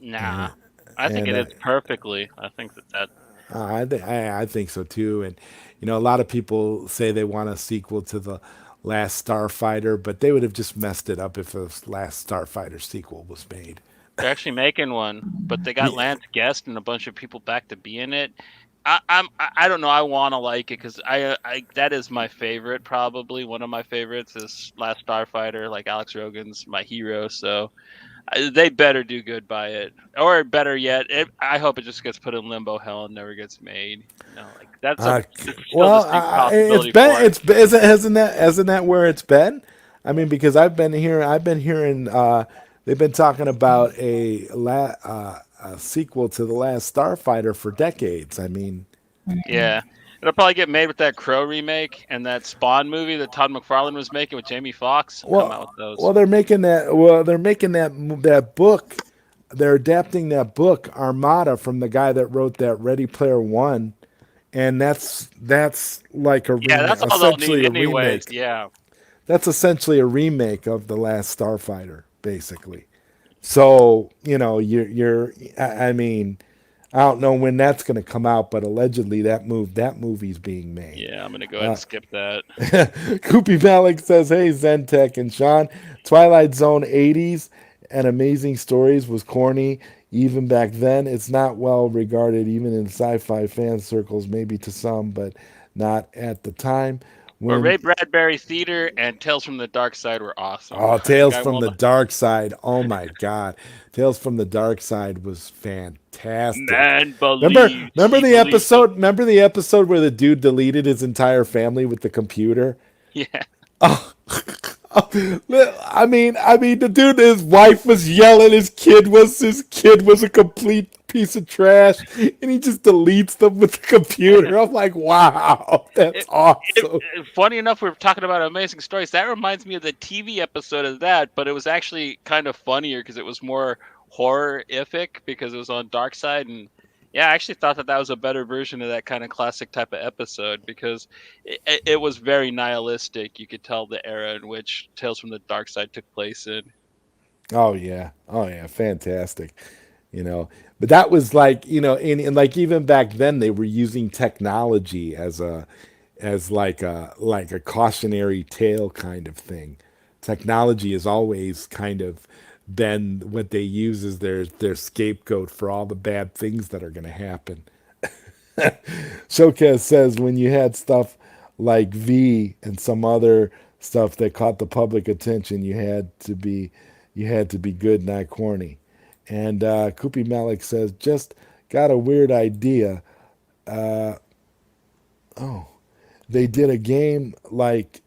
Nah,
And,
I think
and
it is perfectly. I think that
I think so too. And a lot of people say they want a sequel to the Last Starfighter, but they would have just messed it up if a Last Starfighter sequel was made.
they're actually making one, but they got
Yeah.
Lance Guest and a bunch of people back to be in it. I don't know. I want to like it because I that is my favorite, probably one of my favorites is Last Starfighter. Like Alex Rogan's my hero, so they better do good by it, or better yet, I hope it just gets put in limbo hell and never gets made. Like that's a
Uh,
still
well,
distinct
it's
possibility
been
for it.
isn't that where it's been? I mean, because I've been hearing they've been talking about a sequel to the Last Starfighter for decades. I mean,
Yeah, it'll probably get made with that Crow remake and that Spawn movie that Todd McFarlane was making with Jamie Foxx. Come out with those.
they're making that. Well, they're making that book. They're adapting that book Armada from the guy that wrote that Ready Player One, and that's like a
Yeah,
remake,
that's all they'll need
essentially a
anyways.
remake.
Yeah.
That's essentially a remake of the Last Starfighter, basically. So you're. I mean, I don't know when that's going to come out, but allegedly that movie's being made.
Yeah, I'm gonna go ahead and skip that.
Koopy Malik says, "Hey Zentech and Sean, Twilight Zone '80s and Amazing Stories was corny even back then. It's not well regarded even in sci-fi fan circles, maybe to some, but not at the time.
But
When
Ray Bradbury Theater and Tales from the Dark Side were awesome.
Oh,
I think
Tales
I
from
will.
the Dark Side. Oh my God. Tales from the Dark Side was fantastic.
Man believes he believes it.
Remember the episode where the dude deleted his entire family with the computer?
Yeah.
I mean, the dude, his wife was yelling. His kid was a complete piece of trash, and he just deletes them with the computer. I'm like, wow, that's awesome.
Funny enough, we're talking about Amazing Stories. That reminds me of the TV episode of that, but it was actually kind of funnier because it was more horror-ific because it was on Dark Side. And yeah, I actually thought that was a better version of that kind of classic type of episode because it was very nihilistic. You could tell the era in which Tales from the Dark Side took place in.
Oh yeah, fantastic. you know but that was like and like even back then they were using technology as like a cautionary tale kind of thing. Technology has always kind of been what they use as their scapegoat for all the bad things that are going to happen. Showcase says when you had stuff like V and some other stuff that caught the public attention, you had to be good, not corny. And Koopy Malik says, just got a weird idea. They did a game like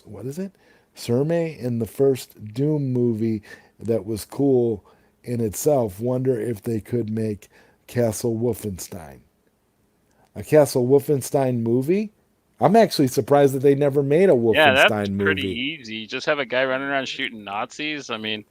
what is it? Surmay in the first Doom movie that was cool in itself. Wonder if they could make Castle Wolfenstein. A Castle Wolfenstein movie? I'm actually surprised that they never made a
Yeah, that's
Wolfenstein
pretty
movie.
easy. Just have a guy running around shooting Nazis. I mean,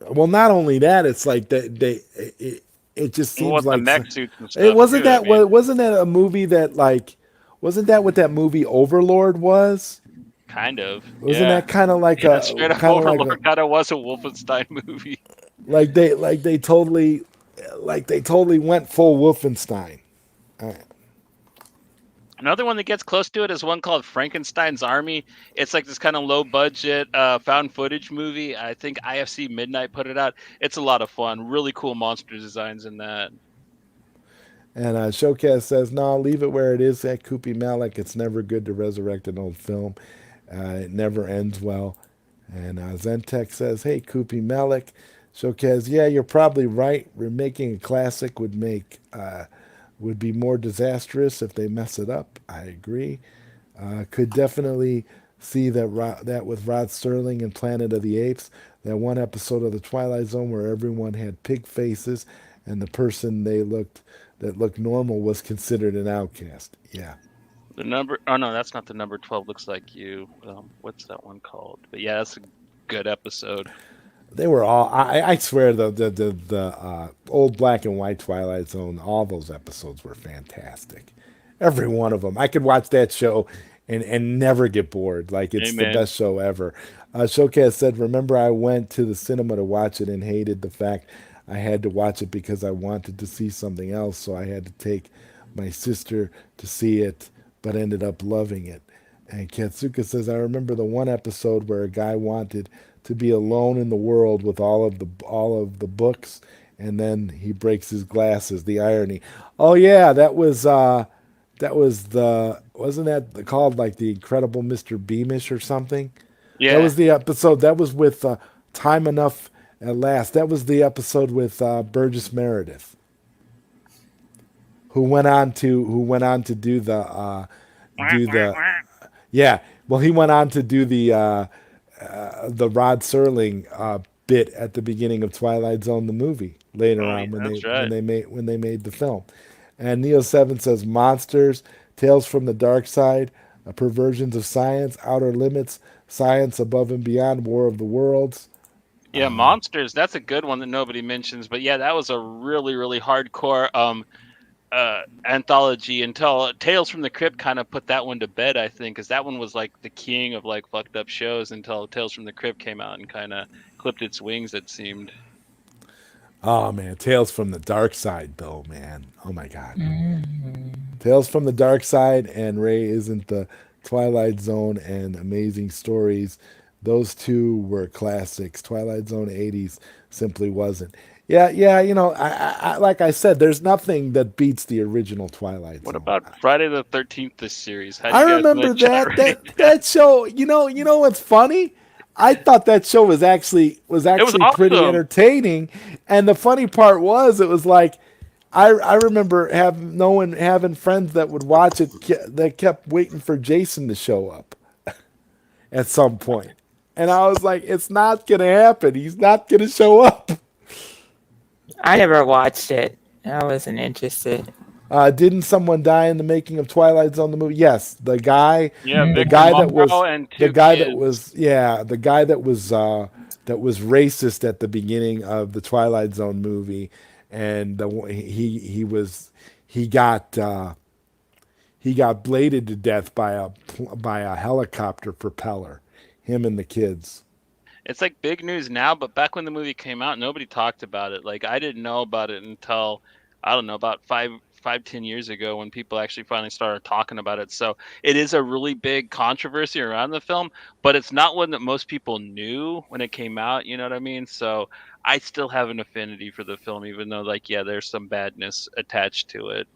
Well, not only that, it's like it just seems
with the
like
mech suits and
it
stuff
wasn't
too. I
that
mean,
wasn't that a movie that like wasn't that what that movie Overlord was?
kind of.
Wasn't
Yeah.
that kind of like
Yeah,
a
straight up
kind of like a
Overlord kind of was a Wolfenstein movie.
like they totally went full Wolfenstein.
Another one that gets close to it is one called Frankenstein's Army. It's like this kind of low budget found footage movie. I think IFC Midnight put it out. It's a lot of fun. Really cool monster designs in that.
And Showcase says, "No, leave it where it is." At Koopy Malik, it's never good to resurrect an old film. It never ends well. And Zentech says, "Hey, Koopy Malik, Showcase, yeah, you're probably right. Remaking a classic would be more disastrous if they mess it up. I agree. Could definitely see that with Rod Serling and Planet of the Apes, that one episode of the Twilight Zone where everyone had pig faces, and the person that looked normal was considered an outcast. Yeah,
The number, oh no, that's not the number 12 looks like you. What's that one called? But yeah, that's a good episode.
they were all. I swear the old black and white Twilight Zone, all those episodes were fantastic. every one of them. I could watch that show and never get bored. Like it's the
Amen.
best show ever. Showcase said, "Remember, I went to the cinema to watch it and hated the fact I had to watch it because I wanted to see something else, so I had to take my sister to see it, but ended up loving it." And Katsuka says, "I remember the one episode where a guy wanted to be alone in the world with all of the books, and then he breaks his glasses. The irony." Oh yeah, that was the wasn't that called like the Incredible Mr. Beamish or something? That
Yeah.
was the episode. That was with Time Enough at Last. That was the episode with Burgess Meredith, who went on to do the yeah. Well, he went on to do the Rod Serling bit at the beginning of Twilight Zone the movie later
Oh, yeah,
on when they
that's
when
right.
they made when they made the film. And Neo Seven says monsters, tales from the dark side, perversions of science, outer limits, science above and beyond, War of the Worlds.
Yeah, Monsters, that's a good one that nobody mentions, but yeah, that was a really, really hardcore anthology until Tales from the Crypt kind of put that one to bed, I think, because that one was like the king of like fucked up shows until Tales from the Crypt came out and kind of clipped its wings, it seemed.
Oh man, Tales from the Dark Side though, man. Oh my god. Tales from the Dark Side and Ray Isn't the Twilight Zone and Amazing Stories. Those two were classics. Twilight Zone 80s simply wasn't. Yeah, yeah, like I said, there's nothing that beats the original Twilight
What
Zone.
about Friday the 13th, this series? How'd
I
you guys in the
remember
chat
that
rate
that
that?
that show. You know what's funny? I thought that show was
It was
actually pretty
awesome.
entertaining, and the funny part was it was like I remember having friends that would watch it that kept waiting for Jason to show up at some point, and I was like, it's not gonna happen. He's not gonna show up.
I never watched it. I wasn't interested.
Didn't someone die in the making of Twilight Zone the movie? Yes,
Yeah,
the
Victor
guy that
Morrow
was
and
the
two
guy that
kids.
was yeah, the guy that was racist at the beginning of the Twilight Zone movie, and he got he got bladed to death by a helicopter propeller. Him and the kids.
It's like big news now, but back when the movie came out, nobody talked about it. Like I didn't know about it until I don't know about 10 years ago when people actually finally started talking about it. So it is a really big controversy around the film, but it's not one that most people knew when it came out. You know what I mean? So I still have an affinity for the film, even though like yeah, there's some badness attached to it.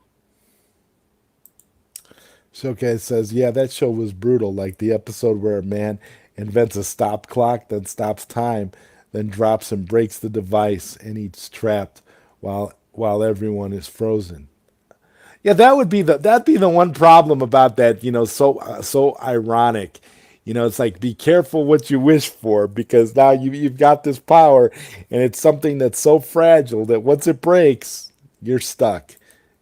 Showcase says, yeah, that show was brutal. Like the episode where a man invents a stop clock, then stops time, then drops and breaks the device, and he's trapped while everyone is frozen. Yeah, that'd be the one problem about that. So ironic. It's like be careful what you wish for because now you've got this power, and it's something that's so fragile that once it breaks, you're stuck.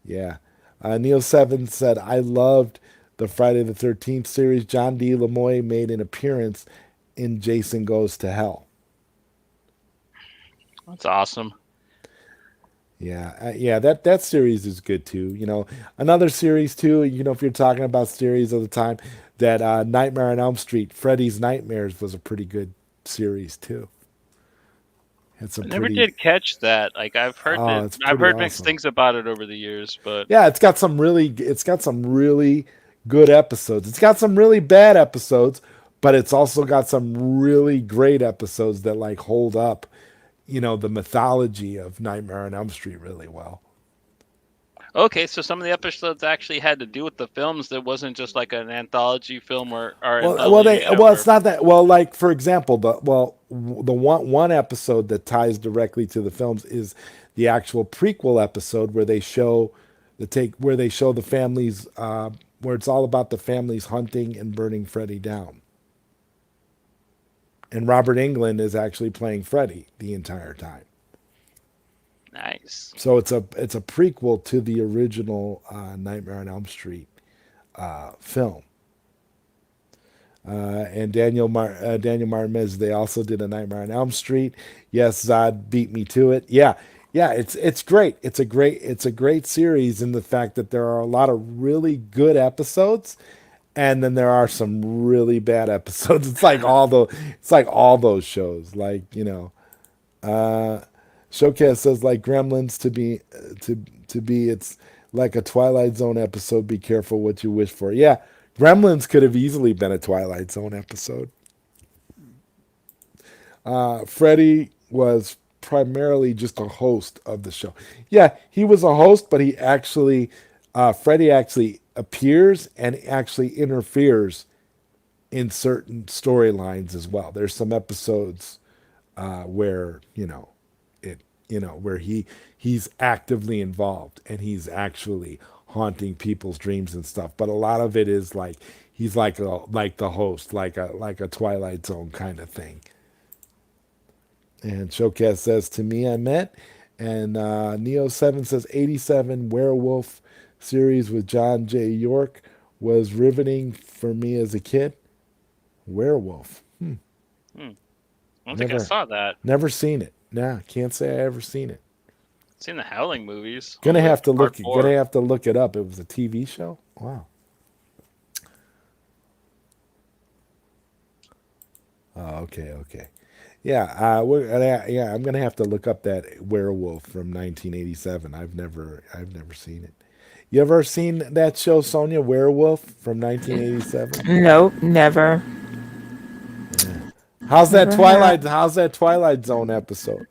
Yeah. Neil Seven said, I loved the Friday the 13th series. John D. Lamoy made an appearance in Jason Goes to Hell.
That's awesome.
Yeah, that series is good too. Another series too. If you're talking about series of the time, that Nightmare on Elm Street, Freddy's Nightmares was a pretty good series too. Had some
I never
pretty,
did catch that. Like
it's
I've
pretty
heard mixed
awesome.
things about it over the years, but
Yeah, it's got some really good episodes. It's got some really bad episodes, but it's also got some really great episodes that like hold up, the mythology of Nightmare on Elm Street really well.
okay, so some of the episodes actually had to do with the films. That wasn't just like an anthology film or anthology show.
It's not that. Well, like for example, the one episode that ties directly to the films is the actual prequel episode where they show the families where it's all about the families hunting and burning Freddy down, and Robert Englund is actually playing Freddy the entire time.
Nice.
So it's a prequel to the original Nightmare on Elm Street film. And Daniel Martinez, they also did a Nightmare on Elm Street. Yes, Zod beat me to it. Yeah, yeah, it's great. It's a great series in the fact that there are a lot of really good episodes, and then there are some really bad episodes. It's like all those shows. Like, Showcase says like Gremlins to be it's like a Twilight Zone episode. Be careful what you wish for. Yeah, Gremlins could have easily been a Twilight Zone episode. Freddie was primarily just a host of the show. Yeah, he was a host, but Freddie actually appears and actually interferes in certain storylines as well. There's some episodes where where he's actively involved and he's actually haunting people's dreams and stuff. But a lot of it is like he's like the host, like a Twilight Zone kind of thing. And Showcast says, to me, I met. And Neo7 says, 87 Werewolf series with John J. York was riveting for me as a kid. Werewolf.
I don't think I saw that.
Never seen it. Nah, can't say I ever seen it.
Seen the Howling movies.
Gonna have to look it up. It was a TV show? Wow. Oh, okay. Yeah, I'm gonna have to look up that Werewolf from 1987. I've never seen it. You ever seen that show, Sonia, Werewolf from 1987?
Nope, never.
Yeah. How's that Twilight Zone episode?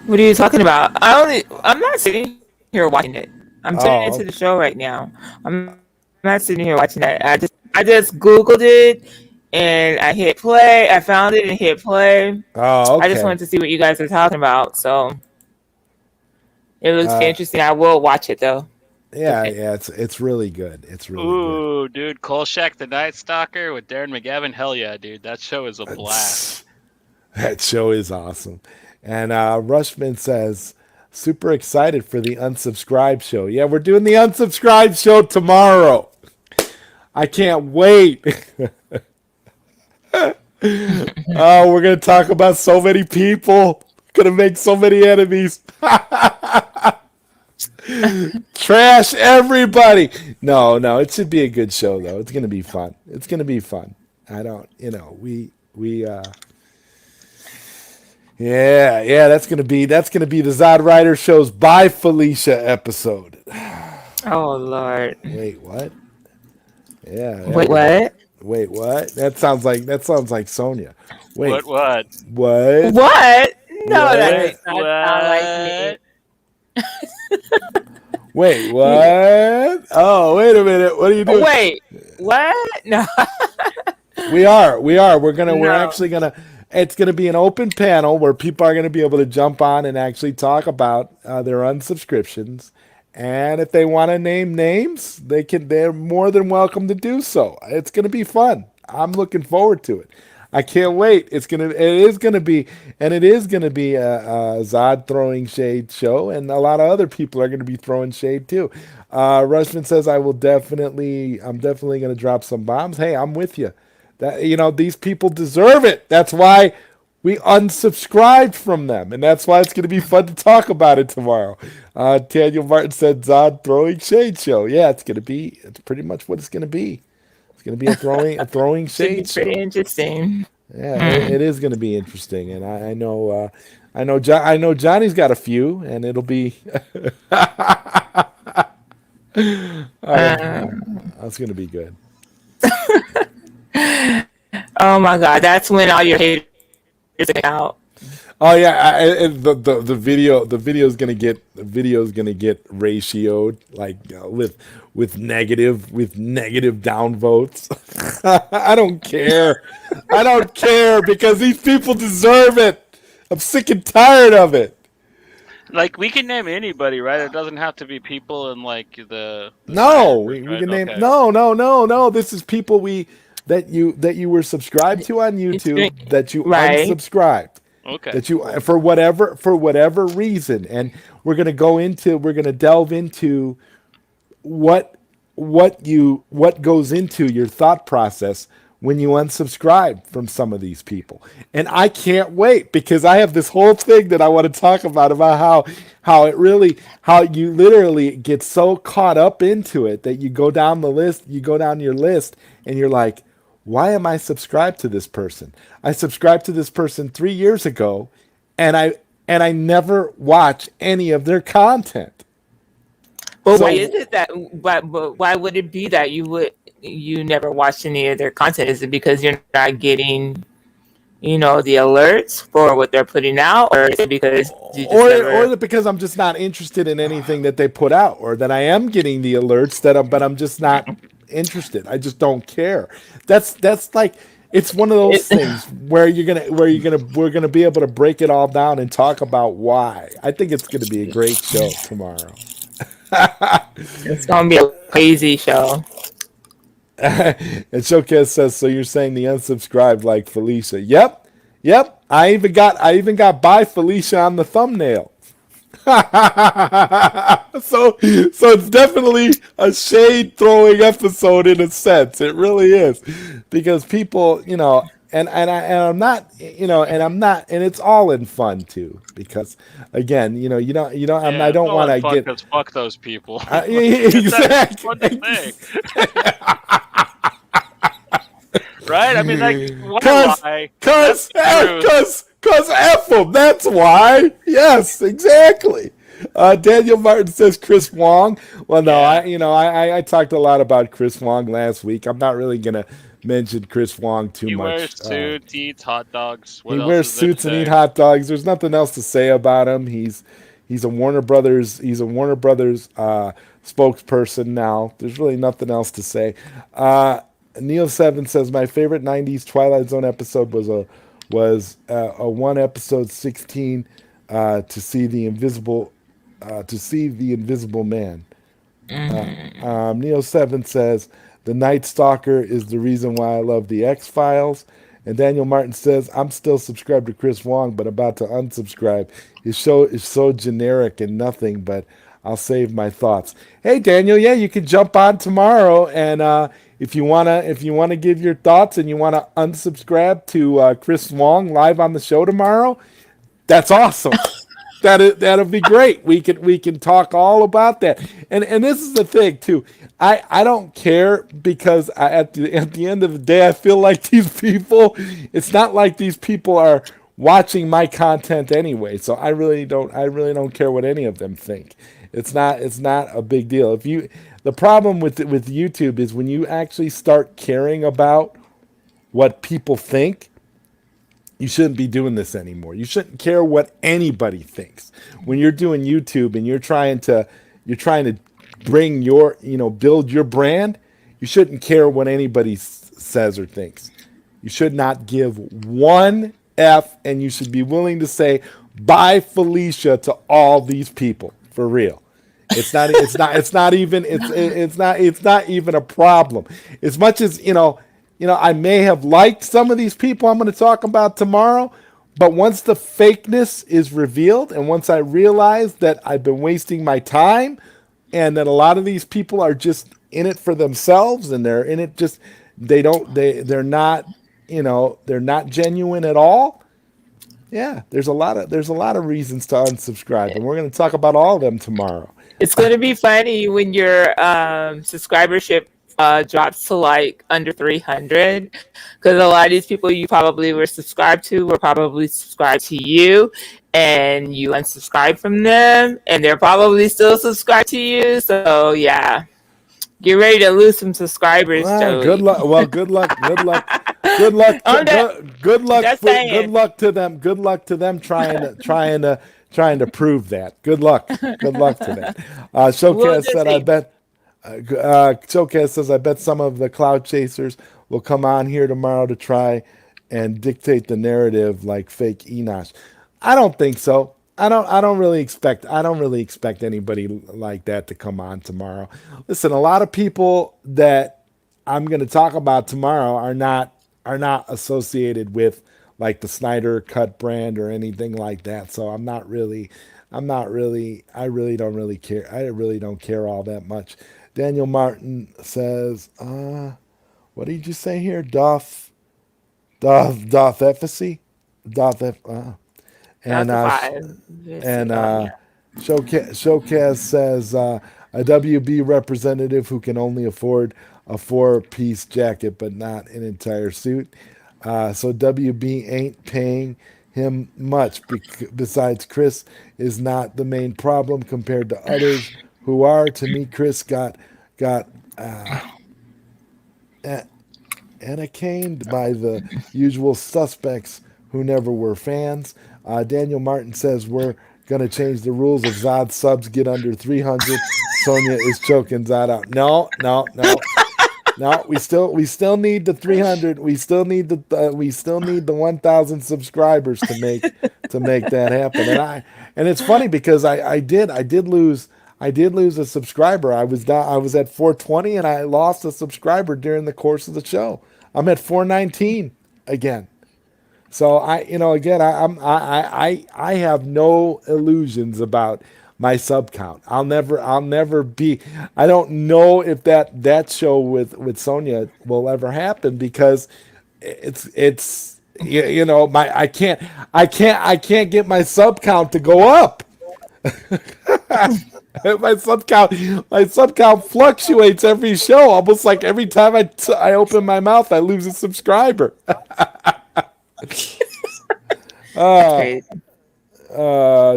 What are you talking about? I'm not sitting here watching it. I'm tuning into the show right now. I'm not sitting here watching that. I just Googled it. And I hit play. I found it and hit play.
Oh, okay.
I just wanted to see what you guys are talking about. So it looks interesting. I will watch it though.
Yeah, it's really good. It's really good.
Ooh, dude, Kolchak the Night Stalker with Darren McGavin. Hell yeah, dude. That show is a blast.
That show is awesome. And Rushman says, super excited for the Unsubscribed show. Yeah, we're doing the Unsubscribed show tomorrow. I can't wait. Oh, we're gonna talk about so many people. Gonna make so many enemies. Trash everybody. No, it should be a good show though. It's gonna be fun. I don't, yeah. That's gonna be the ZodWriter show's Bye Felicia episode.
Oh Lord.
Wait, what? Yeah.
Wait, what?
Wait, what? That sounds like Sonia. Wait.
What?
What?
What? No,
What?
that does not sound like me.
Wait, what? Oh, wait a minute. What are you doing?
Wait, what? No.
We are. We're actually gonna. It's gonna be an open panel where people are gonna be able to jump on and actually talk about their unsubscriptions. And if they want to name names, they're more than welcome to do so. It's going to be fun. I'm looking forward to it. I can't wait. It is going to be a Zod throwing shade show, and a lot of other people are going to be throwing shade too. Rushman says, I'm definitely going to drop some bombs. Hey, I'm with you. These people deserve it. That's why we unsubscribed from them, and that's why it's going to be fun to talk about it tomorrow. Daniel Martin said Zod throwing shade show. Yeah, it's pretty much what it's going to be. It's going to be a throwing shade show.
Pretty interesting.
Yeah, it is going to be interesting, and I know Johnny's got a few, and it'll be that's going to be good.
Oh my God, that's when all your haters are out.
Oh yeah, the video is gonna get ratioed like with negative downvotes. I don't care because these people deserve it. I'm sick and tired of it.
Like, we can name anybody, right? It doesn't have to be people in like the
no, we
right?
can name
Okay.
no. This is people that you were subscribed to on YouTube that you unsubscribed.
Okay.
That you for whatever reason, and we're gonna delve into what goes into your thought process when you unsubscribe from some of these people. And I can't wait because I have this whole thing that I want to talk about how it really how you literally get so caught up into it that you go down the list, you go down your list and you're like, why am I subscribed to this person? I subscribed to this person 3 years ago and I never watch any of their content.
But why is
So
it that? But why would it be that you never watched any of their content? Is it because you're not getting the alerts for what they're putting out, or is it because you just never?
or because I'm just not interested in anything that they put out, or that I am getting the alerts but I'm just not interested. I just don't care. That's like it's one of those
It,
things we're gonna be able to break it all down and talk about why. I think it's gonna be a great show tomorrow.
it's gonna be a crazy show.
And Showcase says, so you're saying the unsubscribed like Felicia? Yep, yep. I even got by Felicia on the thumbnail. So it's definitely a shade throwing episode in a sense. It really is, because people, and I'm not, and it's all in fun too. Because again, I
Yeah, it's
don't
all
want
in
to
fun
get
because fuck those people. It's actually fun to say,
exactly.
right? I mean, like, why
Cause,
lie? That's
cause,
the truth.
cause F them. That's why. Yes, exactly. Daniel Martin says Chris Wong. Well, no,
Yeah,
I talked a lot about Chris Wong last week. I'm not really gonna mention Chris Wong too
he wears
much.
suits, eats hot dogs.
He
What else
wears
is there to
suits and eat
say?
hot dogs. There's nothing else to say about him. He's a Warner Brothers. He's a Warner Brothers spokesperson now. There's really nothing else to say. Neil Seven says my favorite '90s Twilight Zone episode was a one episode 16 to see the Invisible Man. Neo Seven says the Night Stalker is the reason why I love the X Files. And Daniel Martin says I'm still subscribed to Chris Wong, but about to unsubscribe. His show is so generic and nothing, but I'll save my thoughts. Hey Daniel, yeah, you can jump on tomorrow, and if you wanna give your thoughts and you wanna unsubscribe to Chris Wong live on the show tomorrow, that's awesome. That'll be great. We can talk all about that. And this is the thing too. I don't care because at the end of the day I feel like these people. It's not like these people are watching my content anyway. So I really don't care what any of them think. It's not a big deal. The problem with YouTube is when you actually start caring about what people think, you shouldn't be doing this anymore. You shouldn't care what anybody thinks. When you're doing YouTube and you're trying to bring build your brand, you shouldn't care what anybody says or thinks. You should not give one F, and you should be willing to say bye Felicia to all these people for real. It's not even a problem. As much as I may have liked some of these people I'm going to talk about tomorrow, but once the fakeness is revealed and once I realize that I've been wasting my time and that a lot of these people are just in it for themselves and they're in it just they're not genuine at all. Yeah, there's a lot of reasons to unsubscribe, and we're going to talk about all of them tomorrow.
It's going to be funny when your subscribership drops to like under 300, because a lot of these people you probably were subscribed to were probably subscribed to you, and you unsubscribe from them, and they're probably still subscribed to you. So yeah, get ready to lose some subscribers,
Well, good
Joey.
luck. Well, good luck. Good luck. Good luck.
I'm just,
Good luck.
just
Good
saying.
luck to them. Good luck to them trying to prove that. Good luck. Good luck to that.
We'll
Showcase
just
said, I
see.
bet. Showcase says, I bet some of the cloud chasers will come on here tomorrow to try and dictate the narrative like fake Enosh. I don't think so. I don't really expect anybody like that to come on tomorrow. Listen, a lot of people that I'm going to talk about tomorrow are not associated with like the Snyder Cut brand or anything like that. So I really don't really care. I really don't care all that much. Daniel Martin says, What did you say here? Doth efficacy? Doth eff, and
That's a
uh, sh-
five.
and
Yeah.
Showcast says a WB representative who can only afford a 4-piece jacket but not an entire suit. So WB ain't paying him much. Besides, Chris is not the main problem compared to others who are. To me, Chris got anacaned by the usual suspects who never were fans. Daniel Martin says we're going to change the rules if Zod subs get under 300. Sonya is choking Zod out. No, no, no. No, we still need the 300. We still need the 1,000 subscribers to make that happen. And it's funny because I did lose a subscriber. I was at 420 and I lost a subscriber during the course of the show. I'm at 419 again. So again, I have no illusions about my sub count. I'll never be. I don't know if that show with Sonya will ever happen because my I can't get my sub count to go up. my sub count fluctuates every show, almost like every time I open my mouth, I lose a subscriber.
That's crazy.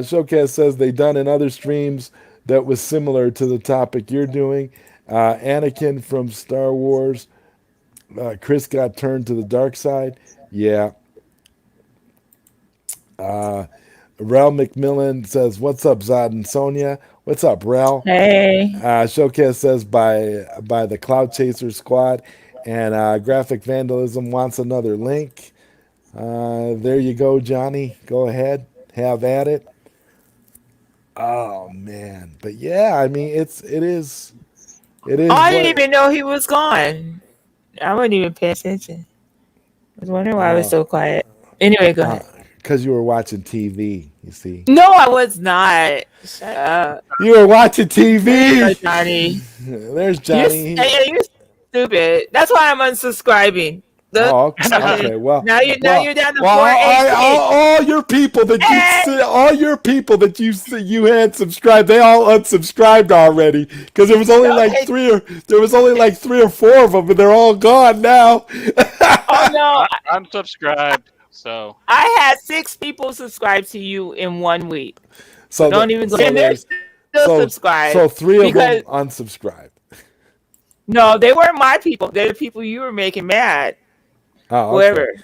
Showcast says they done in other streams that was similar to the topic you're doing. Anakin from Star Wars. Chris got turned to the dark side. Yeah. Rel McMillan says, "What's up, Zod and Sonia? What's up, Rel?"
Hey.
Showcase says by the Cloud Chaser Squad, and Graphic Vandalism wants another link. There you go, Johnny. Go ahead, have at it. Oh man, but yeah, I mean it
Oh,
is
I didn't
what.
even know he was gone. I wouldn't even pay attention. I was wondering why I was
Uh,
so quiet. Anyway, go
uh,
ahead.
because you were watching TV. You see,
No, I was not. Shut up.
you were watching
There you go,
TV.
Johnny.
There's
You're
Johnny.
yeah, you're stupid. That's why I'm unsubscribing. Look,
Oh,
okay.
okay. Well,
Now you're down to
well, all
418.
your people that
Eh,
you had subscribed, they all unsubscribed already because
okay.
there was only like 3 or 4 of them, and they're all gone now.
Oh no,
I'm subscribed, so
I had 6 people subscribe to you in 1 week. So
So the
don't even go.
so
And they're
there's
still
so
subscribed
so 3 of them
because
unsubscribed.
no, they weren't my people. They're the people you were making mad.
Oh, okay.
Whoever.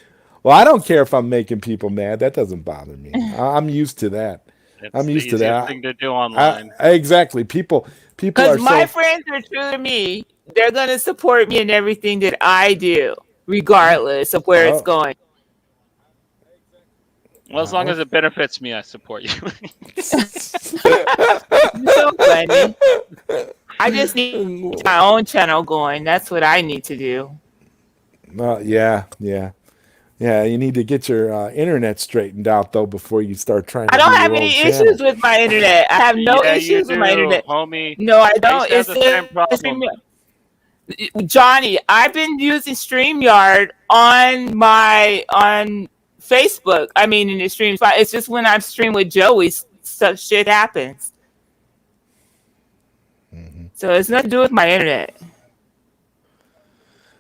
Well, I don't care if I'm making people mad. That doesn't bother me. I'm used to that. I'm
it's the
used to
easiest
that.
thing to do online.
Exactly. People
Because
are
my
so.
friends are true to me. They're going to support me in everything that I do, regardless of where it's
Oh,
going.
Well, as long as
okay.
it benefits me, I support you.
You're so funny. I just need my own channel going. That's what I need to do.
Yeah, yeah, yeah. You need to get your internet straightened out though before you start trying
I
to do
don't have
your own
any issues
channel.
with my internet. I have no
Yeah, you
issues with my
do,
internet.
homie.
No, I
I used
don't.
to have
It's
the same
just
problem.
Johnny, I've been using StreamYard on Facebook. I mean, in the stream spot. It's just when I'm streaming with Joey, such shit happens. So it's nothing to do with my internet.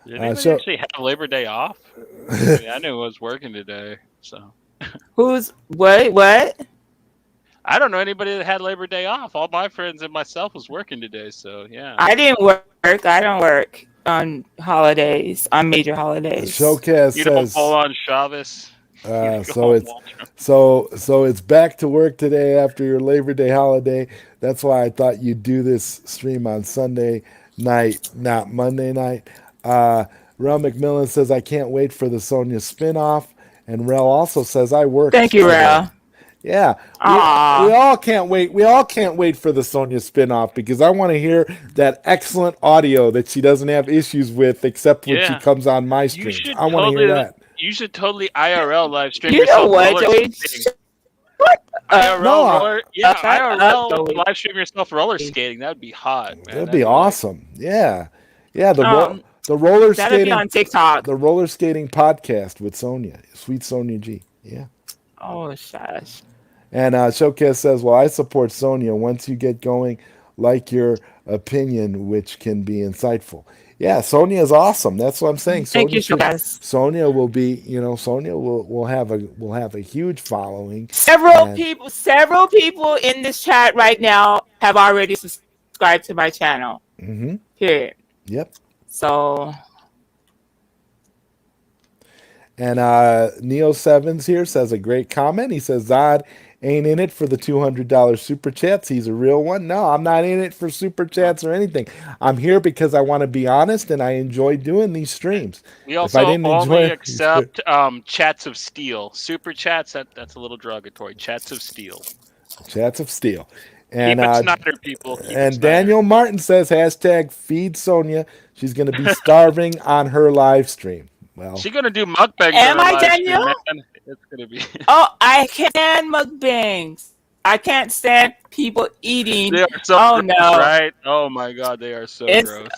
Did anybody
So
actually have Labor Day off? I mean, I knew I was working today, so
Who's what? What?
I don't know anybody that had Labor Day off. All my friends and myself was working today, so yeah.
I didn't work. I don't work on holidays, on major holidays.
Showcast
You don't pull
says
on Shabbos. You go
so
home,
it's
Walter.
so it's back to work today after your Labor Day holiday. That's why I thought you'd do this stream on Sunday night, not Monday night. Rel McMillan says I can't wait for the Sonya spinoff, and Rel also says I
Thank
worked
you,
today.
Rel.
Yeah, we
Aw.
all can't wait. We all can't wait for the Sonya spinoff because I want to hear that excellent audio that she doesn't have issues with, except when she
Yeah,
comes on my
you
streams.
should
I want to hear
totally,
that.
IRL live stream
You know
yourself
what,
roller
Joey?
skating.
Shut up.
No,
Shut up,
IRL
Joey.
live stream yourself roller skating. That would be hot, man.
that'd
That'd
be
be like,
awesome. Yeah, yeah.
Um,
The roller
That'll be
skating,
on TikTok.
the roller skating podcast with Sonia, Sweet Sonia G. Yeah.
Oh, shush.
And Showcase says, well, I support Sonia. Once you get going, like your opinion, which can be insightful. Yeah, Sonia is awesome. That's what I'm saying.
Thank you,
Sonia,
guys.
Sonia will be, Sonia will have a huge following.
Several
And
people in this chat right now have already subscribed to my channel.
mm-hmm,
Period.
yep.
So
And Neo Sevens here says a great comment. He says Zod ain't in it for the $200 super chats. He's a real one. No, I'm not in it for super chats or anything. I'm here because I want to be honest and I enjoy doing these streams.
We
If
also
I didn't
only
enjoy
accept chats of steel. Super chats, that's a little derogatory. Chats of steel.
chats of steel. And
Keep it Snyder, people. Keep it
and
Snyder.
Daniel Martin says hashtag feed Sonia. She's going to be starving on her live stream. Well,
She's gonna do mukbangs.
Am
on her
I,
live stream,
Daniel?
man. It's gonna be.
oh, I can mukbangs. I can't stand people eating.
They are so
Oh,
gross,
no.
right? Oh my god, they are so
It's
gross.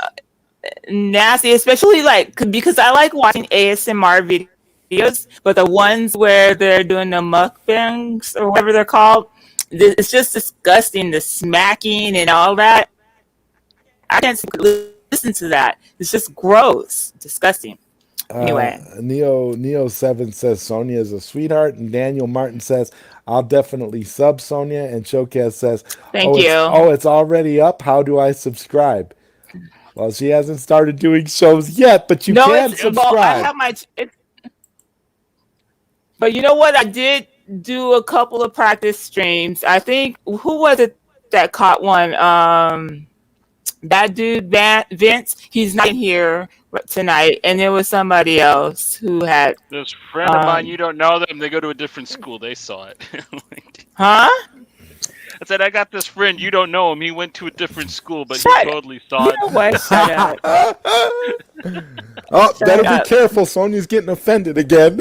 nasty, especially because I like watching ASMR videos, but the ones where they're doing the mukbangs or whatever they're called, it's just disgusting. The smacking and all that. I can't listen to that. It's just gross, disgusting. Anyway,
Neo 7 says Sonia is a sweetheart, and Daniel Martin says I'll definitely sub Sonia, and Showcast says
thank you.
It's already up. How do I subscribe? Well, she hasn't started doing shows yet, but you can subscribe.
Well, I have but you know what? I did do a couple of practice streams. I think who was it that caught one? That dude Vince. He's not in here tonight, and there was somebody else who had.
This friend of mine, you don't know them. They go to a different school. They saw it.
Huh?
I said, I got this friend. You don't know him. He went to a different school, but
Shut
he totally saw
You
it.
know what? Shut up.
Better
up.
be careful. Sonia's getting offended again.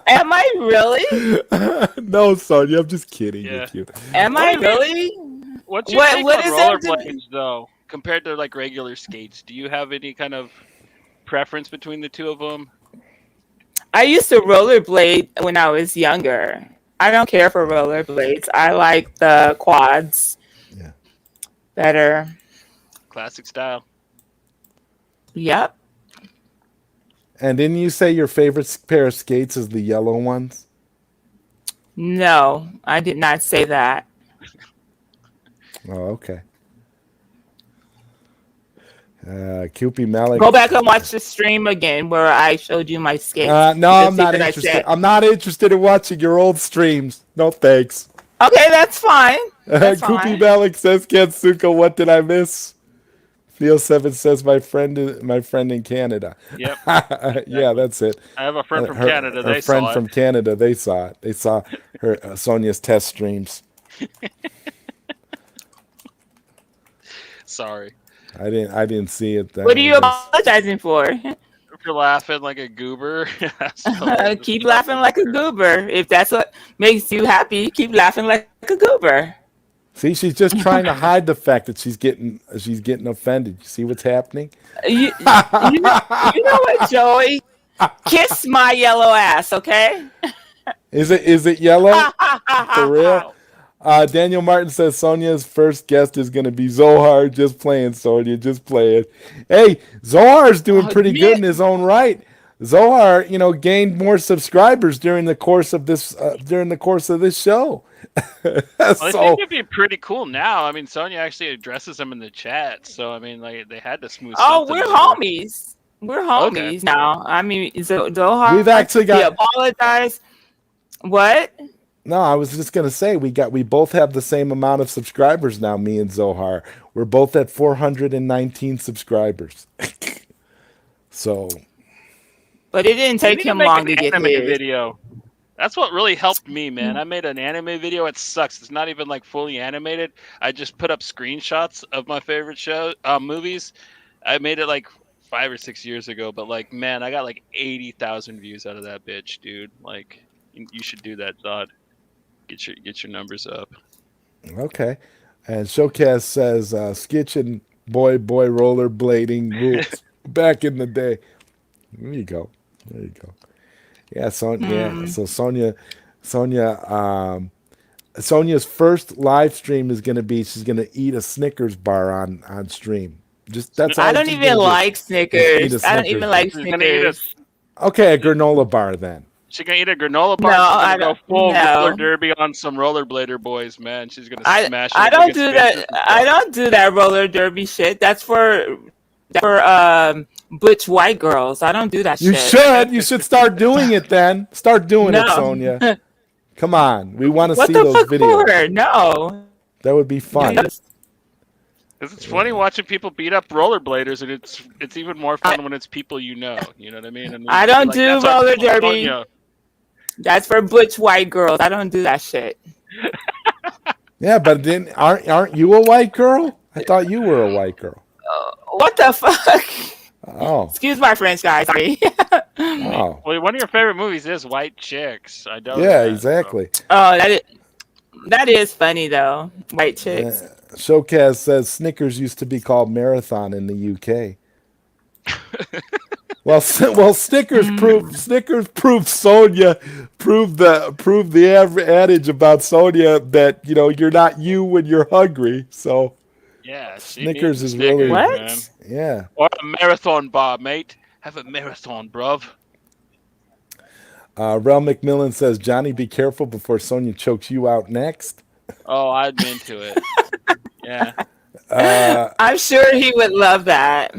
Am I really?
No, Sonia, I'm just kidding
Yeah.
with you.
Am I really?
What's your take
what
on
is there to
rollerblades, though, compared to like regular skates? Do you have any kind of preference between the two of them?
I used to rollerblade when I was younger. I don't care for rollerblades. I like the quads.
Yeah.
Better.
Classic style.
Yep.
And didn't you say your favorite pair of skates is the yellow ones?
No, I did not say that.
Oh, okay. Kewpie Malik.
Go back and watch the stream again where I showed you my skates.
No,
You can
I'm
see
not
what I
interested.
said.
I'm not interested in watching your old streams. No thanks.
Okay, that's fine. That's
Kewpie
fine.
Malik says, Katsuko, what did I miss? Theo7 says, my friend in Canada.
Yep.
Yeah, that's it.
I have a friend from
Her-
Canada.
Her
They
friend
saw
from
it.
Canada, they saw it. They saw her Sonia's test streams.
Sorry.
I didn't see it.
What are you apologizing for?
If you're laughing like a goober.
Keep laughing like a goober. If that's what makes you happy, keep laughing like a goober.
See, she's just trying to hide the fact that she's getting offended. You see what's happening?
You know what, Joey? Kiss my yellow ass, okay?
Is it yellow? For real? Daniel Martin says Sonia's first guest is going to be Zohar. Just playing, Sonia. Just play it. Hey, Zohar's doing pretty good in his own right. Zohar, gained more subscribers during the course of this show.
Well, I think it'd be pretty cool now. I mean, Sonia actually addresses them in the chat, so I mean, like they had to smooth.
Oh,
something
we're
over.
homies. We're homies now. I mean, Zohar.
We've actually got.
He apologized. What?
No, I was just gonna say we both have the same amount of subscribers now. Me and Zohar, we're both at 419 subscribers. So.
But it didn't take him long to get
anime
his
video. That's what really helped me, man. I made an anime video. It sucks. It's not even like fully animated. I just put up screenshots of my favorite movies. I made it like 5 or 6 years ago, but like, man, I got like 80,000 views out of that bitch, dude. Like, you should do that, Zod. Get your numbers up.
Okay. And Showcast says Skitch and boy rollerblading rules back in the day. There you go. Yeah, so Sonia's first live stream is gonna be she's gonna eat a Snickers bar on stream. Just that's all
I don't
she's
even
gonna do.
like
Just eat
Snickers.
a
I don't
Snickers
even
bar.
like
She's gonna eat a.
Snickers.
Okay, a granola bar then.
She's gonna eat a granola
No,
bar. She's
I
gonna go
don't.
full roller
No,
derby on some rollerblader boys, man. She's gonna
I
smash it
I
up
don't
against
do
fences
that.
and
I
stuff.
don't do that roller derby shit. That's for butch white girls. I don't do that
You
shit.
should. You should start doing it then. Start doing it,
No.
Sonia. Come on. We want to
What
see
the
those
fuck
videos.
for? No.
That would be fun.
Yes.
'Cause it's funny watching people beat up rollerbladers, and it's even more fun when it's people you know. You know what I mean? And
I
you'd be
don't
like,
do
"That's our
roller
girl,
derby.
Sonia."
That's for butch white girls. I don't do that shit.
Yeah, but then aren't you a white girl? I thought you were a white girl.
What the fuck?
Oh.
Excuse my French, guys. Sorry.
Oh.
Well, one of your favorite movies is White Chicks. I know.
Yeah,
that,
exactly.
Oh, that is funny though. White chicks.
Showcast says Snickers used to be called Marathon in the UK. Well, Snickers proved Sonia proved the adage about Sonia that you're not you when you're hungry. So
Yeah, she
Snickers
needs
is
a
really
What?
man.
yeah.
Or a marathon bar, mate. Have a marathon, bruv.
Rel McMillan says Johnny, be careful before Sonia chokes you out next.
Oh, I'd been to it. Yeah.
I'm sure he would love that.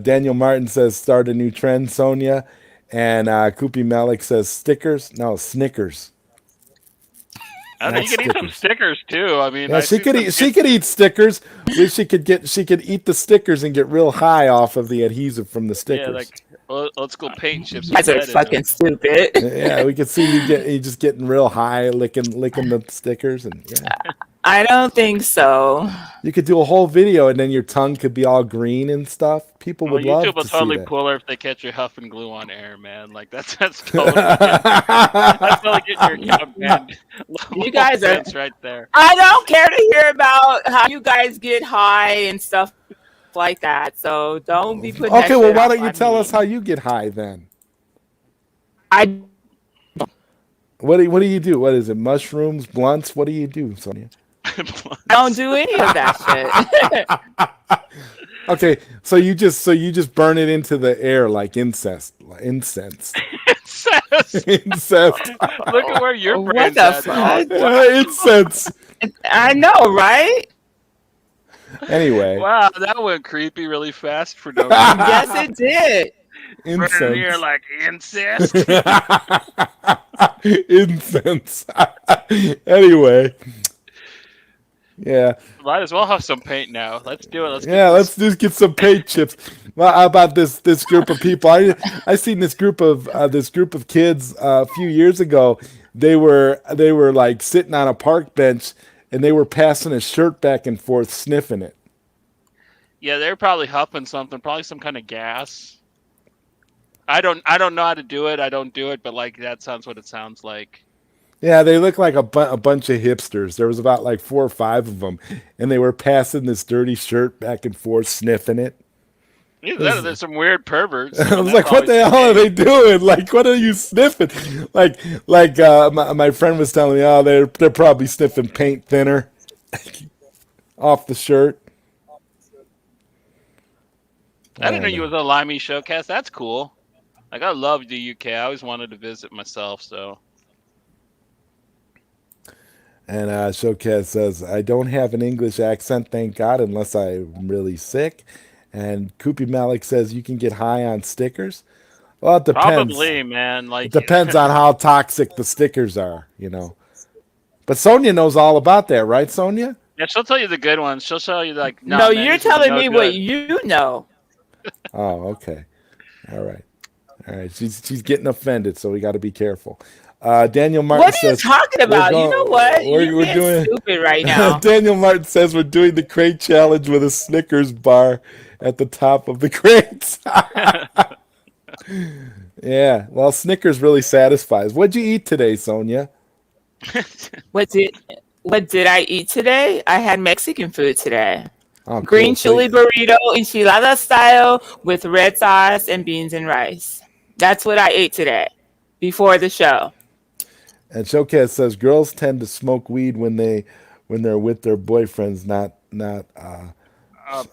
Daniel Martin says start a new trend, Sonia, and Koopy Malik says stickers. No, Snickers.
I think you could eat some stickers too. I mean,
Yeah,
I
she
see
could
some
eat. She could eat stickers. She could eat the stickers and get real high off of the adhesive from the stickers.
Yeah, like old school paint chips.
You guys are fucking stupid.
Yeah, we could see you just getting real high, licking the stickers, and yeah.
I don't think so.
You could do a whole video, and then your tongue could be all green and stuff. People
Well,
would love
YouTube will
to
totally
see that.
pull her if they catch you huffing glue on air, man. Like that's totally that's totally getting your account banned.
You guys are-
It's right there.
I don't care to hear about how you guys get high and stuff like that. So don't be putting that
Okay, well,
shit
why
off
don't you
on
tell
me.
us how you get high then?
I
What do you do? What is it? Mushrooms, blunts? What do you do, Sonia?
don't do any of that shit.
Okay, so you just burn it into the air like incense. Incest.
Look at where your
What
brain's
the
at.
fuck?
Incense.
I know, right?
Anyway,
Wow, that went creepy really fast for no reason.
Yes, it did.
Burning here
incense.
like incest.
Incense. Anyway, yeah,
Might as well have some paint now. Let's do it.
let's just get some paint chips. Well, how about this group of people? I seen this group of kids a few years ago. They were like sitting on a park bench and they were passing a shirt back and forth, sniffing it.
Yeah, they're probably huffing something, probably some kind of gas. I don't know how to do it. I don't do it, but like that sounds what it sounds like.
Yeah, they look like a bunch of hipsters. There was about like 4 or 5 of them, and they were passing this dirty shirt back and forth, sniffing it.
Either there's some weird perverts.
I was like, "What the hell are they doing? Like, what are you sniffing?" My friend was telling me, "Oh, they're probably sniffing paint thinner off the shirt."
I didn't know you was a Limey Showcast. That's cool. Like I love the UK. I always wanted to visit myself. So
And Showcast says, "I don't have an English accent, thank God, unless I'm really sick." And Koopy Malik says, "You can get high on stickers." Well, it depends.
probably, man. Like
It depends on how toxic the stickers are, But Sonia knows all about that, right, Sonia?
yeah, she'll tell you the good ones. She'll show you like
No,
man,
you're
this is
telling
no
me
good.
what you know.
Oh, okay. All right. She's getting offended, so we got to be careful. Daniel Martin
What are you
says,
talking about? You know what?
we're
You're being
doing-
stupid right now.
Daniel Martin says we're doing the crate challenge with a Snickers bar at the top of the crates. Yeah, well, Snickers really satisfies. What'd you eat today, Sonia?
What did I eat today? I had Mexican food today.
Oh,
Green
cool. So,
chili burrito, enchilada style, with red sauce and beans and rice. That's what I ate today before the show.
and Showcase says girls tend to smoke weed when they're with their boyfriends, not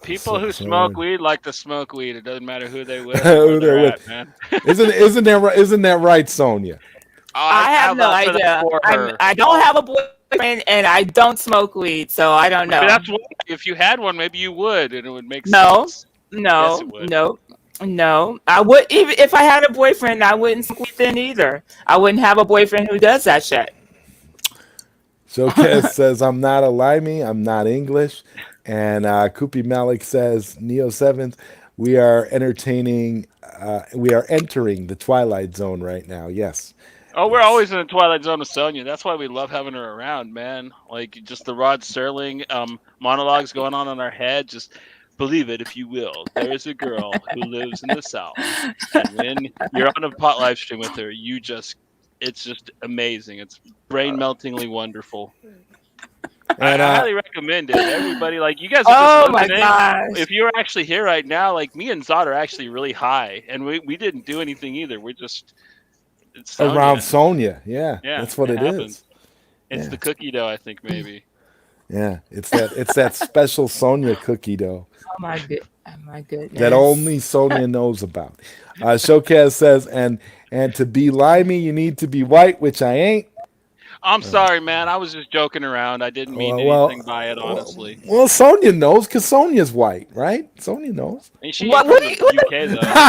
People who smoke
so
weed like to smoke weed. It doesn't matter who they with or where
who they're
they're
with.
at, man.
Isn't that right, Sonia?
I
I have
have
no
that for that
idea.
for her.
I don't have a boyfriend and I don't smoke weed, so I don't
Maybe
know.
that's why. If you had one, maybe you would, and it would make
No,
sense. Yes, it
no,
would.
no, no. I would, even if I had a boyfriend, I wouldn't smoke weed then either. I wouldn't have a boyfriend who does that shit.
Showcase says I'm not a limey, I'm not English, and Kupi Malik says Neo Sevens, we are entertaining, we are entering the Twilight Zone right now. Yes,
Oh, we're
yes.
always in the Twilight Zone with Sonya. That's why we love having her around, man. Like just the Rod Serling monologues going on in our head. Just believe it if you will. There is a girl who lives in the South, and when you're on a pot live stream with her, it's just amazing. It's brain meltingly wonderful.
And
I highly recommend it. Everybody, like you guys are just
Oh my
listening.
gosh.
If you were actually here right now, like me and Zod are actually really high, and we didn't do anything either. It's
around
Sonya.
Sonia, yeah,
Yeah,
that's what
it
it
happened.
is.
It's
Yeah,
the cookie dough, I think maybe.
yeah, it's that special Sonia cookie dough
Oh my
that
goodness.
only Sonia knows about. Showcase says, and to be limey, you need to be white, which I ain't.
I'm sorry, man. I was just joking around. I didn't mean
Well,
anything by it,
well,
honestly.
well, Sonia knows because Sonia's white, right? Sonia knows.
And she ain't
What?
from the UK though.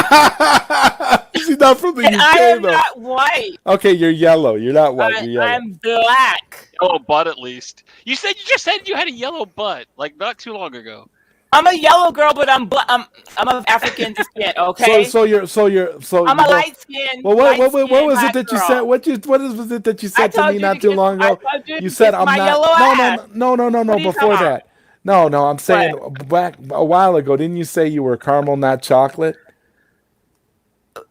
She's not from the
And I
UK
am
though.
not white.
Okay, you're yellow. You're not white. You're yellow.
I'm black.
Yellow butt, at least. You just said you had a yellow butt like not too long ago.
I'm a yellow girl, but I'm of African descent.
So
Okay. I'm a
well,
light skinned,
well
light
what
skinned
was it
black
that you said?
girl.
What was it that you
I
said to me
told you to
not too
kiss.
long
I
ago?
told you
You
to
said
kiss
I'm
my
not.
yellow ass.
No.
What are you talking
Before
about?
that, no. I'm saying
What?
back a while ago. Didn't you say you were caramel, not chocolate?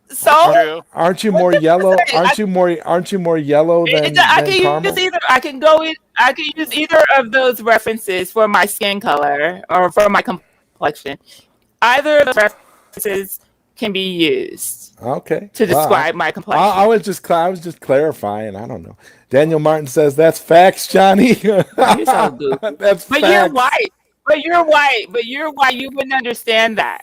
So
Aren't
True.
aren't you
what
more
difference
yellow?
does it?
Aren't you more yellow
I
than
can use
caramel?
either. I can use either of those references for my skin color or for my complexion. Either of those references can be used
Okay.
to
Well,
describe my
I
complexion.
was just clarifying. I don't know. Daniel Martin says that's facts, Johnny.
You're so goofy.
That's
But you're
facts.
white. But you're white. But you're white. You wouldn't understand that.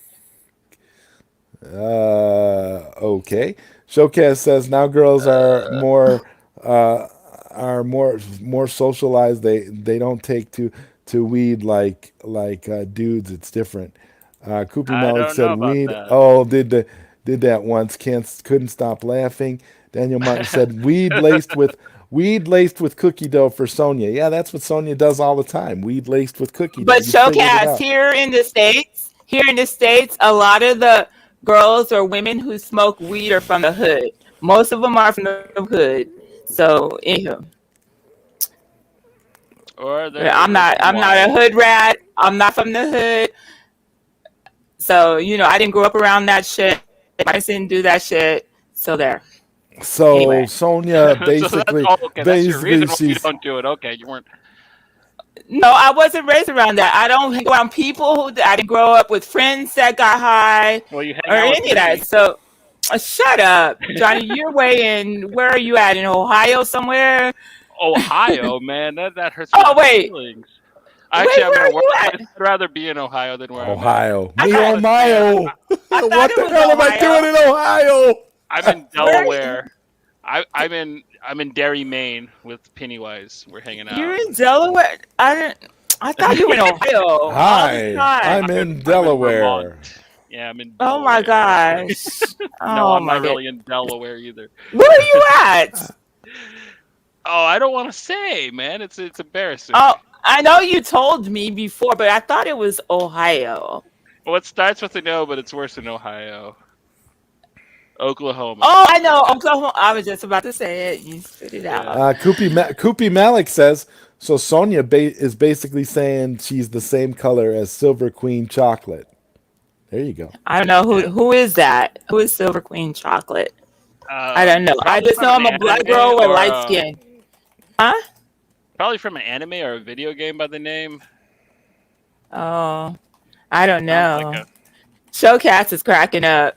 Okay. Showcase says now girls uh are more socialized. They don't take to weed like dudes. It's different. Koopy
I
Malik
don't
said
know about
weed.
that.
Oh, did that once. Couldn't stop laughing. Daniel Martin said weed laced with cookie dough for Sonia. Yeah, that's what Sonia does all the time. Weed laced with cookie dough.
But
You figured it
showcast
out.
here in the states, a lot of the girls or women who smoke weed are from the hood. Most of them are from the hood. So, anywho,
Or they're
I'm not. I'm not a
white.
hood rat. I'm not from the hood. So, I didn't grow up around that shit. My parents didn't do that shit. So there.
So
Anyway,
Sonia
So that's okay. That's your reason why you
she's
don't do it. Okay, you weren't.
no, I wasn't raised around that. I don't hang around people I didn't grow up with friends that got high
Well, you
or
hang out with
any of that.
me.
So, shut up, Johnny. You're way in. Where are you at? In Ohio somewhere?
Ohio, man, that hurts
Oh
my
wait,
feelings. Actually,
wait.
I'm
Where
in
are
a worse
you
place.
at?
I'd rather be in Ohio than where I'm at.
Ohio.
I
Me
I
thought
on
understand.
Mayo.
I thought
What
it
the
was
hell am I doing
Ohio.
in Ohio?
I'm in
Where?
Delaware. I'm in Derry, Maine with Pennywise. We're hanging
You're
out.
in Delaware. I didn't. I thought you were in Ohio all the
Hi,
time.
I'm in
I'm in Vermont.
Delaware.
Yeah, I'm in
Oh my
Delaware.
gosh.
No,
Oh
I'm
my
not
god.
really in Delaware either.
Where are you at?
Oh, I don't want to say, man. It's embarrassing.
Oh, I know you told me before, but I thought it was Ohio.
Well, it starts with an O, but it's worse than Ohio. Oklahoma.
Oh, I know Oklahoma. I was just about to say it. You spit it
Yeah.
out.
Koopy Malik says so. Sonia is basically saying she's the same color as Silver Queen chocolate. There you go.
I don't know
Yeah.
who is that. Who is Silver Queen Chocolate? I don't know. I
Probably
just
from
know
an
I'm a black
anime
girl with
or
light skin. Huh?
probably from an anime or a video game by the name.
Oh, I don't
Sounds like
know.
a
Showcast is cracking up.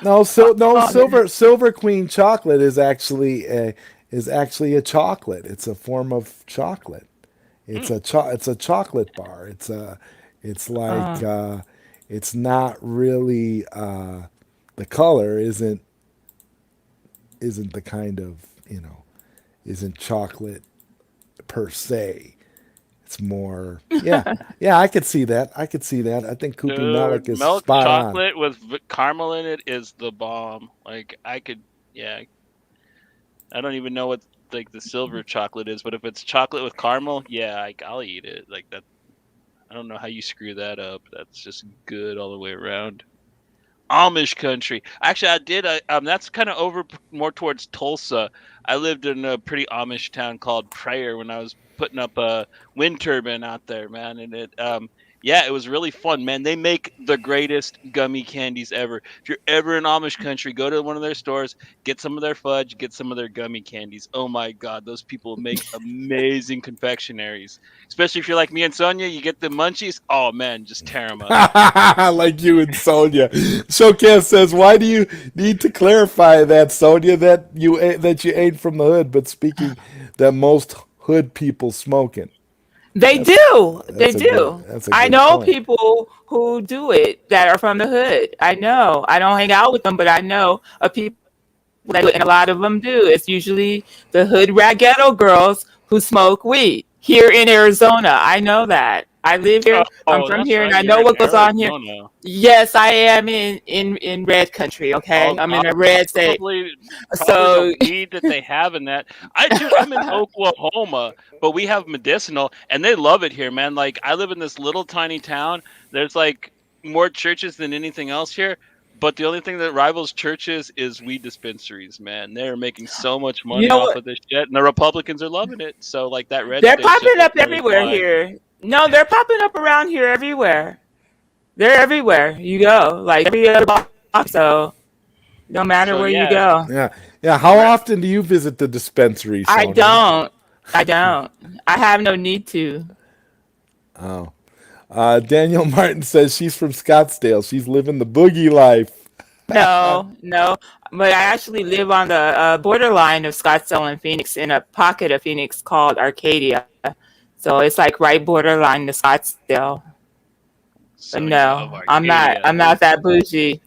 No, no,
Oh,
Silver Queen chocolate is actually a chocolate. It's a form of chocolate.
hmm.
It's a chocolate bar. It's like
oh,
it's not really the color isn't the kind of isn't chocolate per se. It's more yeah. I could see that. I could see that. I think Koopy
Dude,
Malik is
milk
spot on.
chocolate with caramel in it is the bomb. Like I could, yeah. I don't even know what like the silver chocolate is, but if it's chocolate with caramel, yeah, I'll eat it. Like that. I don't know how you screw that up. That's just good all the way around. Amish country. Actually, I did. That's kind of over more towards Tulsa. I lived in a pretty Amish town called Prayer when I was putting up a wind turbine out there, man. And yeah, it was really fun, man. They make the greatest gummy candies ever. If you're ever in Amish country, go to one of their stores, get some of their fudge, get some of their gummy candies. Oh my God, those people make amazing confectionaries. Especially if you're like me and Sonia, you get the munchies. Oh man, just tear them up.
Like you and Sonia. Showcast says, "Why do you need to clarify that, Sonia? That you ain't from the hood, but speaking that most hood people smoking."
they
That's
do. They do.
that's a
I
good
know
point.
people who do it that are from the hood. I know. I don't hang out with them, but I know of people that do it, and a lot of them do. It's usually the hood rat ghetto girls who smoke weed here in Arizona. I know that. I live here. I'm
Oh,
from
that's
here, and
right.
I
You're
know
in
what goes on here.
Arizona.
Yes, I am in red country. Okay, I'm in a red state.
Probably probably the
So
weed that they have in that. Dude, I'm in Oklahoma, but we have medicinal and they love it here, man. Like I live in this little tiny town. There's like more churches than anything else here, but the only thing that rivals churches is weed dispensaries, man. They're making so much
you
money
know
off
what?
of this shit and the Republicans are loving it. So like that red
They're
state's just
popping
like
up
really
everywhere
fine.
here. No, they're popping up around here everywhere. They're everywhere you go, like every other block. So no matter
So
where you
yeah,
go,
Yeah, yeah. How often do you visit the dispensary,
I
Sonia?
don't. I don't. I have no need to.
Oh, Daniel Martin says she's from Scottsdale. She's living the boogie life.
No, no. But I actually live on the borderline of Scottsdale and Phoenix in a pocket of Phoenix called Arcadia. So it's like right borderline to Scottsdale. But
Sonia of
no, I'm not.
Arcadia.
I'm not that bougie.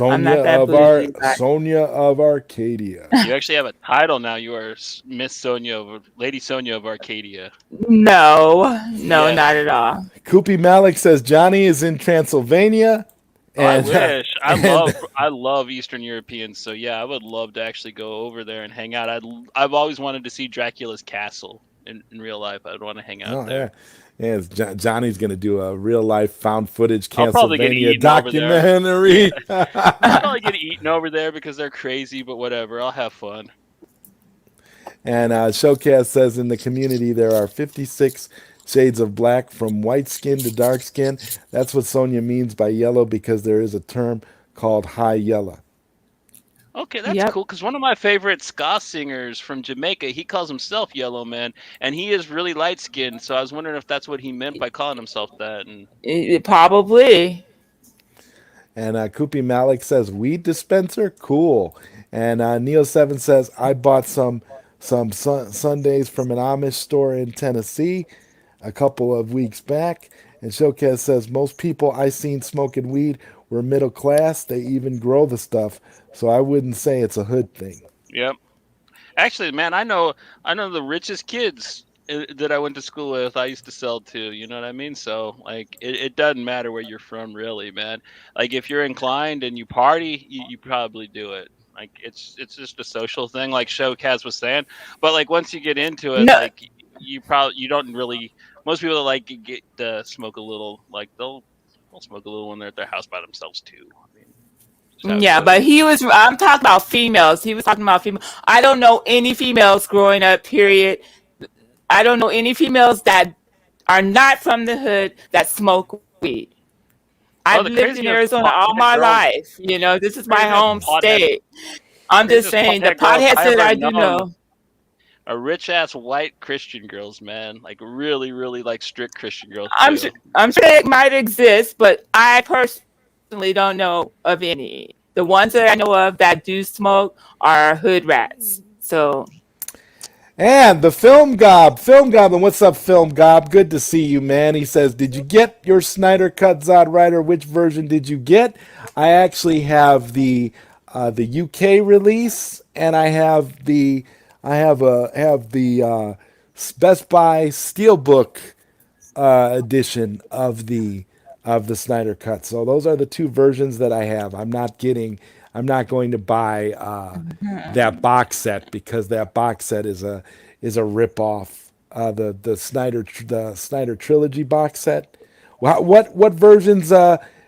I'm not that bougie. But
Sonia of Arcadia.
You actually have a title now. You are Miss Sonia of Lady Sonia of Arcadia.
no, no,
Yes.
not at all.
Koopy Malik says Johnny is in Transylvania,
Oh, I
and
wish.
and
I love Eastern Europeans. So yeah, I would love to actually go over there and hang out. I've always wanted to see Dracula's castle in real life. I'd want to hang out
oh
there.
yeah, yeah. Johnny's gonna do a real life found footage
I'll probably get
Castlevania
eaten over there.
documentary.
I'll probably get eaten over there because they're crazy, but whatever. I'll have fun.
And Showcast says in the community there are 56 shades of black from white skin to dark skin. That's what Sonia means by yellow because there is a term called high yellow.
Okay, that's
Yep.
cool. Because one of my favorite ska singers from Jamaica, he calls himself Yellow Man, and he is really light skinned. So I was wondering if that's what he meant by calling himself that. And
Probably.
And Koopy Malik says weed dispenser, cool. And Neo7 says I bought some Sundays from an Amish store in Tennessee a couple of weeks back. And Showcase says most people I seen smoking weed were middle class. They even grow the stuff, so I wouldn't say it's a hood thing.
yep. Actually, man, I know the richest kids that I went to school with. I used to sell to. You know what I mean? So like, it doesn't matter where you're from, really, man. Like if you're inclined and you party, you probably do it. Like it's just a social thing, like Showcaz was saying. But like once you get into it,
No,
like you don't really. Most people that like get smoke a little, like they'll smoke a little when they're at their house by themselves too. I mean, just how it
yeah, but
goes.
he was. I'm talking about females. He was talking about female. I don't know any females growing up. Period. I don't know any females that are not from the hood that smoke weed.
Oh,
I've
the
lived in
craziest
Arizona all
pothead
my
girls,
life. You know, this is my
craziest
home
pothead
state. I'm just
craziest
saying the
pothead girls
potheads
I
that
ever
I do
known
know.
rich ass white Christian girls, man. Like really, really like strict Christian girls
I'm
too.
sure, I'm sure it might exist, but I personally don't know of any. The ones that I know of that do smoke are hood rats. So
And the Film Goblin, what's up, Film Gob? Good to see you, man. He says, "Did you get your Snyder Cut, ZodWriter? Which version did you get?" I actually have the UK release, and I have the Best Buy Steelbook edition of the Snyder Cut. So those are the two versions that I have. I'm not going to buy that box set because that box set is a rip off. The Snyder trilogy box set. What versions?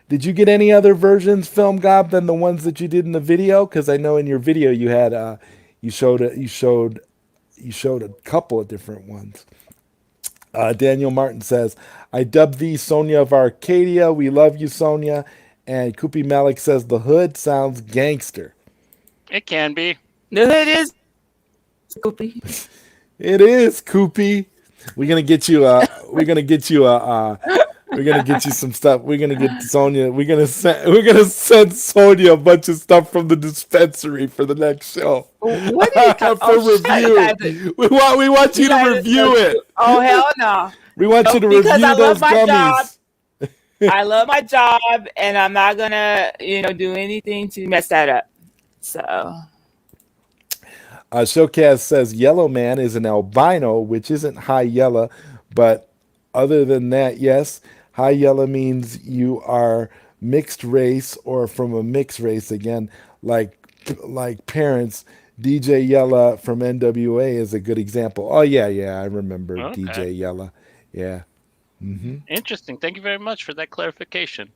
Did you get any other versions, Film Gob, than the ones that you did in the video? Because I know in your video you had you showed a couple of different ones. Daniel Martin says, "I dubbed thee Sonia of Arcadia. We love you, Sonia." And Koopy Malik says, "The hood sounds gangster."
It can be.
the hood is Scoopy.
It is, Koopy. We're gonna get you. We're gonna get you we're gonna get you some stuff. We're gonna get Sonia. We're gonna send Sonia a bunch of stuff from the dispensary for the next show.
What do you
For review. We want you to review it.
Oh hell no!
We want you to review
Because I
those
love my job.
gummies.
I love my job, and I'm not gonna, do anything to mess that up. So
Showcast says Yellow Man is an albino, which isn't high yellow, but other than that, yes, high yellow means you are mixed race or from a mixed race again, like parents. DJ Yella from NWA is a good example. Oh yeah, I remember
Okay.
DJ Yella. Yeah,
Interesting. Thank you very much for that clarification.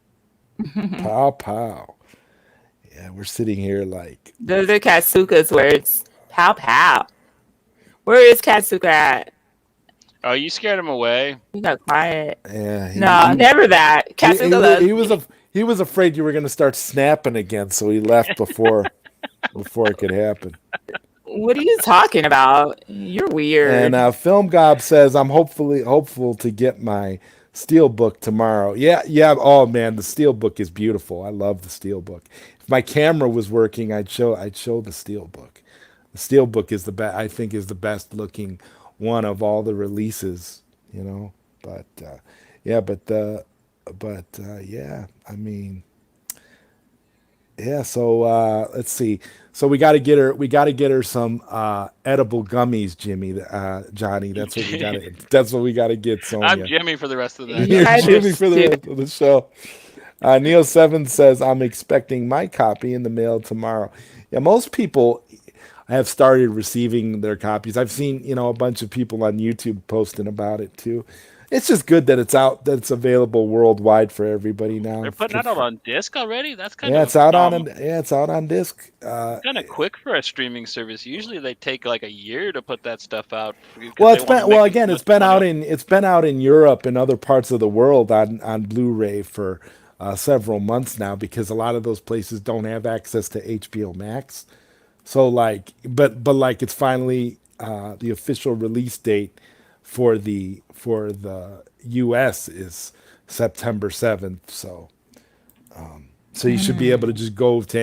pow pow. Yeah, we're sitting here like
those are Katsuka's words. Pow pow. Where is Katsuka at?
Oh, you scared him away.
You got quiet.
yeah.
No, never that. Katsuka loves me.
He was afraid you were going to start snapping again, so he left before it could happen.
What are you talking about? You're weird.
And Film Gob says, "I'm hopeful to get my Steelbook tomorrow." Yeah. Oh man, the Steelbook is beautiful. I love the Steelbook. If my camera was working, I'd show the Steelbook. The Steelbook is the best. I think is the best looking one of all the releases. But yeah, yeah. I mean, yeah. So let's see. So we got to get her. We got to get her some edible gummies, Johnny. That's what we got to. That's what we got to get Sonia.
I'm Jimmy for the rest of the night.
You're
Yeah,
Jimmy
just
for the rest of the show. Neo7 says, "I'm expecting my copy in the mail tomorrow." Yeah, most people have started receiving their copies. I've seen, a bunch of people on YouTube posting about it too. It's just good that it's out, that it's available worldwide for everybody now.
They're putting that out on disc already. That's kind
Yeah,
of
it's out on disc.
kind of quick for a streaming service. Usually they take like a year to put that stuff out.
Well, it's been out in Europe and other parts of the world on Blu-ray for several months now because a lot of those places don't have access to HBO Max. So but it's finally the official release date for the US is September 7th. So you should be able to just go to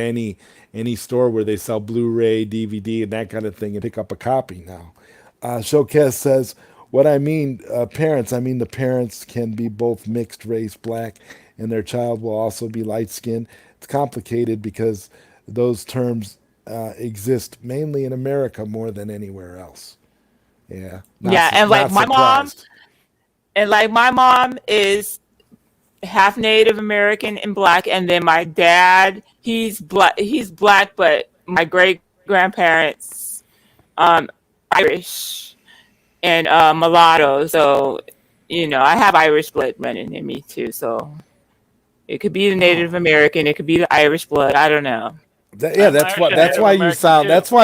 any store where they sell Blu-ray, DVD, and that kind of thing and pick up a copy now. Showcase says, "What I mean, parents, I mean the parents can be both mixed race, black, and their child will also be light skinned. It's complicated because those terms exist mainly in America more than anywhere else." Yeah.
and like my mom is half Native American and black, and then my dad, he's black, but my great grandparents Irish and mulatto. So, I have Irish blood running in me too. So it could be the Native American, it could be the Irish blood. I don't know.
That's why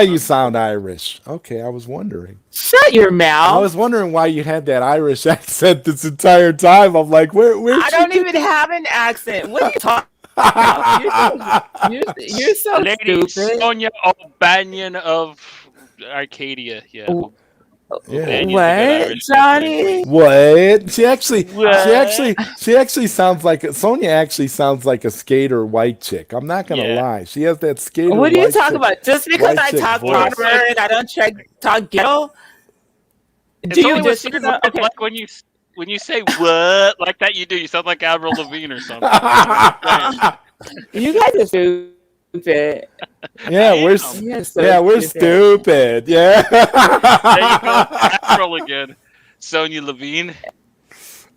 you sound Irish. Okay, I was wondering.
Shut your
I
mouth.
was wondering why you had that Irish accent this entire time. I'm like, where
I don't even have an accent. What are you talking about? You're so
Lady
stupid.
Sonia O'Banion of Arcadia. Yeah.
Yeah.
Daniel's a good
What,
Irish listening
Johnny?
voice.
What?
What?
She actually sounds like Sonia. Actually sounds like a skater white chick. I'm not gonna
Yeah.
lie. She has that skater
What are you
white
talking
chick,
about? Just because
white
I
chick
talk
Well,
voice.
proper and I don't talk ghetto?
it's
Do you
only with
just
certain
because I,
words,
okay?
like when you say what like that, you do. You sound like Avril Lavigne or something. You know, I'm just saying.
You guys are stupid.
I
Yeah,
am.
You guys are so
we're
stupid.
stupid. Yeah.
There you go, Avril again. Sonia Levine.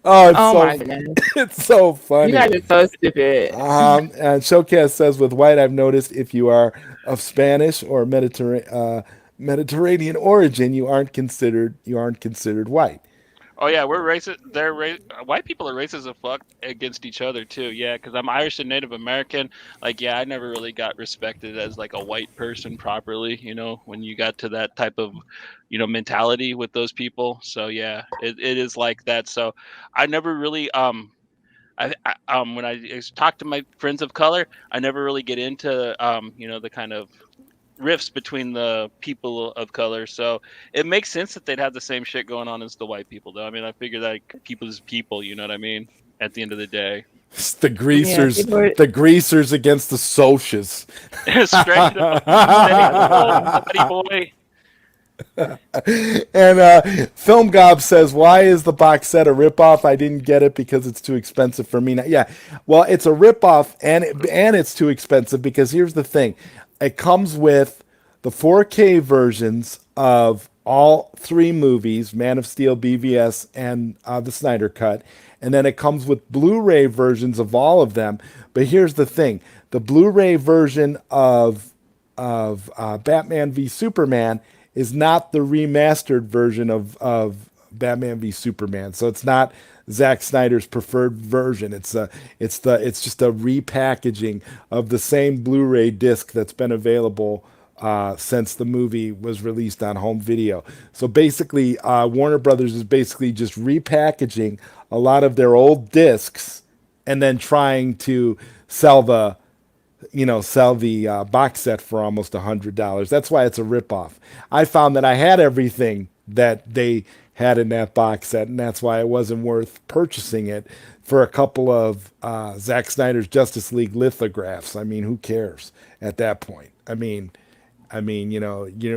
Oh, it's
Oh
so
my goodness.
it's so
You
funny.
guys are so stupid.
And Showcast says with white, I've noticed if you are of Spanish or Mediterranean origin, you aren't considered white.
Oh yeah, we're racist. White people are racist as fuck against each other too. Yeah, because I'm Irish and Native American. Like, yeah, I never really got respected as like a white person properly. You know, when you got to that type of, mentality with those people. So yeah, it is like that. So I never really when I talk to my friends of color, I never really get into the kind of rifts between the people of color. So it makes sense that they'd have the same shit going on as the white people, though. I mean, I figure that people is people. You know what I mean? At the end of the day,
It's the
Yeah,
greasers,
people are.
the greasers against the socias.
straight up. Say hello, buddy boy.
And Film Gob says, "Why is the box set a ripoff? I didn't get it because it's too expensive for me." Now, yeah, well, it's a ripoff, and it's too expensive because here's the thing: it comes with the 4K versions of all three movies: Man of Steel, BVS, and the Snyder Cut, and then it comes with Blu-ray versions of all of them. But here's the thing: the Blu-ray version of Batman v Superman is not the remastered version of Batman v Superman. So it's not Zack Snyder's preferred version. It's just a repackaging of the same Blu-ray disc that's been available since the movie was released on home video. So basically, Warner Brothers is basically just repackaging a lot of their old discs and then trying to sell the box set for almost $100. That's why it's a ripoff. I found that I had everything that they had in that box set, and that's why it wasn't worth purchasing it for a couple of Zack Snyder's Justice League lithographs. I mean, who cares at that point? Your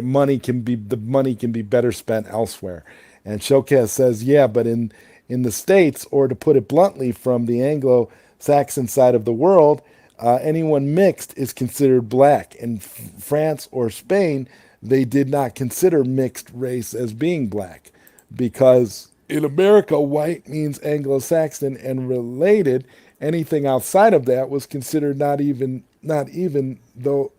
money can be the money can be better spent elsewhere. And Showcase says, yeah, but in the States, or to put it bluntly, from the Anglo-Saxon side of the world, anyone mixed is considered black. In France or Spain, they did not consider mixed race as being black because in America, white means Anglo-Saxon and related. Anything outside of that was considered not even though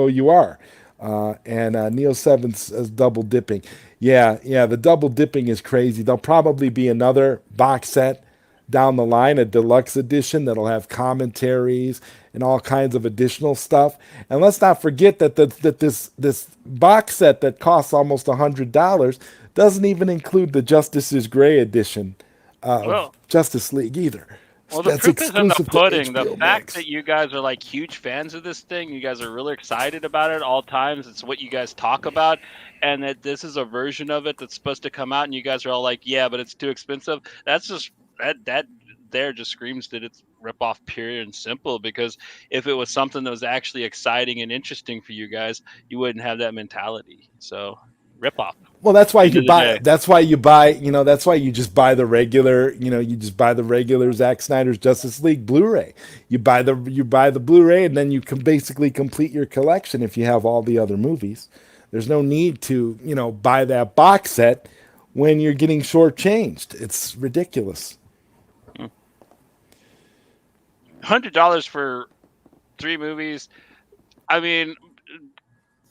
you are. And Neil Seven says double dipping. Yeah, the double dipping is crazy. There'll probably be another box set down the line, a deluxe edition that'll have commentaries and all kinds of additional stuff. And let's not forget that this box set that costs almost $100 doesn't even include the Justice's Gray edition of
Well,
Justice League either.
the
That's
proof is in the
exclusive to
pudding. The
HBO
fact
Max.
that you guys are like huge fans of this thing, you guys are really excited about it all times. It's what you guys talk about, and that this is a version of it that's supposed to come out, and you guys are all like, "Yeah, but it's too expensive." That's just that there just screams that it's ripoff, pure and simple. Because if it was something that was actually exciting and interesting for you guys, you wouldn't have that mentality. So ripoff.
Well, that's why
End
you
of the
buy.
day.
That's why you buy. That's why you just buy the regular. You just buy the regular Zack Snyder's Justice League Blu-ray. You buy the Blu-ray, and then you can basically complete your collection if you have all the other movies. There's no need to buy that box set when you're getting shortchanged. It's ridiculous.
$100 for 3 movies. I mean,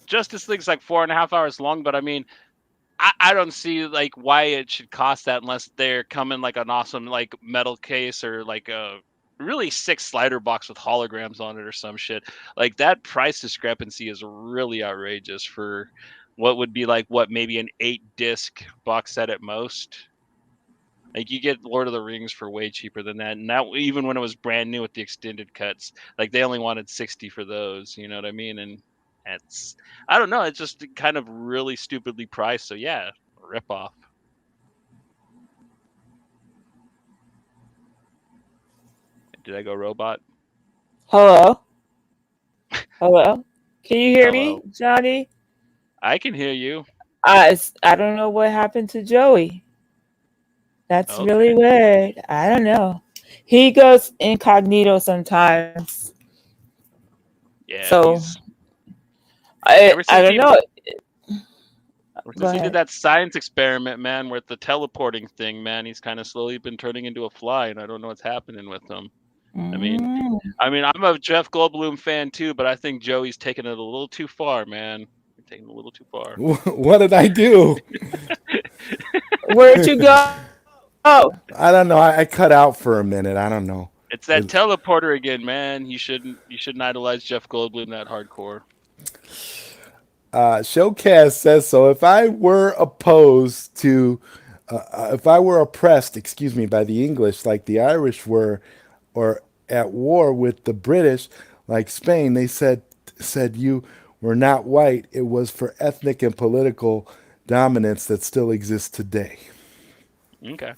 Justice League's like 4.5 hours long, but I mean, I don't see like why it should cost that unless they're coming like an awesome like metal case or like a really sick slider box with holograms on it or some shit. Like that price discrepancy is really outrageous for what would be like what maybe an 8 disc box set at most. Like you get Lord of the Rings for way cheaper than that, and that even when it was brand new with the extended cuts, like they only wanted 60 for those. You know what I mean? And it's I don't know, it's just kind of really stupidly priced. So yeah, ripoff. Did I go robot?
Hello? Hello? Can you hear me,
Hello.
Johnny?
I can hear you.
I don't know what happened to Joey. That's
Okay.
really weird. I don't know. He goes incognito sometimes.
Yeah,
So
he's
I
ever
I
since
don't
he
know.
ever
Go
since he did
ahead.
that science experiment, man, with the teleporting thing, man, he's kind of slowly been turning into a fly, and I don't know what's happening with him. I mean,
Mm.
I'm a Jeff Goldblum fan too, but I think Joey's taking it a little too far, man. You're taking it a little too far.
What did I do?
Where'd you go?
I don't know. I cut out for a minute. I don't know.
It's that teleporter again, man. You shouldn't idolize Jeff Goldblum that hardcore.
Showcast says so. If I were oppressed, excuse me, by the English, like the Irish were, or at war with the British, like Spain, they said you were not white. It was for ethnic and political dominance that still exists today.
Okay.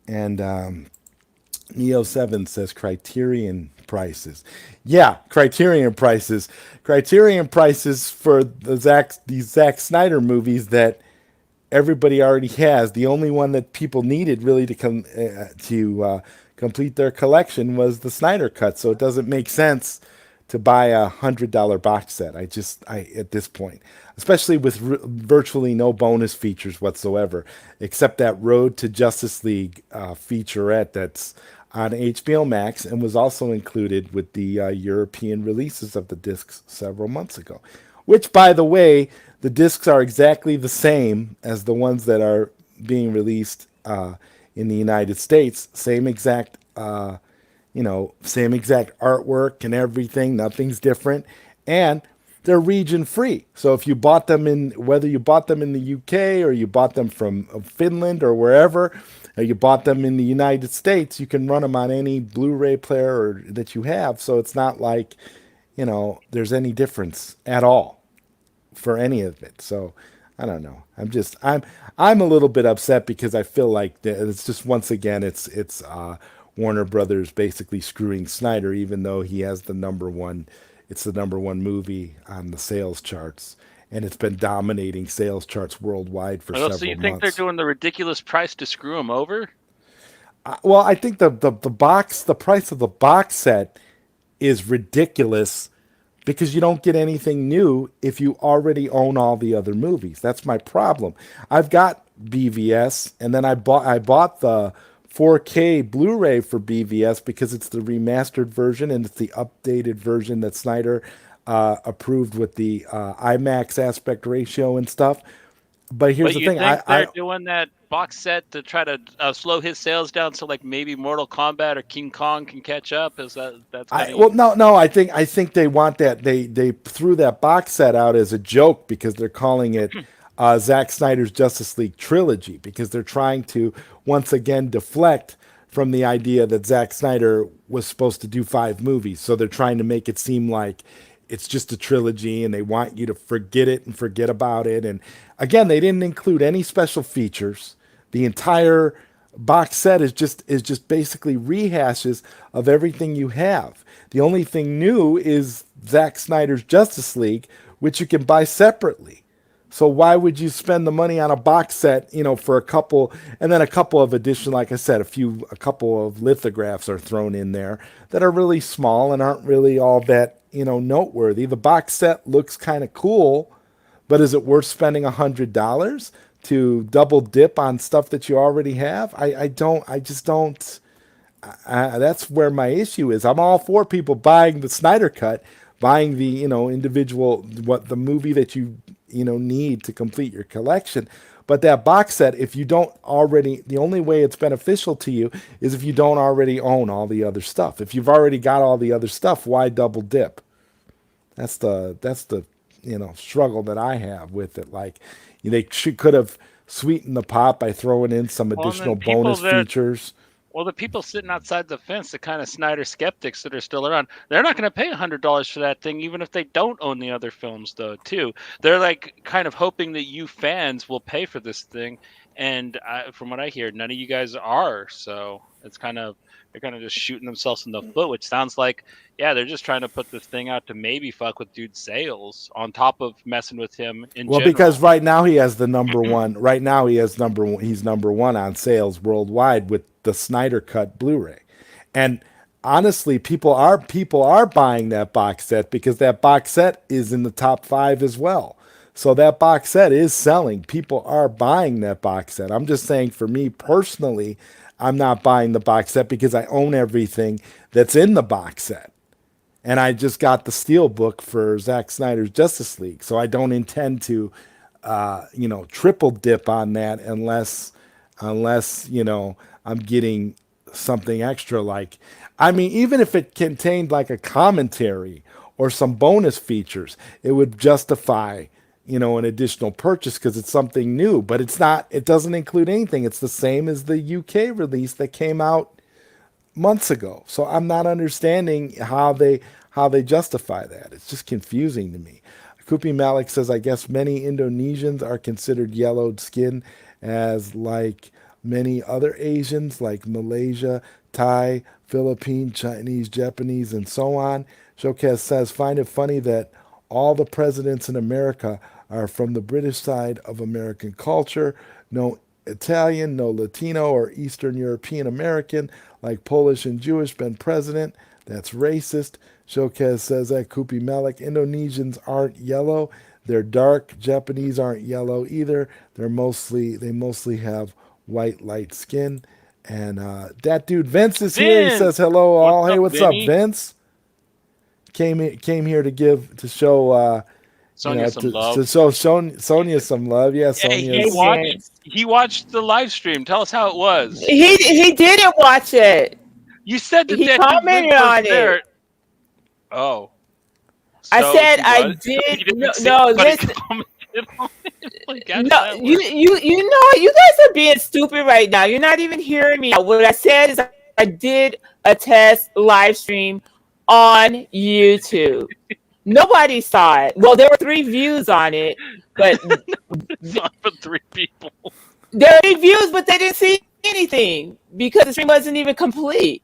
And Neo 7 says Criterion prices. Yeah, Criterion prices. Criterion prices for these Zack Snyder movies that everybody already has. The only one that people needed really to complete their collection was the Snyder cut. So it doesn't make sense to buy $100 box set. I at this point, especially with virtually no bonus features whatsoever, except that Road to Justice League featurette that's on HBO Max and was also included with the European releases of the discs several months ago. Which, by the way, the discs are exactly the same as the ones that are being released in the United States. Same exact artwork and everything. Nothing's different, and they're region free. So if you bought them whether you bought them in the UK or you bought them from Finland or wherever, or you bought them in the United States, you can run them on any Blu-ray player that you have. So it's not like there's any difference at all for any of it. So I don't know. I'm a little bit upset because I feel like it's just once again it's Warner Brothers basically screwing Snyder, even though he has the number one. It's the number one movie on the sales charts, and it's been dominating sales charts worldwide for
Oh, so you
several
think they're
months.
doing the ridiculous price to screw him over?
Well, I think the price of the box set is ridiculous because you don't get anything new if you already own all the other movies. That's my problem. I've got BVS, and then I bought the 4K Blu-ray for BVS because it's the remastered version and it's the updated version that Snyder approved with the IMAX aspect ratio and stuff. But here's
But
the
you
thing:
think they're doing that box set to try to slow his sales down so like maybe Mortal Kombat or King Kong can catch up? Is that's kind
Well,
of
no. I think they want that. They threw that box set out as a joke because they're calling it Zack Snyder's Justice League trilogy because they're trying to once again deflect from the idea that Zack Snyder was supposed to do 5 movies. So they're trying to make it seem like it's just a trilogy and they want you to forget it and forget about it. And again, they didn't include any special features. The entire box set is just basically rehashes of everything you have. The only thing new is Zack Snyder's Justice League, which you can buy separately. So why would you spend the money on a box set, for a couple, and then a couple of additional, like I said, a couple of lithographs are thrown in there that are really small and aren't really all that, noteworthy. The box set looks kind of cool, but is it worth spending $100 to double dip on stuff that you already have? I don't. I just don't. That's where my issue is. I'm all for people buying the Snyder cut, buying the individual what the movie that you need to complete your collection. But that box set, if you don't already, the only way it's beneficial to you is if you don't already own all the other stuff. If you've already got all the other stuff, why double dip? That's the struggle that I have with it. Like could have sweetened the pot by throwing in some
well, and
additional
then people
bonus
that
features.
Well, the people sitting outside the fence, the kind of Snyder skeptics that are still around, they're not going to pay $100 for that thing, even if they don't own the other films, though. Too, they're like kind of hoping that you fans will pay for this thing, and from what I hear, none of you guys are. So it's kind of they're kind of just shooting themselves in the foot, which sounds like, yeah, they're just trying to put this thing out to maybe fuck with dude's sales on top of messing with him in
Well, because
general.
right now he has the number one. Right now he has number one. He's number one on sales worldwide with the Snyder Cut Blu-ray, and honestly, people are buying that box set because that box set is in the top 5 as well. So that box set is selling. People are buying that box set. I'm just saying, for me personally, I'm not buying the box set because I own everything that's in the box set. And I just got the steel book for Zack Snyder's Justice League, so I don't intend to, triple dip on that unless I'm getting something extra. Like, I mean, even if it contained like a commentary or some bonus features, it would justify an additional purchase because it's something new. But it's not. It doesn't include anything. It's the same as the UK release that came out months ago. So I'm not understanding how they justify that. It's just confusing to me. Kupi Malik says, I guess many Indonesians are considered yellowed skin as like many other Asians like Malaysia, Thai, Philippine, Chinese, Japanese, and so on. Showcase says, find it funny that all the presidents in America are from the British side of American culture. No Italian, no Latino or Eastern European American, like Polish and Jewish, been president. That's racist. Showcase says that Kupi Malik, Indonesians aren't yellow. They're dark. Japanese aren't yellow either. They mostly have white, light skin. And that dude Vince is here. He says
Vince,
hello all.
what's
Hey,
up,
what's up,
Vinny?
Vince? Came here to show
Sonya some
to
love.
show Sonya some love. Yeah,
Hey,
Hey,
Sonya's.
Vince.
he watched the live stream. Tell us how it was.
He didn't watch it.
You said that
He
that dude Vince
commented
was
on it.
there. Oh,
I
so
said
he
I
was.
did.
You didn't
No,
see
no,
anybody
listen.
commented on it. Like, how does
No,
that
you
work?
you know you guys are being stupid right now. You're not even hearing me out. What I said is I did a test live stream on YouTube. Nobody saw it. Well, there were 3 views on it, but
It's on for 3 people.
there are 3 views, but they didn't see anything because the stream wasn't even complete.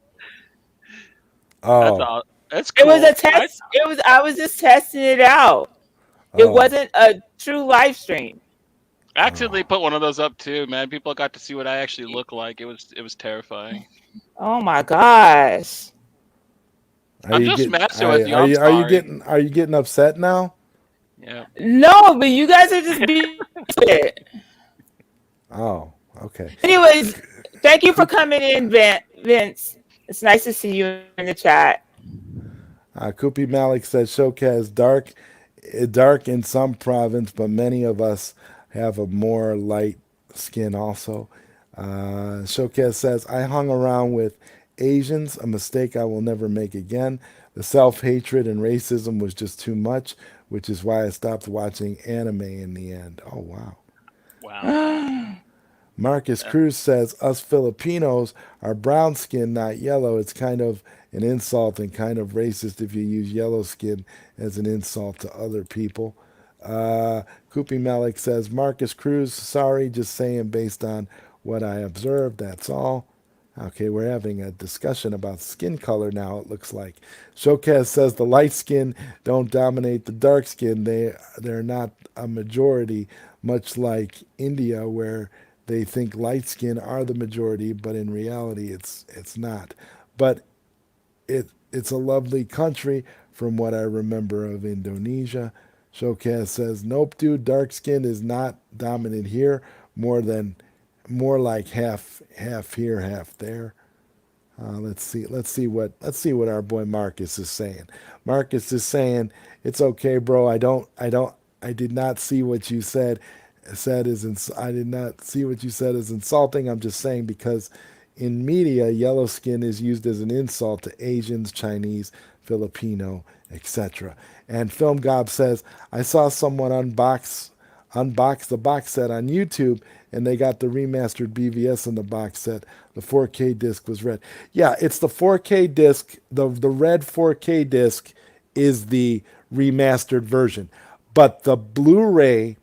That's
Oh,
all. That's
It was a
cool.
test. I was just testing it out. It
oh,
wasn't a true live stream.
I accidentally put one of those up too, man. People got to see what I actually look like. It was terrifying.
Oh my gosh.
are
I'm
you
just
getting
messing
are,
with you.
are
I'm
you are you
sorry.
getting upset now?
Yeah.
No, but you guys are just being stupid.
Oh, okay.
Anyways, thank you for coming in, Vince. It's nice to see you in the chat.
Kupi Malik says Showcase dark in some province, but many of us have a more light skin also. Showcase says I hung around with Asians, a mistake I will never make again. The self-hatred and racism was just too much, which is why I stopped watching anime in the end. Oh wow.
Wow.
Marcus Cruz says, us Filipinos are brown skin, not yellow. It's kind of an insult and kind of racist if you use yellow skin as an insult to other people. Kupi Malik says, Marcus Cruz, sorry, just saying based on what I observed, that's all. Okay, we're having a discussion about skin color now, it looks like. Showcase says the light skin don't dominate the dark skin. They're not a majority, much like India, where they think light skin are the majority, but in reality it's not. But it's a lovely country from what I remember of Indonesia. Showcase says, nope, dude, dark skin is not dominant here. More like half here, half there. Let's see what our boy Marcus is saying. Marcus is saying it's okay, bro. I did not see what you I did not see what you said as insulting. I'm just saying because in media, yellow skin is used as an insult to Asians, Chinese, Filipino, etc. And Film Gob says I saw someone unbox the box set on YouTube, and they got the remastered BVS in the box set. The 4K disc was red. Yeah, it's the 4K disc. The red 4K disc is the remastered version. But the Blu-ray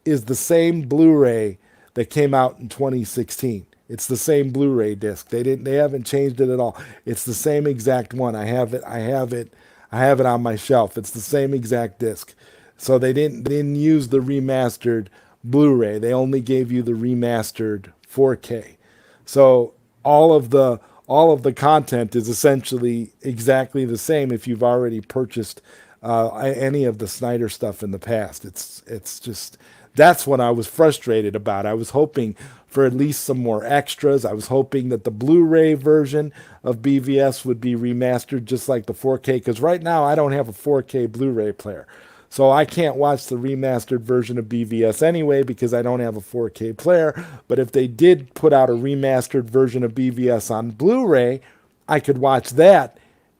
is the same Blu-ray that came out in 2016. It's the same Blu-ray disc. They haven't changed it at all. It's the same exact one. I have it on my shelf. It's the same exact disc. So they didn't use the remastered Blu-ray. They only gave you the remastered 4K. So all of the content is essentially exactly the same if you've already purchased any of the Snyder stuff in the past. It's just, that's what I was frustrated about. I was hoping for at least some more extras. I was hoping that the Blu-ray version of BVS would be remastered just like the 4K, because right now I don't have a 4K Blu-ray player. So I can't watch the remastered version of BVS anyway because I don't have a 4K player. But if they did put out a remastered version of BVS on Blu-ray, I could watch that.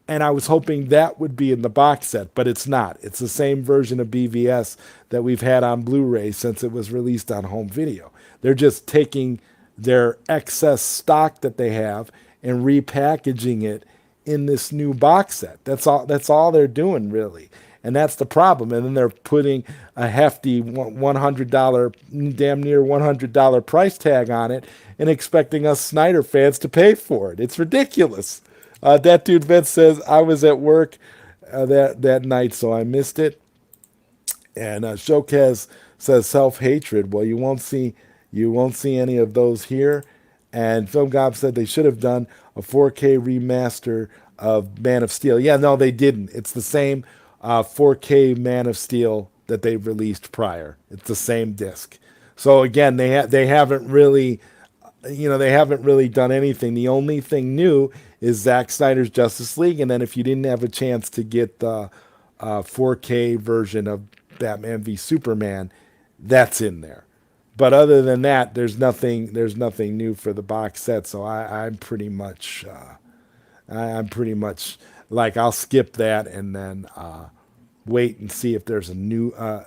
And I was hoping that would be in the box set, but it's not. It's the same version of BVS that we've had on Blu-ray since it was released on home video. They're just taking their excess stock that they have and repackaging it in this new box set. That's all they're doing, really. And that's the problem. And then they're putting a hefty $100, damn near $100 price tag on it and expecting us Snyder fans to pay for it. It's ridiculous. That dude Vince says, I was at work that night, so I missed it. And Showcase says self-hatred. Well, you won't see any of those here. And Film Gob said they should have done a 4K remaster of Man of Steel. Yeah, no, they didn't. It's the same 4K Man of Steel that they released prior. It's the same disc. So again, they haven't really done anything. The only thing new is Zack Snyder's Justice League, and then if you didn't have a chance to get the 4K version of Batman v Superman, that's in there. But other than that, there's nothing new for the box set. So I'm pretty much like, I'll skip that and then wait and see if there's a new a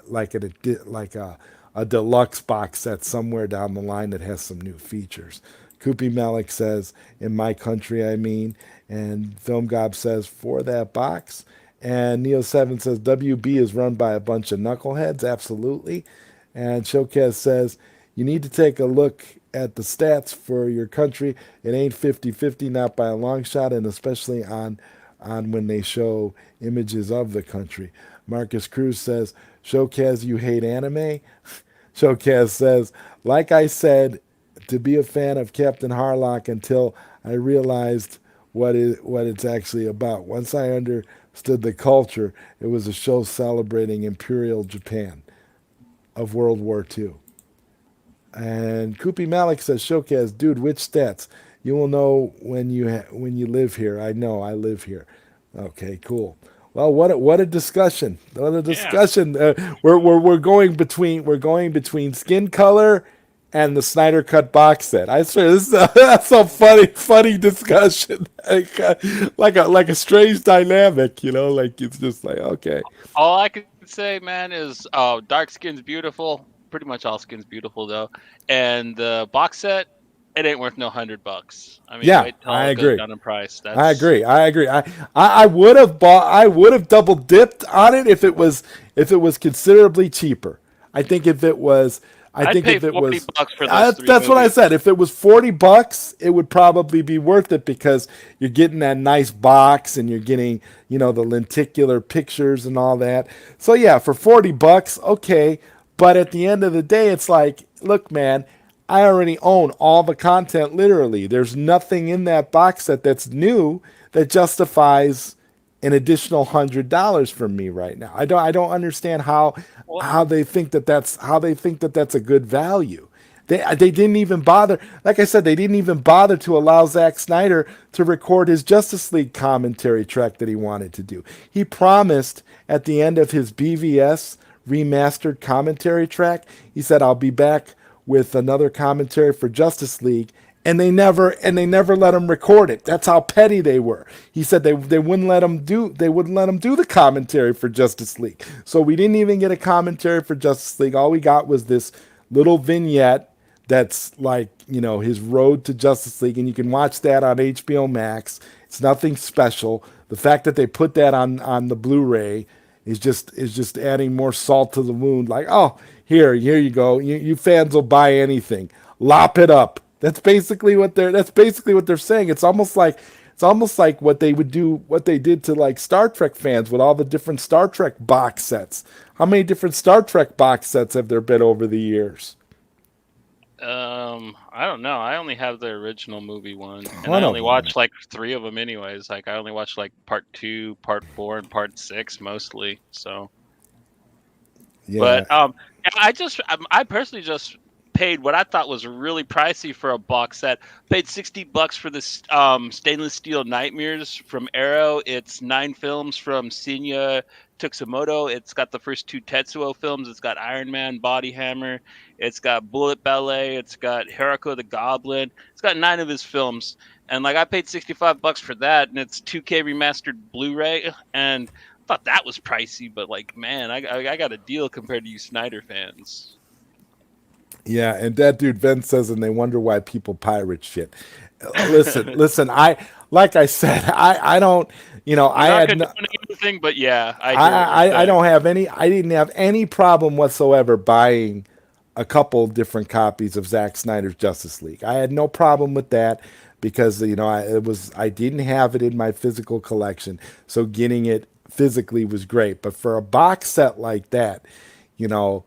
deluxe box set somewhere down the line that has some new features. Koopy Malik says, in my country, I mean. And Film Gob says, for that box. And Neo7 says, WB is run by a bunch of knuckleheads. Absolutely. And Showcase says, you need to take a look at the stats for your country. It ain't 50-50, not by a long shot, and especially on when they show images of the country. Marcus Cruz says, Showcase, you hate anime? Showcase says, like I said, to be a fan of Captain Harlock until I realized what it's actually about. Once I understood the culture, it was a show celebrating Imperial Japan of World War II. And Koopy Malik says, Showcase, dude, which stats? You will know when you live here. I know, I live here. Okay, cool. Well, what a discussion! What a discussion! Yeah. We're going between Skin Color and the Snyder Cut box set. I swear, that's a funny discussion, like a strange dynamic, like it's just like, okay.
All I can say, man, is dark skin's beautiful. Pretty much all skin's beautiful though, and the box set, it ain't worth no $100. I mean,
yeah, I agree.
Down in price.
I agree. I would have double dipped on it if it was considerably cheaper. I think if it was.
I'd pay $40 for those
that's
movies.
what I said. If it was $40, it would probably be worth it because you're getting that nice box and you're getting, the lenticular pictures and all that. So yeah, for $40, okay. But at the end of the day, it's like, look, man, I already own all the content. Literally, there's nothing in that box set that's new that justifies an additional $100 from me right now. I don't understand how they think that's a good value. They didn't even bother. Like I said, they didn't even bother to allow Zack Snyder to record his Justice League commentary track that he wanted to do. He promised at the end of his BVS remastered commentary track, he said, I'll be back with another commentary for Justice League, and they never let him record it. That's how petty they were. He said they wouldn't let him do the commentary for Justice League. So we didn't even get a commentary for Justice League. All we got was this little vignette that's like, his road to Justice League, and you can watch that on HBO Max. It's nothing special. The fact that they put that on the Blu-ray is just adding more salt to the wound. Like, oh, here you go. You fans will buy anything. Lop it up. That's basically what they're saying. It's almost like what they would do, what they did to like Star Trek fans with all the different Star Trek box sets. How many different Star Trek box sets have there been over the years?
I don't know. I only have the original movie one, and
One
I
of
only
them.
watched like 3 of them anyways. Like I only watched like part 2, part 4, and part 6 mostly. So,
Yeah.
but I personally just paid what I thought was really pricey for a box set. Paid $60 for this stainless steel Nightmares from Arrow. It's 9 films from Shinya Tsukamoto. It's got the first 2 Tetsuo films. It's got Iron Man, Body Hammer. It's got Bullet Ballet. It's got Haruko the Goblin. It's got 9 of his films. And like I paid $65 for that, and it's 2K remastered Blu-ray. And I thought that was pricey, but like, man, I got a deal compared to you Snyder fans.
Yeah, and that dude Vince says, and they wonder why people pirate shit. Listen. Like I said, I don't, I
Not
had
condoning anything, but yeah, I
I don't have any. I didn't have any problem whatsoever buying a couple different copies of Zack Snyder's Justice League. I had no problem with that because I didn't have it in my physical collection, so getting it physically was great. But for a box set like that, you know,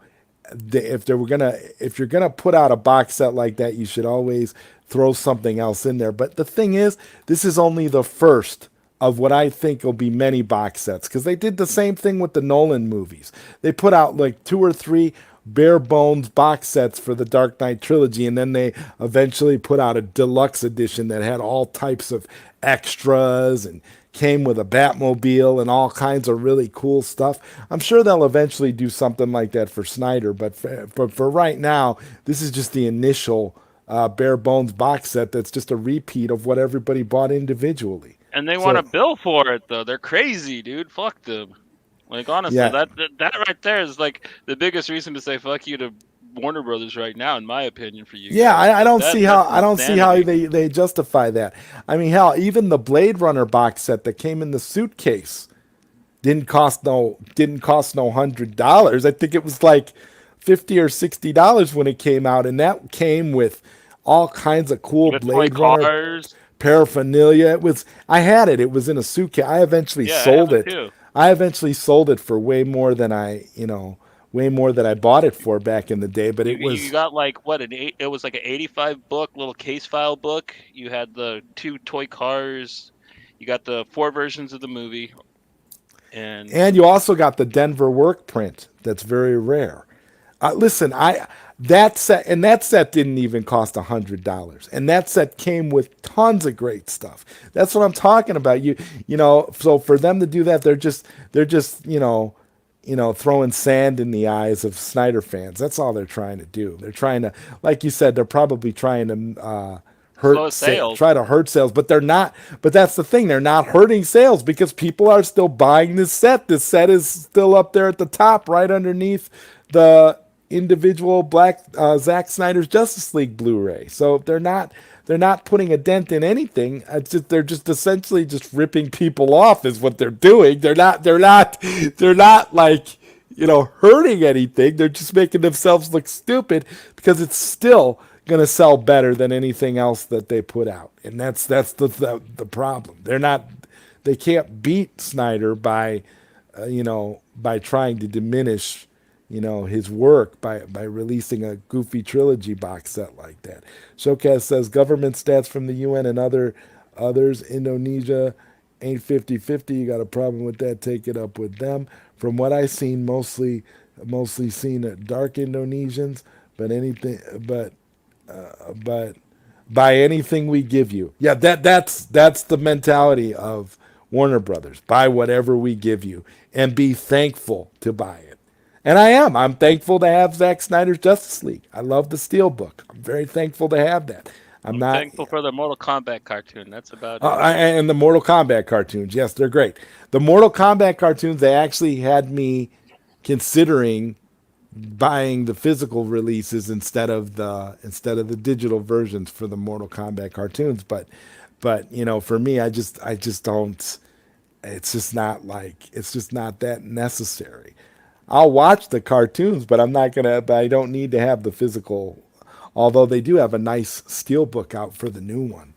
if you're gonna put out a box set like that, you should always throw something else in there. But the thing is, this is only the first of what I think will be many box sets, because they did the same thing with the Nolan movies. They put out like 2 or 3 bare bones box sets for the Dark Knight trilogy, and then they eventually put out a deluxe edition that had all types of extras and came with a Batmobile and all kinds of really cool stuff. I'm sure they'll eventually do something like that for Snyder, but for right now, this is just the initial bare bones box set that's just a repeat of what everybody bought individually.
And they
So-
want to bill for it though. They're crazy, dude. Fuck them. Like honestly,
Yeah.
that right there is like the biggest reason to say fuck you to Warner Brothers right now, in my opinion. For you,
Yeah,
guys.
I don't
That-
see how
insanity.
they justify that. I mean, hell, even the Blade Runner box set that came in the suitcase didn't cost no $100. I think it was like $50 or $60 when it came out, and that came with all kinds of cool
With toy
Blade Runner
cars.
paraphernalia. I had it. It was in a suitcase. I eventually
Yeah, I
sold
have
it.
it too.
I eventually sold it for way more than way more than I bought it for back in the day. But it was
You got like what it was like an 85 book little case file book. You had the 2 toy cars. You got the 4 versions of the movie, and
And you also got the Denver work print. That's very rare. Listen, that set didn't even cost $100, and that set came with tons of great stuff. That's what I'm talking about. So for them to do that, they're just throwing sand in the eyes of Snyder fans. That's all they're trying to do. They're trying to, like you said, they're probably trying to
Slow sales.
try to hurt sales, but they're not. But that's the thing, they're not hurting sales because people are still buying this set. This set is still up there at the top, right underneath the individual Zack Snyder's Justice League Blu-ray. So they're not putting a dent in anything. They're just essentially just ripping people off is what they're doing. They're not like hurting anything. They're just making themselves look stupid because it's still going to sell better than anything else that they put out. And that's the problem. They can't beat Snyder by trying to diminish his work by releasing a goofy trilogy box set like that. Showcase says government stats from the UN and others, Indonesia ain't 50-50. You got a problem with that, take it up with them. From what I've seen, mostly seen dark Indonesians, but buy anything we give you. Yeah, that's the mentality of Warner Brothers. Buy whatever we give you and be thankful to buy it. And I am. I'm thankful to have Zack Snyder's Justice League. I love the Steelbook. I'm very thankful to have that. I'm not
thankful for the Mortal Kombat cartoon. That's about it.
and the Mortal Kombat cartoons. Yes, they're great. The Mortal Kombat cartoons, they actually had me considering buying the physical releases instead of the digital versions for the Mortal Kombat cartoons. But for me, I just don't. It's just not that necessary. I'll watch the cartoons, but I don't need to have the physical. Although they do have a nice steelbook out for the new one.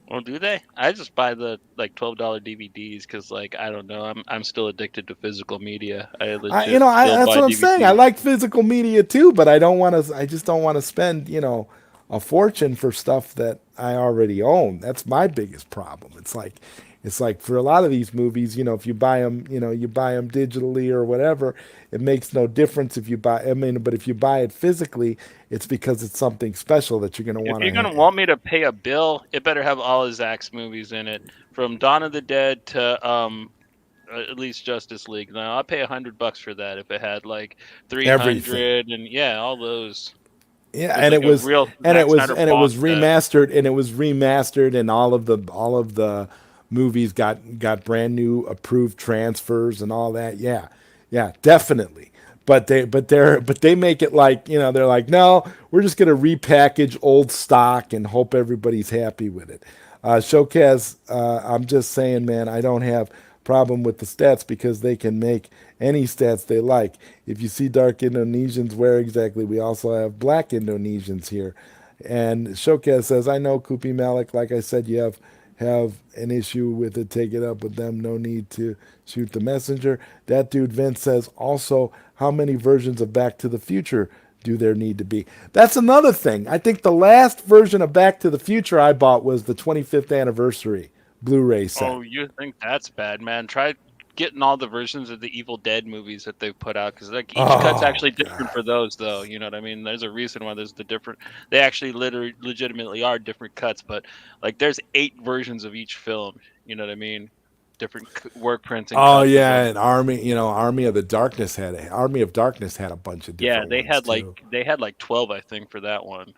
Well, do they? I just buy the like $12 DVDs because like I don't know, I'm still addicted to physical media. I
I,
legit
you know, I,
still
that's
buy
what I'm saying. I
DVDs.
like physical media too, but I don't want to. I just don't want to spend, a fortune for stuff that I already own. That's my biggest problem. It's like for a lot of these movies, if you buy them, you buy them digitally or whatever, it makes no difference if you buy. I mean, but if you buy it physically, it's because it's something special that you're going to
If
want
you're gonna
to.
want me to pay a bill, it better have all of Zach's movies in it, from Dawn of the Dead to at least Justice League. Now I'll pay $100 for that if it had like
Everything.
300 and yeah, all those.
Yeah,
If it's
and it
like a
was
real
and it
Zack
was
Snyder
and it
box
was
set.
remastered, and all of the movies got brand new approved transfers and all that. Yeah, yeah, definitely. But they make it like, they're like, no, we're just gonna repackage old stock and hope everybody's happy with it. Showcase, I'm just saying, man, I don't have problem with the stats because they can make any stats they like. If you see dark Indonesians, where exactly? We also have black Indonesians here. And Showcase says, I know Kupi Malik, like I said, you have an issue with it, take it up with them. No need to shoot the messenger. That dude Vince says, also, how many versions of Back to the Future do there need to be? That's another thing. I think the last version of Back to the Future I bought was the 25th anniversary Blu-ray set.
Oh, you think that's bad, man? Try getting all the versions of the Evil Dead movies that they've put out, because like each cut's
Oh
actually different
God.
for those, though. You know what I mean? There's a reason why there's the different. They actually literally legitimately are different cuts, but like there's 8 versions of each film. You know what I mean? Different work prints and
Oh
cuts of
yeah,
them.
and Army of Darkness had a bunch of
Yeah,
different ones too.
they had like 12, I think, for that one.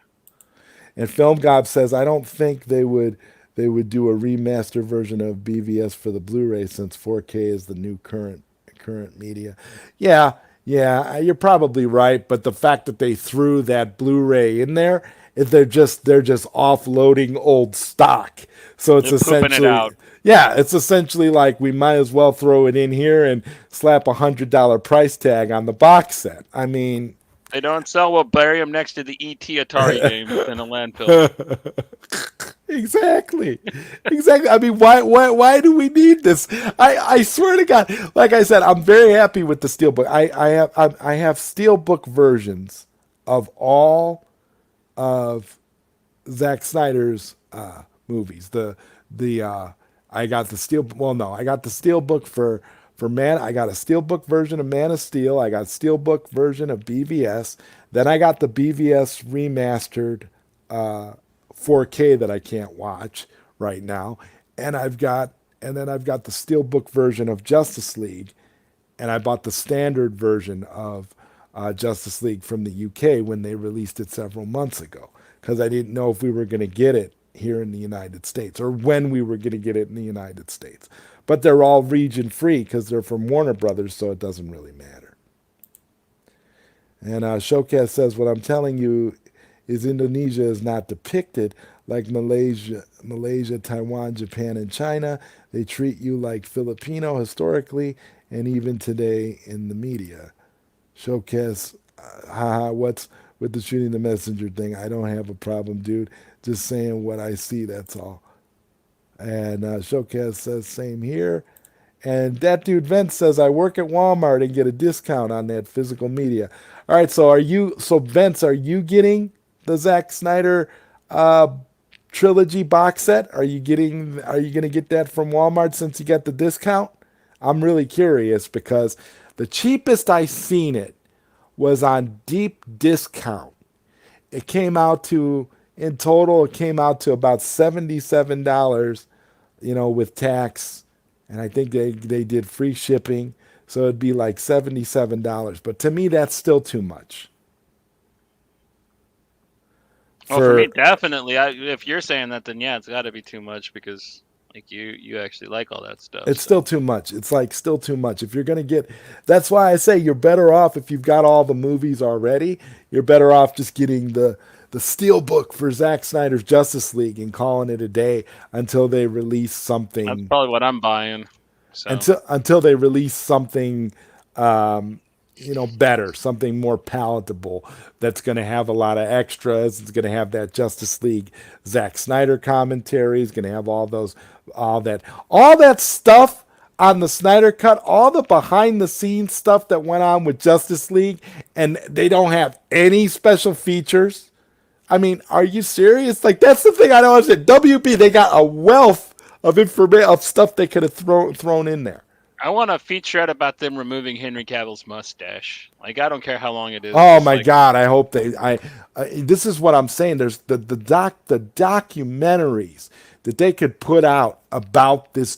And Film Gob says, I don't think they would do a remaster version of BVS for the Blu-ray since 4K is the new current media. Yeah, yeah, you're probably right, but the fact that they threw that Blu-ray in there, they're just offloading old stock. So it's
They're pooping it
essentially,
out.
yeah, it's essentially like we might as well throw it in here and slap $100 price tag on the box set. I mean,
They don't sell. We'll bury them next to the ET Atari games in a landfill.
exactly. Exactly. I mean, why do we need this? I swear to God, like I said, I'm very happy with the steelbook. I have steelbook versions of all of Zack Snyder's movies. I got the steel. Well, no, I got the steel book for Man. I got a steel book version of Man of Steel. I got steel book version of BVS. Then I got the BVS remastered 4K that I can't watch right now, and then I've got the steel book version of Justice League, and I bought the standard version of Justice League from the UK when they released it several months ago because I didn't know if we were going to get it here in the United States or when we were going to get it in the United States. But they're all region free because they're from Warner Brothers, so it doesn't really matter. And Showcast says, what I'm telling you is Indonesia is not depicted like Malaysia, Taiwan, Japan, and China. They treat you like Filipino historically and even today in the media. Showcase, haha, what's with the shooting the messenger thing? I don't have a problem, dude. Just saying what I see, that's all. And Showcase says, same here. And that dude Vince says, I work at Walmart and get a discount on that physical media. All right, so Vince, are you getting the Zack Snyder uh, trilogy box set? Are you gonna get that from Walmart since you got the discount? I'm really curious because the cheapest I seen it was on deep discount. It came out to in total it came out to about $77, with tax, and I think they did free shipping, so it'd be like $77. But to me, that's still too much
Well, for me,
for.
definitely. If you're saying that, then yeah, it's got to be too much because Like you actually like all that stuff.
It's
So
still too much. It's like still too much. If you're gonna get, that's why I say you're better off if you've got all the movies already. You're better off just getting the steel book for Zack Snyder's Justice League and calling it a day until they release
that's
something.
probably what I'm buying. So
Until they release something, um, better, something more palatable. That's going to have a lot of extras. It's going to have that Justice League Zack Snyder commentary. It's going to have all that stuff on the Snyder Cut, all the behind the scenes stuff that went on with Justice League, and they don't have any special features. I mean, are you serious? Like, that's the thing I don't understand. WB, they got a wealth of information of stuff they could have thrown in there.
I want a featurette about them removing Henry Cavill's mustache. Like, I don't care how long it is.
Oh
Just
my
like,
God! I hope this is what I'm saying. There's the documentaries that they could put out about this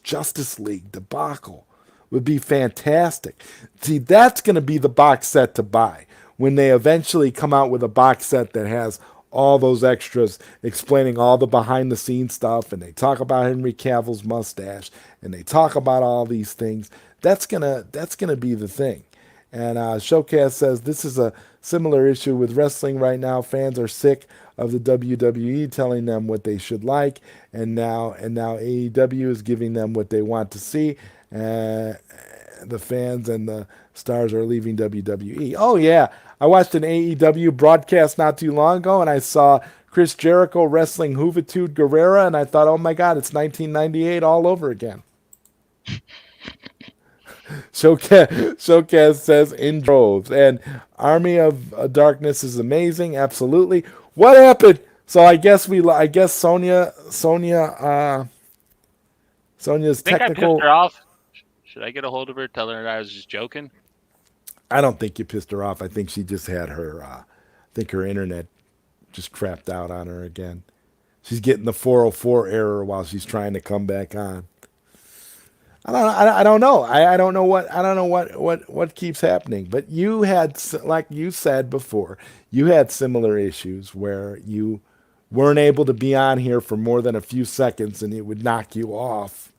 Justice League debacle would be fantastic. See, that's going to be the box set to buy when they eventually come out with a box set that has all those extras explaining all the behind the scenes stuff, and they talk about Henry Cavill's mustache, and they talk about all these things. That's gonna be the thing. And Showcast says this is a similar issue with wrestling right now. Fans are sick of the WWE telling them what they should like, and now AEW is giving them what they want to see. The fans and the stars are leaving WWE. Oh yeah, I watched an AEW broadcast not too long ago, and I saw Chris Jericho wrestling Juventud Guerrera, and I thought, oh my God, it's 1998 all over again. Showcast says in droves, and Army of Darkness is amazing, absolutely. What happened? So I guess Sonya's
think I
technical.
pissed her off. Should I get a hold of her, tell her I was just joking?
I don't think you pissed her off. I think she just had her. I think her internet just crapped out on her again. She's getting the 404 error while she's trying to come back on. I don't know. I don't know what keeps happening. But you had, like you said before, you had similar issues where you weren't able to be on here for more than a few seconds, and it would knock you off.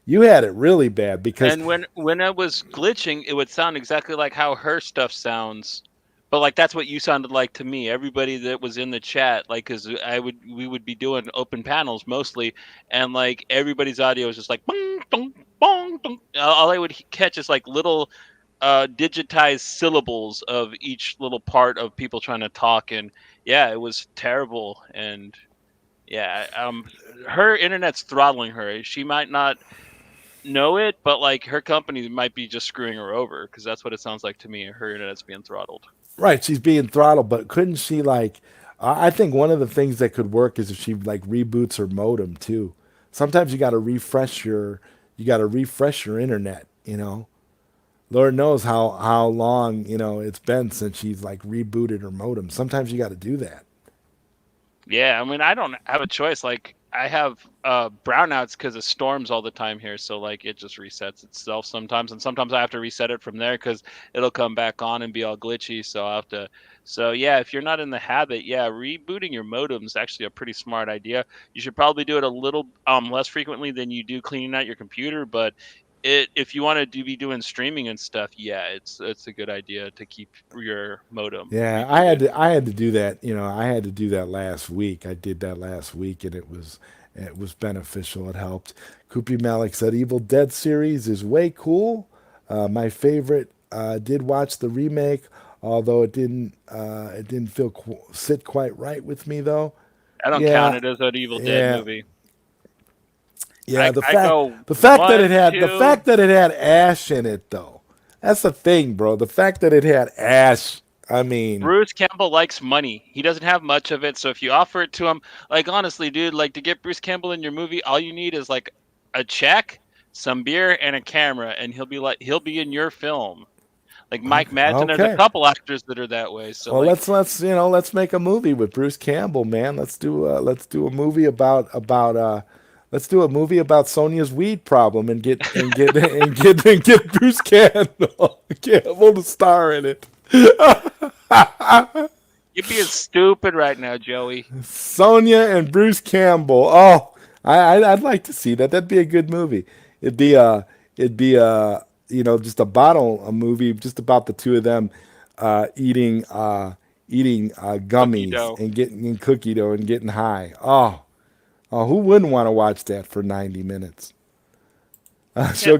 You had it really bad because
And when I was glitching, it would sound exactly like how her stuff sounds. But like that's what you sounded like to me. Everybody that was in the chat, like, because we would be doing open panels mostly, and like everybody's audio was just like bong, bong, bong, bong. All I would catch is like little digitized syllables of each little part of people trying to talk, and yeah, it was terrible. And yeah, her internet's throttling her. She might not know it, but like her company might be just screwing her over because that's what it sounds like to me. Her internet's being throttled.
right, she's being throttled, but couldn't she like? I think one of the things that could work is if she like reboots her modem too. Sometimes you got to refresh your internet. Lord knows how long it's been since she's like rebooted her modem. Sometimes you got to do that.
Yeah, I mean, I don't have a choice. Like, I have brownouts because of storms all the time here, so like it just resets itself sometimes, and sometimes I have to reset it from there because it'll come back on and be all glitchy. So I have to. So yeah, if you're not in the habit, yeah, rebooting your modem is actually a pretty smart idea. You should probably do it a little less frequently than you do cleaning out your computer, but if you want to be doing streaming and stuff, yeah, it's a good idea to keep your modem
Yeah,
rebooted.
I had to do that. I had to do that last week. I did that last week, and it was beneficial. It helped. Koopy Malik said Evil Dead series is way cool. My favorite. Did watch the remake, although it didn't sit quite right with me though.
I don't count
Yeah,
it as an Evil Dead
yeah,
movie.
yeah.
I go
The fact that
one,
it had the
two.
fact that it had Ash in it though. That's the thing, bro. The fact that it had Ash. I mean,
Bruce Campbell likes money. He doesn't have much of it, so if you offer it to him, like honestly, dude, like to get Bruce Campbell in your movie, all you need is like a check, some beer, and a camera, and he'll be in your film. Like Mike Madsen, there's a
okay.
couple actors that are that way. So
Well,
like,
let's make a movie with Bruce Campbell, man. Let's do a movie about let's do a movie about Sonia's weed problem and get Bruce Campbell to star in it.
you're being stupid right now, Joey.
Sonia and Bruce Campbell. Oh, I'd like to see that. That'd be a good movie. It'd be just a movie just about the two of them eating
Cookie
gummies
dough.
and getting in cookie dough and getting high. Oh, who wouldn't want to watch that for 90 minutes?
Yeah,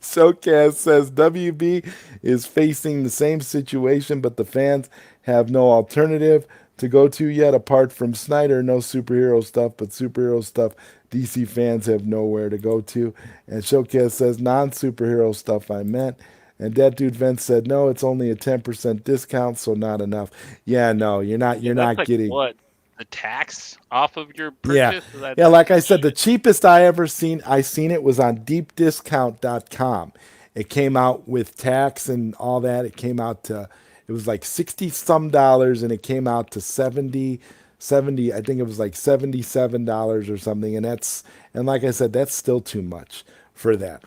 Showcast says WB is facing the same situation, but the fans have no alternative to go to yet apart from Snyder. No superhero stuff, but superhero stuff DC fans have nowhere to go to. And Showcast says non-superhero stuff I meant. And that dude Vince said no, it's only a 10% discount, so not enough. Yeah, no, you're not.
yeah,
You're
that's
not
like
getting.
what? The tax off of your
Yeah.
purchase?
Yeah,
That's
like I said, the cheapest I seen it was on deepdiscount.com. It came out with tax and all that. It was like 60 some dollars and it came out to 70. I think it was like $77 or something. And like I said, that's still too much for that,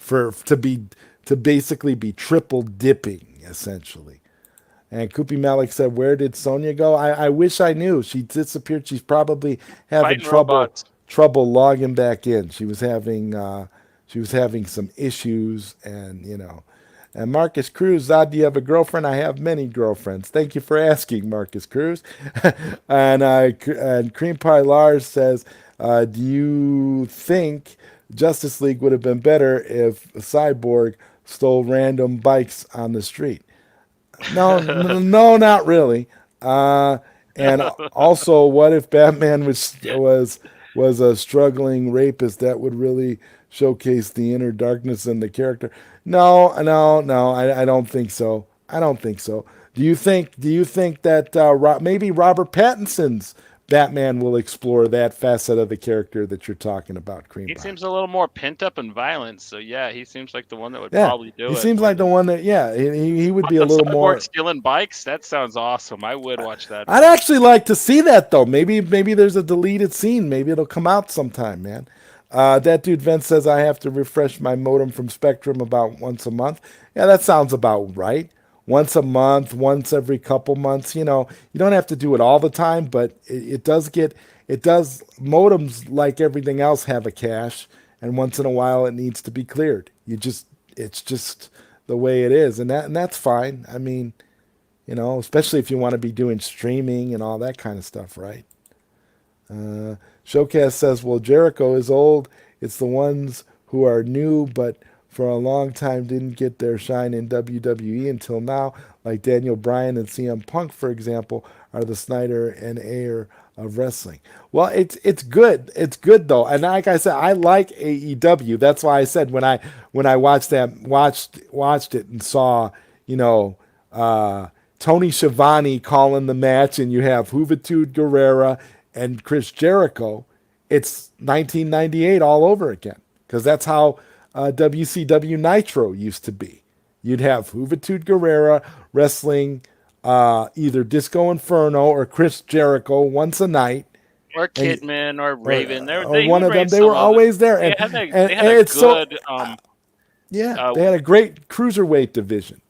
to basically be triple dipping essentially. And Koopy Malik said, "Where did Sonya go? I wish I knew. She disappeared. She's probably having
fighting robots.
trouble logging back in. She was having some issues, and And Marcus Cruz, Zod, do you have a girlfriend? I have many girlfriends. Thank you for asking, Marcus Cruz. And Cream Pie Lars says, do you think Justice League would have been better if Cyborg stole random bikes on the street? No, no, not really. And also, what if Batman was a struggling rapist? That would really showcase the inner darkness in the character. No, no, no. I don't think so. I don't think so. Do you think that maybe Robert Pattinson's Batman will explore that facet of the character that you're talking about, Cream
He
Pie?
seems a little more pent up and violent, so yeah, he seems like the one that would
Yeah,
probably do
he
it
seems
more
like the
than
one that, yeah, he would be a
the
little
cyborg
more.
stealing bikes. That sounds awesome. I would watch that
I'd
film.
actually like to see that though. Maybe there's a deleted scene. Maybe it'll come out sometime, man. That dude Vince says I have to refresh my modem from Spectrum about once a month. Yeah, that sounds about right. Once a month, once every couple months. You don't have to do it all the time, but it does get it does. Modems, like everything else, have a cache, and once in a while it needs to be cleared. It's just the way it is, and that's fine. I mean, especially if you want to be doing streaming and all that kind of stuff, right? Uh, Showcast says, well, Jericho is old. It's the ones who are new, but for a long time didn't get their shine in WWE until now, like Daniel Bryan and CM Punk, for example, are the Snyder and Ayer of wrestling. Well, it's good. It's good though, and like I said, I like AEW. That's why I said when I watched it and saw you know Tony Schiavone calling the match, and you have Juventud Guerrera and Chris Jericho. It's 1998 all over again because that's how WCW Nitro used to be. You'd have Juventud Guerrera wrestling either Disco Inferno or Chris Jericho once a night,
Or
and
Kidman or
or,
Raven.
or
He
one
would
of them.
raise
They
some
were
of it.
always there,
They
and
had a
and,
they had
and
a
it's so
good
yeah.
uh
They had a great cruiserweight division.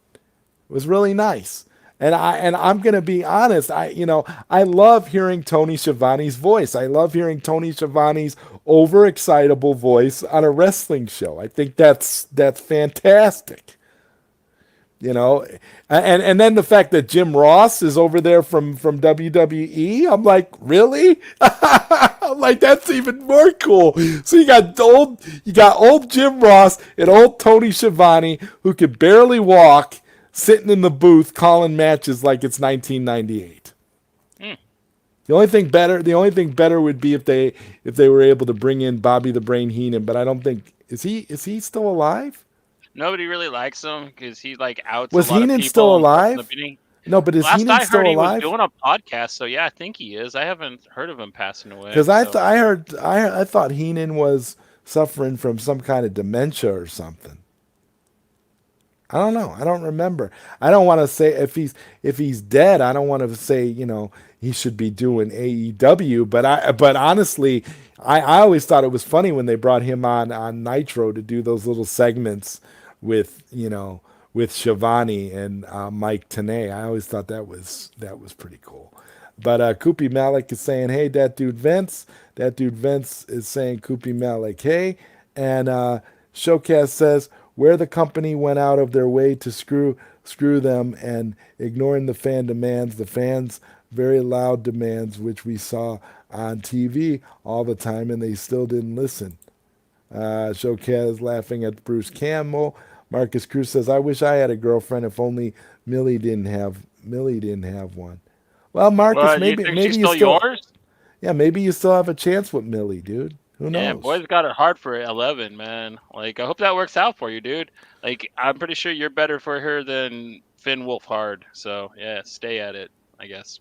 It was really nice. And I'm gonna be honest. I love hearing Tony Schiavone's voice. I love hearing Tony Schiavone's overexcitable voice on a wrestling show. I think that's fantastic. And then the fact that Jim Ross is over there from WWE, I'm like, really? I'm like, that's even more cool. So you got old Jim Ross and old Tony Schiavone who could barely walk, sitting in the booth calling matches like it's 1998.
hmm,
The only thing better would be if they were able to bring in Bobby the Brain Heenan, but I don't think is he still alive?
nobody really likes him because he like outs a
Was
lot of
Heenan still
people and stuff in the
alive?
beginning.
No, but is
Last
Heenan
I heard,
still
he was
alive?
doing a podcast, so yeah, I think he is. I haven't heard of him passing away.
Because I th-
So
I heard I thought Heenan was suffering from some kind of dementia or something. I don't know. I don't remember. I don't want to say if he's dead. I don't want to say he should be doing AEW. But honestly, I always thought it was funny when they brought him on Nitro to do those little segments with Shivani and Mike Tenay. I always thought that was pretty cool. But Koopy Malik is saying, "Hey, that dude Vince." That dude Vince is saying, "Koopy Malik, hey." And Showcast says, "Where the company went out of their way to screw them and ignoring the fan demands, the fans' very loud demands, which we saw on TV all the time, and they still didn't listen." Showcase laughing at Bruce Campbell. Marcus Cruz says, "I wish I had a girlfriend. If only Millie didn't have one." Well, Marcus,
Well, you
maybe
think she's
maybe you
still
still
yours?
yeah maybe you still have a chance with Millie, dude. Who
Yeah,
knows?
boys got it hard for 11, man. Like, I hope that works out for you, dude. Like, I'm pretty sure you're better for her than Finn Wolfhard. So, yeah, stay at it, I guess.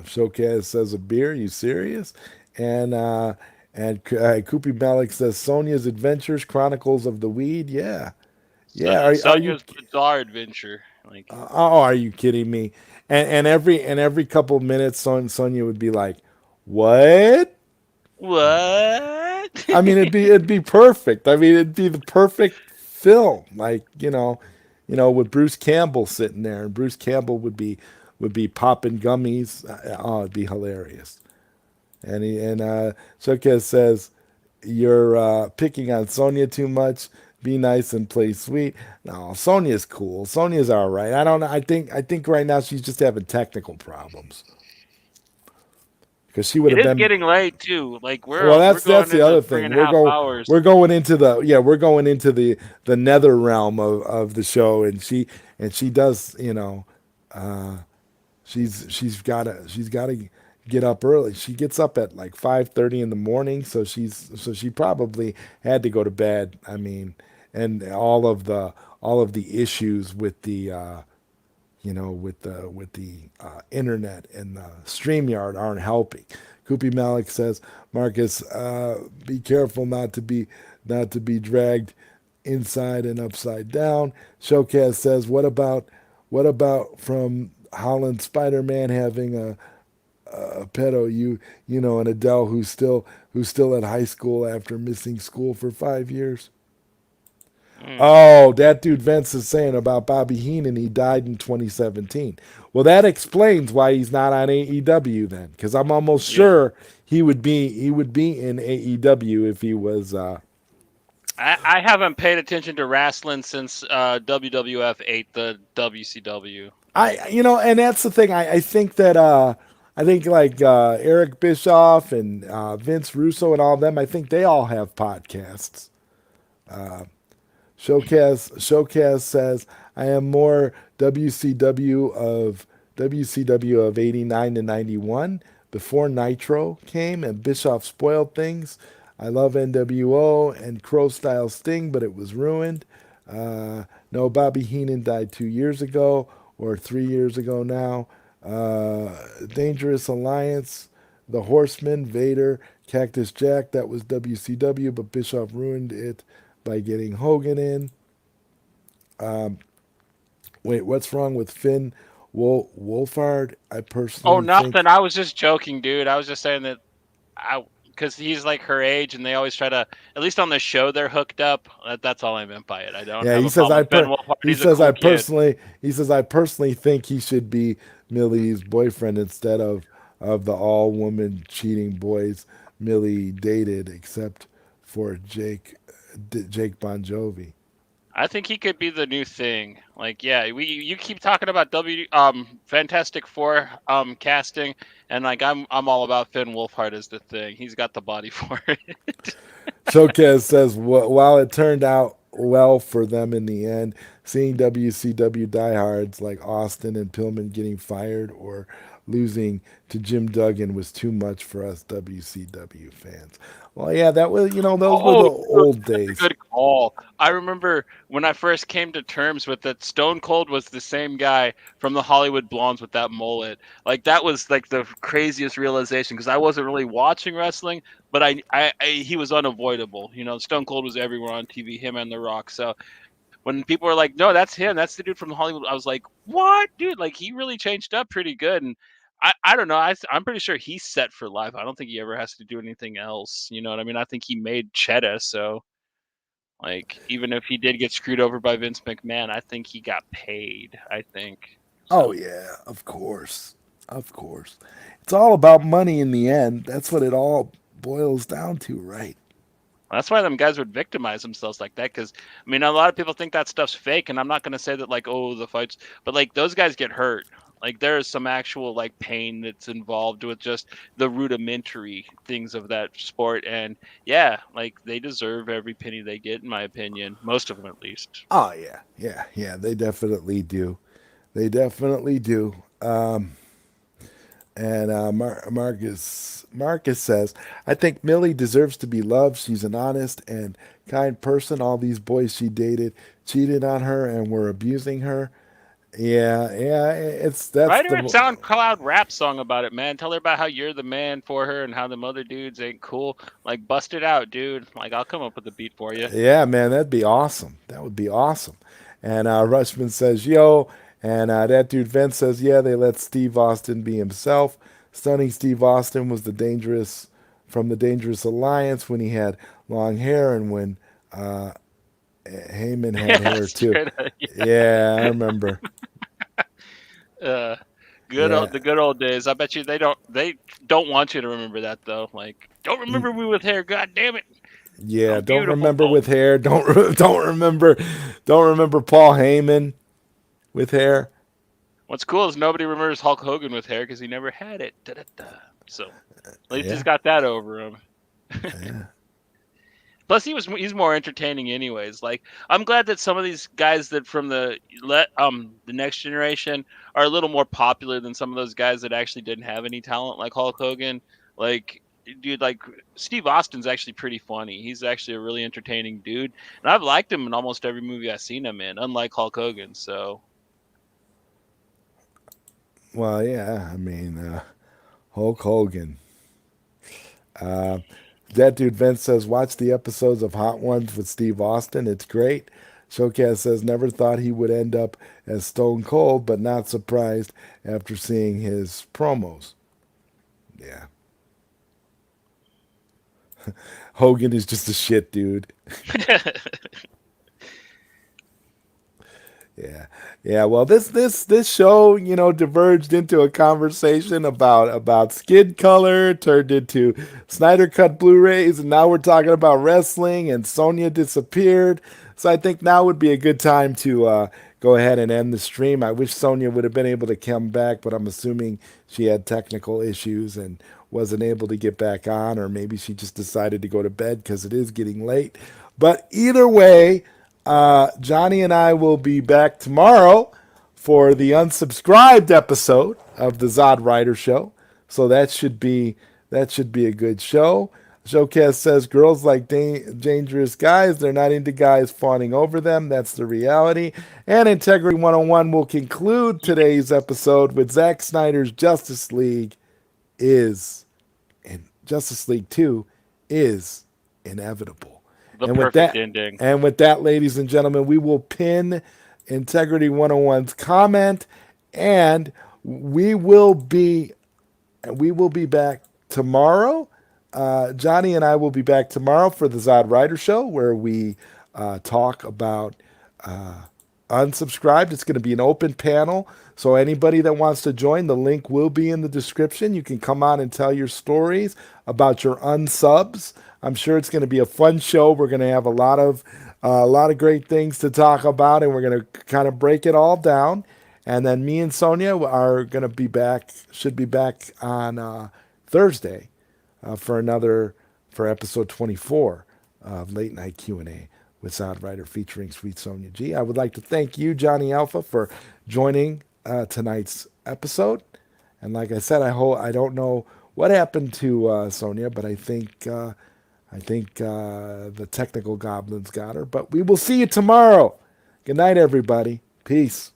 Showcase says a beer. You serious? And Koopy Malik says Sonia's Adventures Chronicles of the Weed. Yeah, yeah. Are you?
Sonya's bizarre adventure. Like,
Oh, are you kidding me? And every couple of minutes, Sonia would be like, "What?"
what?
I mean, it'd be perfect. I mean, it'd be the perfect film. Like with Bruce Campbell sitting there, and Bruce Campbell would be popping gummies. Oh, it'd be hilarious. And Showcase says you're picking on Sonya too much. Be nice and play sweet. No, Sonya's cool. Sonya's all right. I don't know. I think right now she's just having technical problems because she would
It
have
is
been.
getting late too. Like
Well,
we're
that's
going
the
into
other
three
thing.
and a half hours.
We're going into the nether realm of the show, and she does she's got to get up early. She gets up at like 5:30 in the morning, so she probably had to go to bed. I mean, and all of the issues with the internet and the StreamYard aren't helping. Koopy Malik says, "Marcus, be careful not to be dragged inside and upside down." Showcast says, "What about from Holland Spider-Man having a pedo? And Adele who's still at high school after missing school for 5 years."
Mm,
Oh, that dude Vince is saying about Bobby Heenan, he died in 2017. Well, that explains why he's not on AEW then, because I'm almost
yeah.
sure he would be in AEW if he was.
I haven't paid attention to wrestling since WWF ate the WCW. Like,
And that's the thing. I think like Eric Bischoff and Vince Russo and all of them. I think they all have podcasts. Showcast says I am more WCW of 89 to 91 before Nitro came and Bischoff spoiled things. I love NWO and Crow Style Sting, but it was ruined. No, Bobby Heenan died 2 years ago or 3 years ago now. Dangerous Alliance, The Horseman, Vader, Cactus Jack, that was WCW, but Bischoff ruined it by getting Hogan in. Wait, what's wrong with Finn Wolfhard? I
oh,
personally
nothing.
think.
I was just joking, dude. I was just saying that because he's like her age, and they always try to, at least on the show, they're hooked up. That's all I meant by it. I don't
Yeah,
have
he
a
says
problem
I
with Finn
per
Wolfhard.
he
He's a
says
cool
I
kid.
personally he says I personally think he should be Millie's boyfriend instead of the all woman cheating boys Millie dated, except for Jake Bon Jovi.
I think he could be the new thing. Like, yeah, you keep talking about Fantastic Four casting, and like I'm all about Finn Wolfhard as the thing. He's got the body for it.
Showcase says, while it turned out well for them in the end, seeing WCW diehards like Austin and Pillman getting fired or losing to Jim Duggan was too much for us WCW fans. Well, yeah, those were
Oh,
the
dude,
old
that's a
days.
good call. I remember when I first came to terms with it, Stone Cold was the same guy from the Hollywood Blondes with that mullet. Like that was like the craziest realization because I wasn't really watching wrestling, but he was unavoidable. Stone Cold was everywhere on TV, him and The Rock. So when people were like, "No, that's him. That's the dude from Hollywood," I was like, "What, dude? Like he really changed up pretty good." And I don't know. I'm pretty sure he's set for life. I don't think he ever has to do anything else. You know what I mean? I think he made Cheddar, so like even if he did get screwed over by Vince McMahon, I think he got paid. I think
Oh
so.
yeah, of course. Of course. It's all about money in the end. That's what it all boils down to, right?
That's why them guys would victimize themselves like that. Because I mean, a lot of people think that stuff's fake, and I'm not gonna say that like, oh, the fights, but like those guys get hurt. Like there is some actual like pain that's involved with just the rudimentary things of that sport, and yeah, like they deserve every penny they get, in my opinion. Most of them, at least.
Oh yeah, yeah, yeah. They definitely do. They definitely do. And Marcus says, I think Millie deserves to be loved. She's an honest and kind person. All these boys she dated cheated on her and were abusing her. Yeah, yeah. It's that's
Write her
the
a SoundCloud rap song about it, man. Tell her about how you're the man for her and how them other dudes ain't cool. Like, bust it out, dude. Like, I'll come up with a beat for you.
Yeah, man. That'd be awesome. That would be awesome. And Rushman says, yo. And that dude Vince says, yeah, they let Steve Austin be himself. Stunning Steve Austin was from the Dangerous Alliance when he had long hair and when Heyman had hair too.
Straight up,
Yeah, I remember.
uh,
Yeah,
the good old days. I bet you they don't want you to remember that though. Like, don't remember me with hair. God damn it.
yeah.
I'm
Don't
beautiful.
remember with hair. Don't remember Paul Heyman with hair.
What's cool is nobody remembers Hulk Hogan with hair because he never had it. Da-da-da. So at least
Yeah,
he's got that over him.
yeah.
Plus, he's more entertaining, anyways. Like, I'm glad that some of these guys that from the next generation are a little more popular than some of those guys that actually didn't have any talent, like Hulk Hogan. Like, dude, like Steve Austin's actually pretty funny. He's actually a really entertaining dude, and I've liked him in almost every movie I've seen him in. Unlike Hulk Hogan, so
Well, yeah. I mean, Hulk Hogan. Uh, that dude Vince says, watch the episodes of Hot Ones with Steve Austin. It's great. Showcast says, never thought he would end up as Stone Cold, but not surprised after seeing his promos. Yeah. Hogan is just a shit dude. Yeah, yeah. Well, this show, diverged into a conversation about skin color, turned into Snyder Cut Blu-rays, and now we're talking about wrestling. And Sonya disappeared, so I think now would be a good time to go ahead and end the stream. I wish Sonya would have been able to come back, but I'm assuming she had technical issues and wasn't able to get back on, or maybe she just decided to go to bed because it is getting late. But either way. Johnny and I will be back tomorrow for the unsubscribed episode of the ZodWriter show. So that should be a good show. Showcast says girls like dangerous guys. They're not into guys fawning over them. That's the reality. And Integrity 101 will conclude today's episode with Zack Snyder's Justice League and Justice League 2 is inevitable.
the
And with
perfect
that,
ending.
and with that, ladies and gentlemen, we will pin Integrity 101's comment, and we will be back tomorrow. Johnny and I will be back tomorrow for the ZodWriter show, where we talk about unsubscribed. It's going to be an open panel. So anybody that wants to join, the link will be in the description. You can come on and tell your stories about your unsubs. I'm sure it's going to be a fun show. We're going to have a lot of great things to talk about, and we're going to kind of break it all down. And then me and Sonia are going to be back. Should be back on Thursday for episode 24 of Late Night Q&A with ZodWriter featuring SweetSonjaG. I would like to thank you, Johnny Alpha, for joining tonight's episode. And like I said, I don't know what happened to Sonia, but I think the technical goblins got her. But we will see you tomorrow. Good night, everybody. Peace.